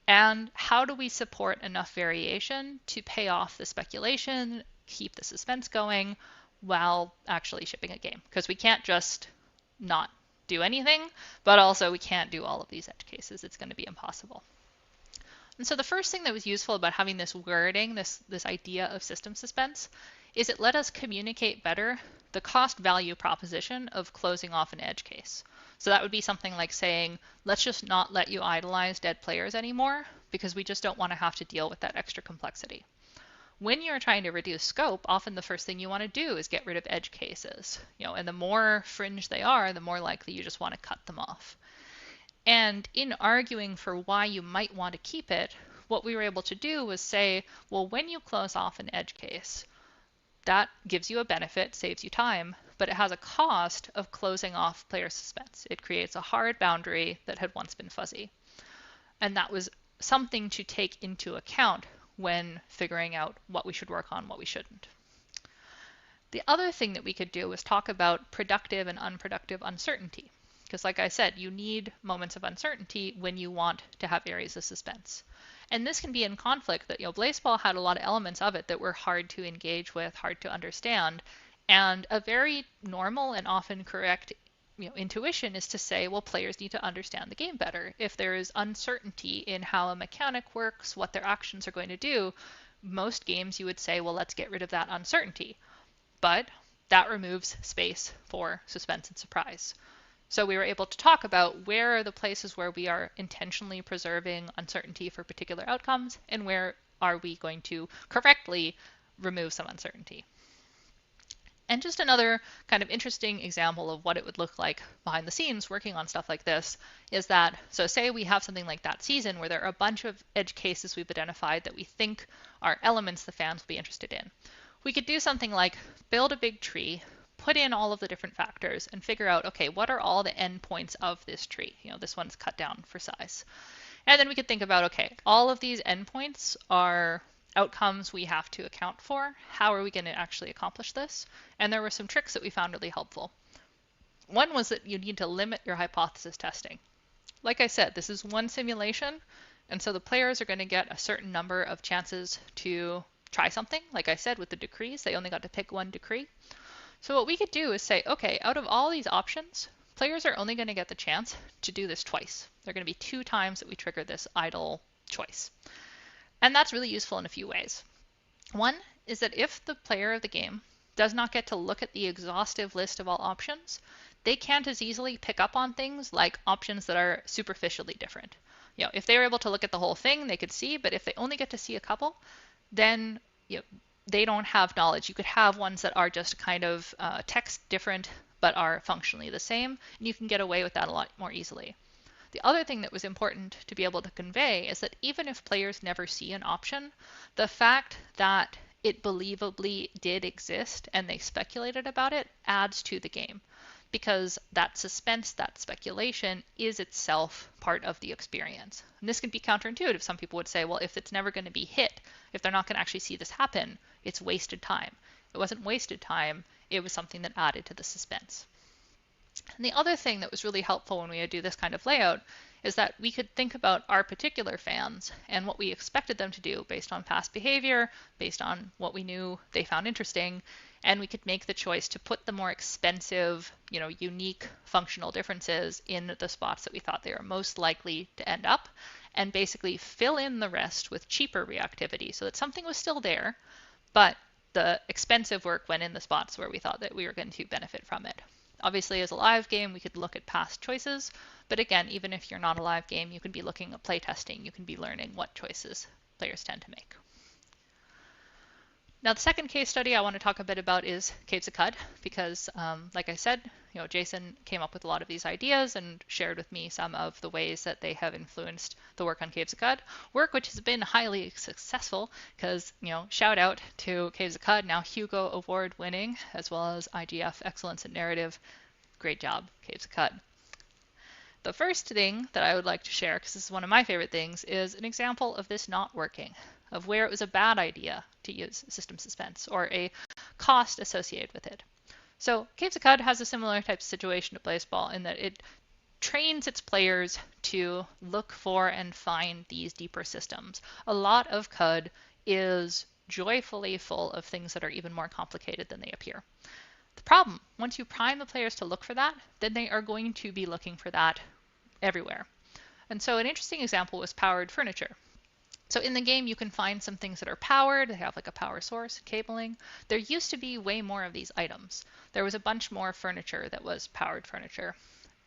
And how do we support enough variation to pay off the speculation, keep the suspense going, while actually shipping a game? Because we can't just not do anything, but also we can't do all of these edge cases. It's going to be impossible. And so the first thing that was useful about having this wording, this idea of system suspense, is it let us communicate better the cost value proposition of closing off an edge case. So that would be something like saying, let's just not let you idolize dead players anymore, because we just don't want to have to deal with that extra complexity. When you're trying to reduce scope, often the first thing you want to do is get rid of edge cases. And the more fringe they are, the more likely you just want to cut them off. And in arguing for why you might want to keep it, what we were able to do was say, well, when you close off an edge case, that gives you a benefit, saves you time, but it has a cost of closing off player suspense. It creates a hard boundary that had once been fuzzy. And that was something to take into account when figuring out what we should work on, what we shouldn't. The other thing that we could do was talk about productive and unproductive uncertainty. Because like I said, you need moments of uncertainty when you want to have areas of suspense. And this can be in conflict that, Blaseball had a lot of elements of it that were hard to engage with, hard to understand. And a very normal and often correct intuition is to say, well, players need to understand the game better. If there is uncertainty in how a mechanic works, what their actions are going to do, most games you would say, well, let's get rid of that uncertainty. But that removes space for suspense and surprise. So we were able to talk about where are the places where we are intentionally preserving uncertainty for particular outcomes, and where are we going to correctly remove some uncertainty. And just another kind of interesting example of what it would look like behind the scenes working on stuff like this is that, so say we have something like that season where there are a bunch of edge cases we've identified that we think are elements the fans will be interested in. We could do something like build a big tree, put in all of the different factors, and figure out, okay, what are all the endpoints of this tree? This one's cut down for size. And then we could think about, okay, all of these endpoints are outcomes we have to account for. How are we going to actually accomplish this? And there were some tricks that we found really helpful. One was that you need to limit your hypothesis testing. Like I said, this is one simulation, and so the players are going to get a certain number of chances to try something. Like I said, with the decrees, they only got to pick one decree. So what we could do is say, okay, out of all these options, players are only going to get the chance to do this twice. There are going to be 2 times that we trigger this idle choice. And that's really useful in a few ways. One is that if the player of the game does not get to look at the exhaustive list of all options, they can't as easily pick up on things like options that are superficially different. If they were able to look at the whole thing, they could see, but if they only get to see a couple, then they don't have knowledge. You could have ones that are just kind of text different but are functionally the same, and you can get away with that a lot more easily. The other thing that was important to be able to convey is that even if players never see an option, the fact that it believably did exist and they speculated about it adds to the game, because that suspense, that speculation is itself part of the experience. And this can be counterintuitive. Some people would say, well, if it's never going to be hit, if they're not going to actually see this happen, it's wasted time. It wasn't wasted time. It was something that added to the suspense. And the other thing that was really helpful when we do this kind of layout is that we could think about our particular fans and what we expected them to do based on past behavior, based on what we knew they found interesting, and we could make the choice to put the more expensive, unique functional differences in the spots that we thought they were most likely to end up, and basically fill in the rest with cheaper reactivity so that something was still there, but the expensive work went in the spots where we thought that we were going to benefit from it. Obviously, as a live game, we could look at past choices, but again, even if you're not a live game, you can be looking at playtesting. You can be learning what choices players tend to make. Now, the second case study I want to talk a bit about is Caves of Cud, because like I said, Jason came up with a lot of these ideas and shared with me some of the ways that they have influenced the work on Caves of Cud, work which has been highly successful because, shout out to Caves of Cud, now Hugo Award winning, as well as IGF Excellence in Narrative. Great job, Caves of Cud. The first thing that I would like to share, because this is one of my favorite things, is an example of this not working, of where it was a bad idea to use system suspense or a cost associated with it. So Caves of Cud has a similar type of situation to Blaseball in that it trains its players to look for and find these deeper systems. A lot of Cud is joyfully full of things that are even more complicated than they appear. The problem, once you prime the players to look for that, then they are going to be looking for that everywhere. And so an interesting example was powered furniture. So in the game, you can find some things that are powered. They have like a power source, cabling. There used to be way more of these items. There was a bunch more furniture that was powered furniture.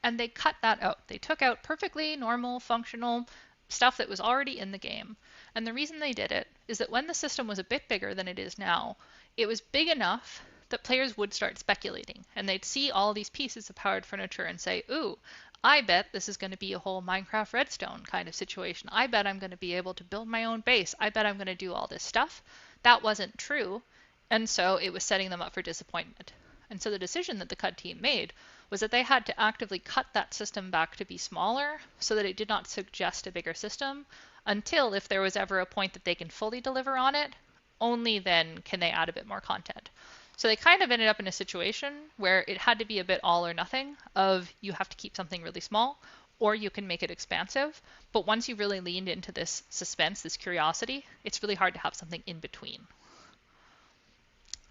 And they cut that out. They took out perfectly normal, functional stuff that was already in the game. And the reason they did it is that when the system was a bit bigger than it is now, it was big enough that players would start speculating. And they'd see all these pieces of powered furniture and say, ooh, I bet this is going to be a whole Minecraft Redstone kind of situation. I bet I'm going to be able to build my own base. I bet I'm going to do all this stuff. That wasn't true. And so it was setting them up for disappointment. And so the decision that the CUD team made was that they had to actively cut that system back to be smaller so that it did not suggest a bigger system until if there was ever a point that they can fully deliver on it, only then can they add a bit more content. So they kind of ended up in a situation where it had to be a bit all or nothing of you have to keep something really small or you can make it expansive. But once you really leaned into this suspense, this curiosity, it's really hard to have something in between.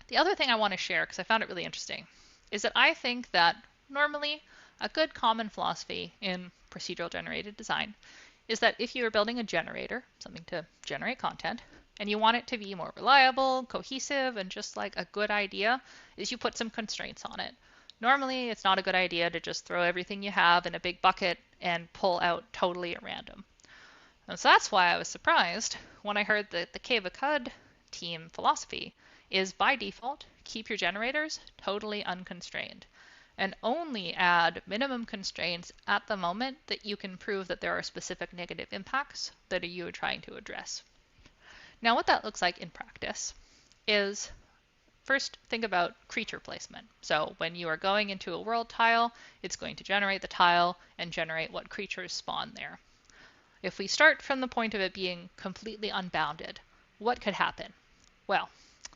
The other thing I want to share, because I found it really interesting, is that I think that normally a good common philosophy in procedural generated design is that if you are building a generator, something to generate content, and you want it to be more reliable, cohesive, and just like a good idea, is you put some constraints on it. Normally, it's not a good idea to just throw everything you have in a big bucket and pull out totally at random. And so that's why I was surprised when I heard that the Cave of Cud team philosophy is by default, keep your generators totally unconstrained and only add minimum constraints at the moment that you can prove that there are specific negative impacts that you are trying to address. Now, what that looks like in practice is first think about creature placement. So when you are going into a world tile, it's going to generate the tile and generate what creatures spawn there. If we start from the point of it being completely unbounded, what could happen? Well,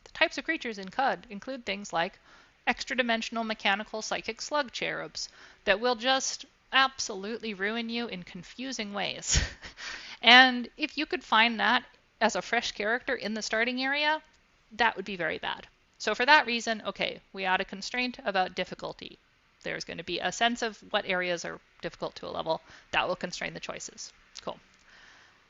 the types of creatures in CUD include things like extra-dimensional mechanical psychic slug cherubs that will just absolutely ruin you in confusing ways. And if you could find that as a fresh character in the starting area, that would be very bad. So for that reason, okay, we add a constraint about difficulty. There's going to be a sense of what areas are difficult to a level. That will constrain the choices. Cool.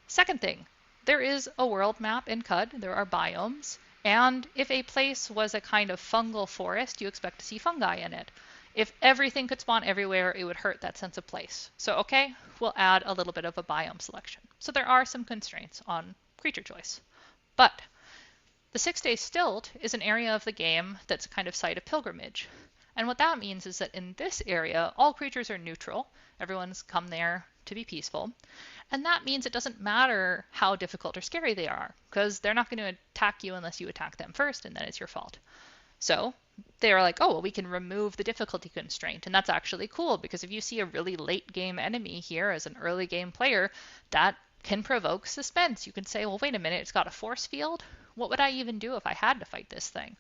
Second thing, there is a world map in CUD. There are biomes. And if a place was a kind of fungal forest, you expect to see fungi in it. If everything could spawn everywhere, it would hurt that sense of place. So okay, we'll add a little bit of a biome selection. So there are some constraints on creature choice. But the 6-day stilt is an area of the game that's a kind of site of pilgrimage. And what that means is that in this area, all creatures are neutral. Everyone's come there to be peaceful. And that means it doesn't matter how difficult or scary they are, because they're not going to attack you unless you attack them first, and then it's your fault. So they're like, oh, well, we can remove the difficulty constraint. And that's actually cool, because if you see a really late game enemy here as an early game player, that can provoke suspense. You can say, well, wait a minute, it's got a force field. What would I even do if I had to fight this thing?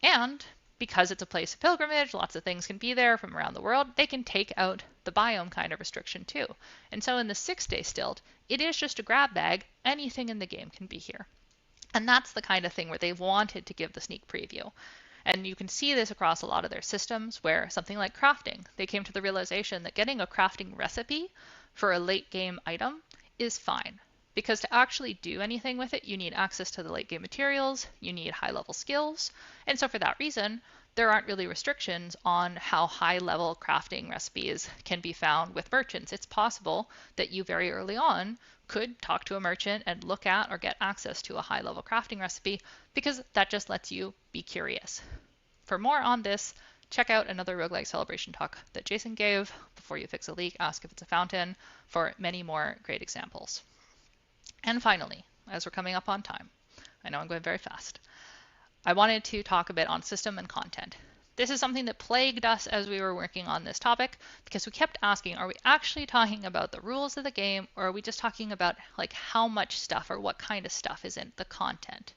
And because it's a place of pilgrimage, lots of things can be there from around the world, they can take out the biome kind of restriction too. And so in the 6-day stilt, it is just a grab bag. Anything in the game can be here. And that's the kind of thing where they wanted to give the sneak preview. And you can see this across a lot of their systems where something like crafting, they came to the realization that getting a crafting recipe for a late game item is fine. Because to actually do anything with it, you need access to the late game materials, you need high level skills, and so for that reason, there aren't really restrictions on how high level crafting recipes can be found with merchants. It's possible that you very early on could talk to a merchant and look at or get access to a high level crafting recipe because that just lets you be curious. For more on this, check out another Roguelike Celebration talk that Jason gave, Before You Fix a Leak, Ask If It's a Fountain, for many more great examples. And finally, as we're coming up on time, I know I'm going very fast, I wanted to talk a bit on system and content. This is something that plagued us as we were working on this topic because we kept asking, are we actually talking about the rules of the game, or are we just talking about like how much stuff or what kind of stuff is in the content?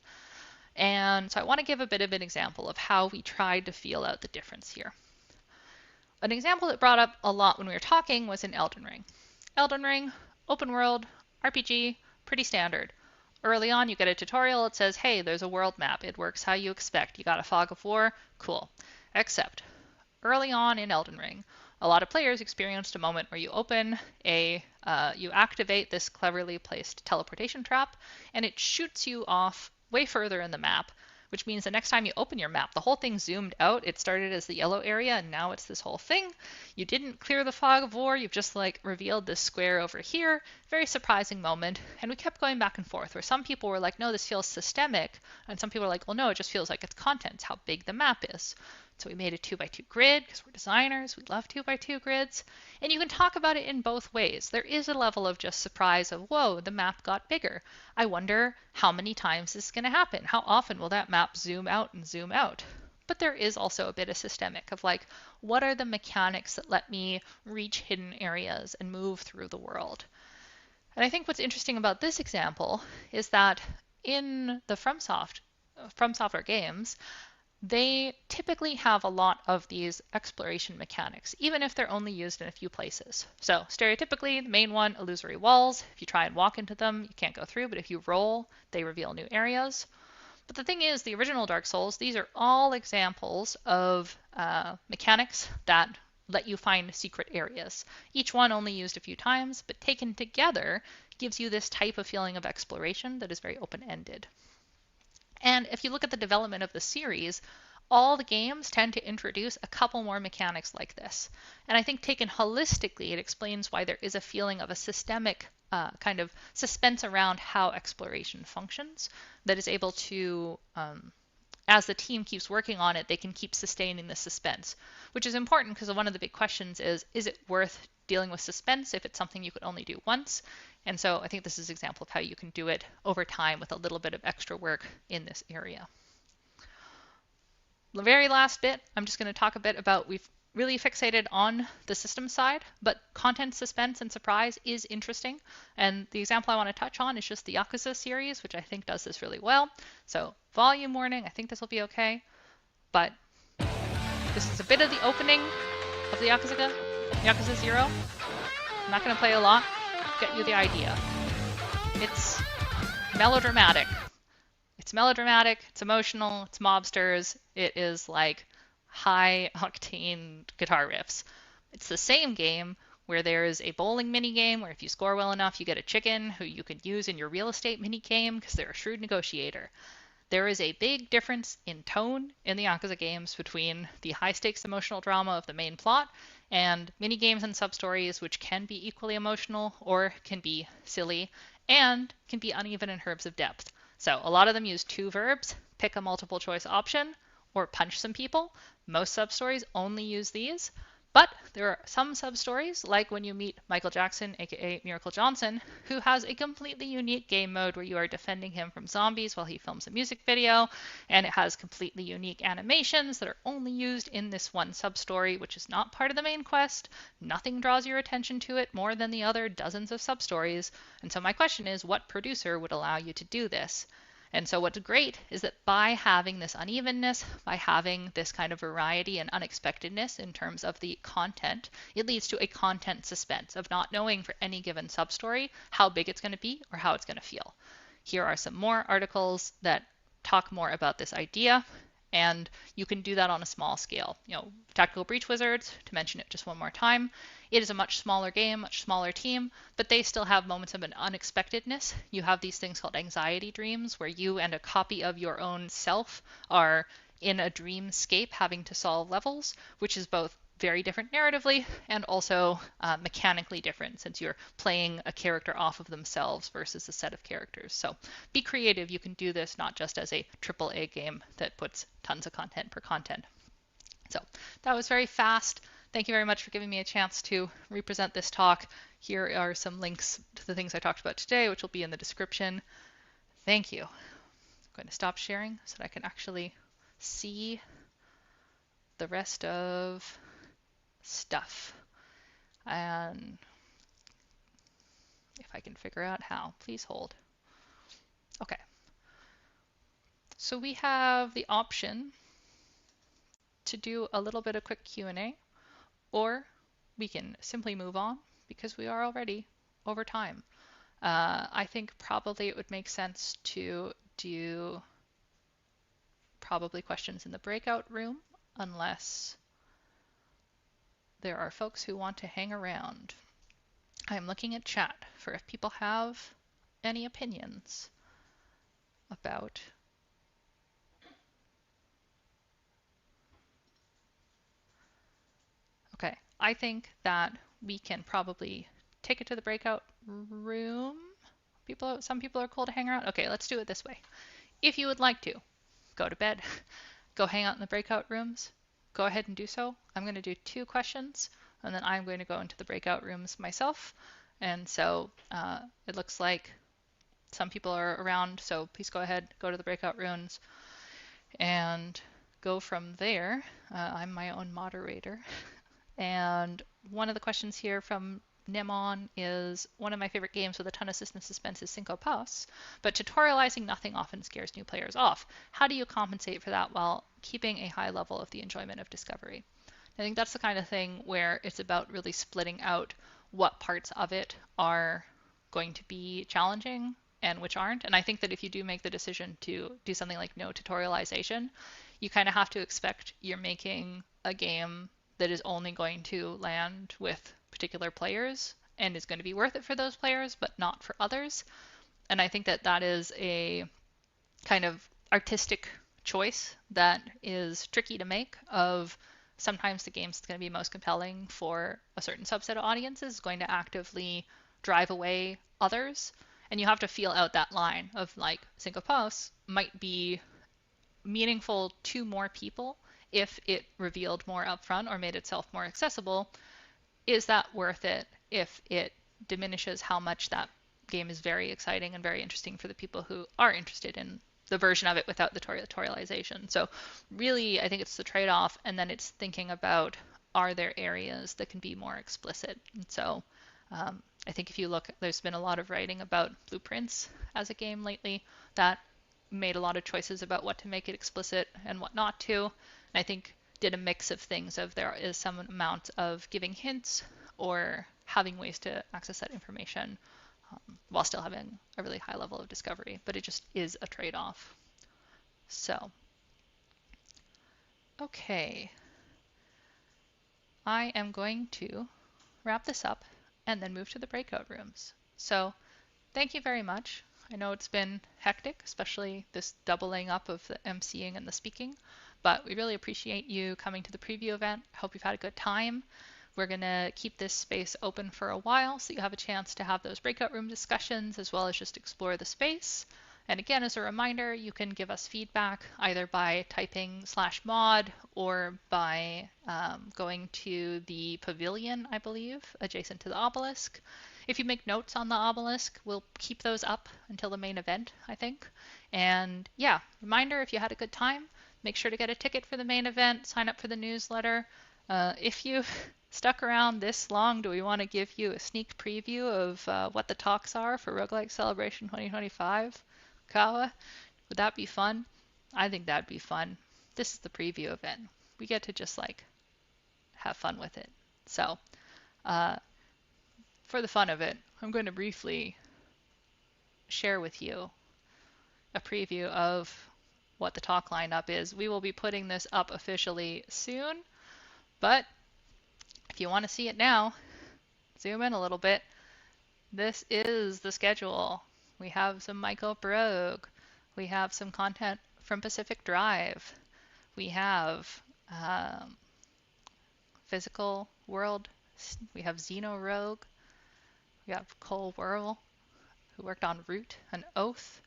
And so I want to give a bit of an example of how we tried to feel out the difference here. An example that brought up a lot when we were talking was in Elden Ring. Elden Ring, open world, RPG, pretty standard. Early on, you get a tutorial. It says, hey, there's a world map. It works how you expect. You got a fog of war? Cool. Except, early on in Elden Ring, a lot of players experienced a moment where you you activate this cleverly placed teleportation trap, and it shoots you off way further in the map, which means the next time you open your map, the whole thing zoomed out. It started as the yellow area, and now it's this whole thing. You didn't clear the fog of war. You've just like revealed this square over here. Very surprising moment. And we kept going back and forth where some people were like, no, this feels systemic. And some people were like, well, no, it just feels like it's content, how big the map is. So we made a 2x2 grid because we're designers. We love 2x2 grids. And you can talk about it in both ways. There is a level of just surprise of, whoa, the map got bigger. I wonder how many times this is going to happen. How often will that map zoom out and zoom out? But there is also a bit of systemic of like, what are the mechanics that let me reach hidden areas and move through the world? And I think what's interesting about this example is that in the From Software games, they typically have a lot of these exploration mechanics, even if they're only used in a few places. So stereotypically, the main one, illusory walls. If you try and walk into them, you can't go through, but if you roll, they reveal new areas. But the thing is, the original Dark Souls, these are all examples of mechanics that let you find secret areas. Each one only used a few times, but taken together gives you this type of feeling of exploration that is very open-ended. And if you look at the development of the series, all the games tend to introduce a couple more mechanics like this. And I think taken holistically, it explains why there is a feeling of a systemic kind of suspense around how exploration functions that is able to, as the team keeps working on it, they can keep sustaining the suspense, which is important because one of the big questions is it worth dealing with suspense if it's something you could only do once? And so I think this is an example of how you can do it over time with a little bit of extra work in this area. The very last bit, I'm just going to talk a bit about, we've really fixated on the system side, but content suspense and surprise is interesting. And the example I want to touch on is just the Yakuza series, which I think does this really well. So volume warning, I think this will be okay. But this is a bit of the opening of the Yakuza 0. I'm not going to play a lot. Get you the idea. It's melodramatic. It's emotional, it's mobsters, it is like high octane guitar riffs. It's the same game where there is a bowling mini game where if you score well enough, you get a chicken who you can use in your real estate mini game because they're a shrewd negotiator. There is a big difference in tone in the Yakuza games between the high-stakes emotional drama of the main plot and mini-games and sub-stories which can be equally emotional or can be silly and can be uneven in terms of depth. So a lot of them use two verbs, pick a multiple choice option, or punch some people. Most sub-stories only use these. But there are some sub-stories, like when you meet Michael Jackson, aka Miracle Johnson, who has a completely unique game mode where you are defending him from zombies while he films a music video, and it has completely unique animations that are only used in this one sub-story, which is not part of the main quest. Nothing draws your attention to it more than the other dozens of sub-stories. And so my question is, what producer would allow you to do this? And so what's great is that by having this unevenness, by having this kind of variety and unexpectedness in terms of the content, it leads to a content suspense of not knowing for any given substory how big it's going to be or how it's going to feel. Here are some more articles that talk more about this idea. And you can do that on a small scale. Tactical Breach Wizards, to mention it just one more time, it is a much smaller game, much smaller team, but they still have moments of an unexpectedness. You have these things called anxiety dreams, where you and a copy of your own self are in a dreamscape having to solve levels, which is both very different narratively and also mechanically different, since you're playing a character off of themselves versus a set of characters. So be creative. You can do this not just as a AAA game that puts tons of content per content. So that was very fast. Thank you very much for giving me a chance to represent this talk. Here are some links to the things I talked about today, which will be in the description. Thank you. I'm going to stop sharing so that I can actually see the rest of stuff. And if I can figure out how, please hold. Okay. So we have the option to do a little bit of quick Q&A, or we can simply move on because we are already over time. I think probably it would make sense to do probably questions in the breakout room, unless there are folks who want to hang around. I'm looking at chat for if people have any opinions about Okay, I think that we can probably take it to the breakout room. Some people are cool to hang around. Okay, let's do it this way. If you would like to go to bed, go hang out in the breakout rooms, go ahead and do so. I'm going to do 2 questions, and then I'm going to go into the breakout rooms myself. And so it looks like some people are around, so please go ahead, go to the breakout rooms, and go from there. I'm my own moderator. And one of the questions here from Nemon is, one of my favorite games with a ton of system suspense is Cinco Pass, but tutorializing nothing often scares new players off. How do you compensate for that while keeping a high level of the enjoyment of discovery? I think that's the kind of thing where it's about really splitting out what parts of it are going to be challenging and which aren't. And I think that if you do make the decision to do something like no tutorialization, you kind of have to expect you're making a game that is only going to land with particular players and is going to be worth it for those players, but not for others. And I think that that is a kind of artistic choice that is tricky to make. Of sometimes the games that's going to be most compelling for a certain subset of audiences is going to actively drive away others. And you have to feel out that line of, like, Cinco Pass might be meaningful to more people if it revealed more upfront or made itself more accessible. Is that worth it if it diminishes how much that game is very exciting and very interesting for the people who are interested in the version of it without the tutorialization? So really, I think it's the trade-off, and then it's thinking about, are there areas that can be more explicit? And so I think if you look, there's been a lot of writing about Blueprints as a game lately that made a lot of choices about what to make it explicit and what not to. And I think did a mix of things, of there is some amount of giving hints or having ways to access that information while still having a really high level of discovery. But it just is a trade-off. So, okay. I am going to wrap this up and then move to the breakout rooms. So thank you very much. I know it's been hectic, especially this doubling up of the emceeing and the speaking, but we really appreciate you coming to the preview event. I hope you've had a good time. We're going to keep this space open for a while so you have a chance to have those breakout room discussions as well as just explore the space. And again, as a reminder, you can give us feedback either by typing /mod or by going to the pavilion, I believe, adjacent to the obelisk. If you make notes on the obelisk, we'll keep those up until the main event, I think. And yeah, reminder, if you had a good time, make sure to get a ticket for the main event, sign up for the newsletter. If you've stuck around this long, do we want to give you a sneak preview of what the talks are for Roguelike Celebration 2025? Kawa, would that be fun? I think that'd be fun. This is the preview event. We get to just like have fun with it. So for the fun of it, I'm going to briefly share with you a preview of what the talk lineup is. We will be putting this up officially soon, but if you want to see it now, zoom in a little bit. This is the schedule. We have some Michael Brogue. We have some content from Pacific Drive. We have Physical World. We have Xeno Rogue. We have Cole Whirl, who worked on Root and Oath.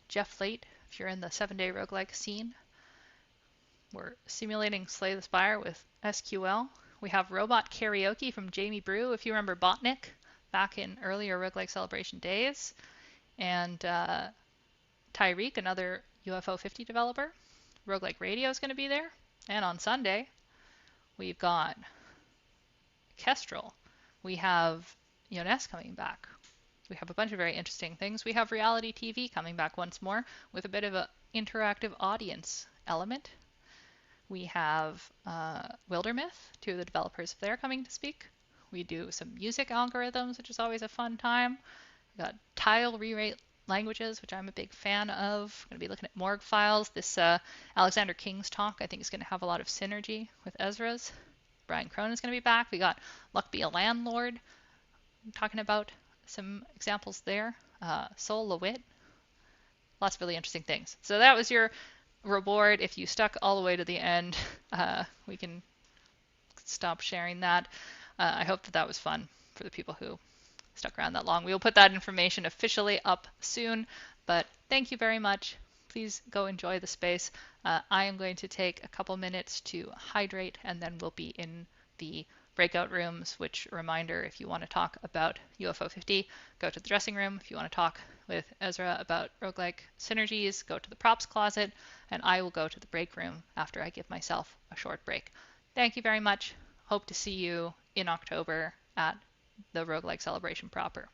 Jeff Late, if you're in the 7-day roguelike scene. We're simulating Slay the Spire with SQL. We have Robot Karaoke from Jamie Brew, if you remember Botnik back in earlier Roguelike Celebration days. And Tyreek, another UFO 50 developer. Roguelike Radio is going to be there. And on Sunday, we've got Kestrel. We have Yones coming back. We have a bunch of very interesting things. We have reality TV coming back once more with a bit of an interactive audience element. We have Wildermyth, two of the developers there coming to speak. We do some music algorithms, which is always a fun time. We got tile rewrite languages, which I'm a big fan of. I'm going to be looking at morgue files. This Alexander King's talk, I think, is going to have a lot of synergy with Ezra's. Brian Cronin's going to be back. We got Luck Be a Landlord, I'm talking about some examples there. Sol LeWitt, lots of really interesting things. So that was your reward. If you stuck all the way to the end, we can stop sharing that. I hope that was fun for the people who stuck around that long. We will put that information officially up soon, but thank you very much. Please go enjoy the space. I am going to take a couple minutes to hydrate, and then we'll be in the breakout rooms, which, reminder, if you want to talk about UFO 50, go to the dressing room. If you want to talk with Ezra about roguelike synergies, go to the props closet, and I will go to the break room after I give myself a short break. Thank you very much. Hope to see you in October at the Roguelike Celebration proper.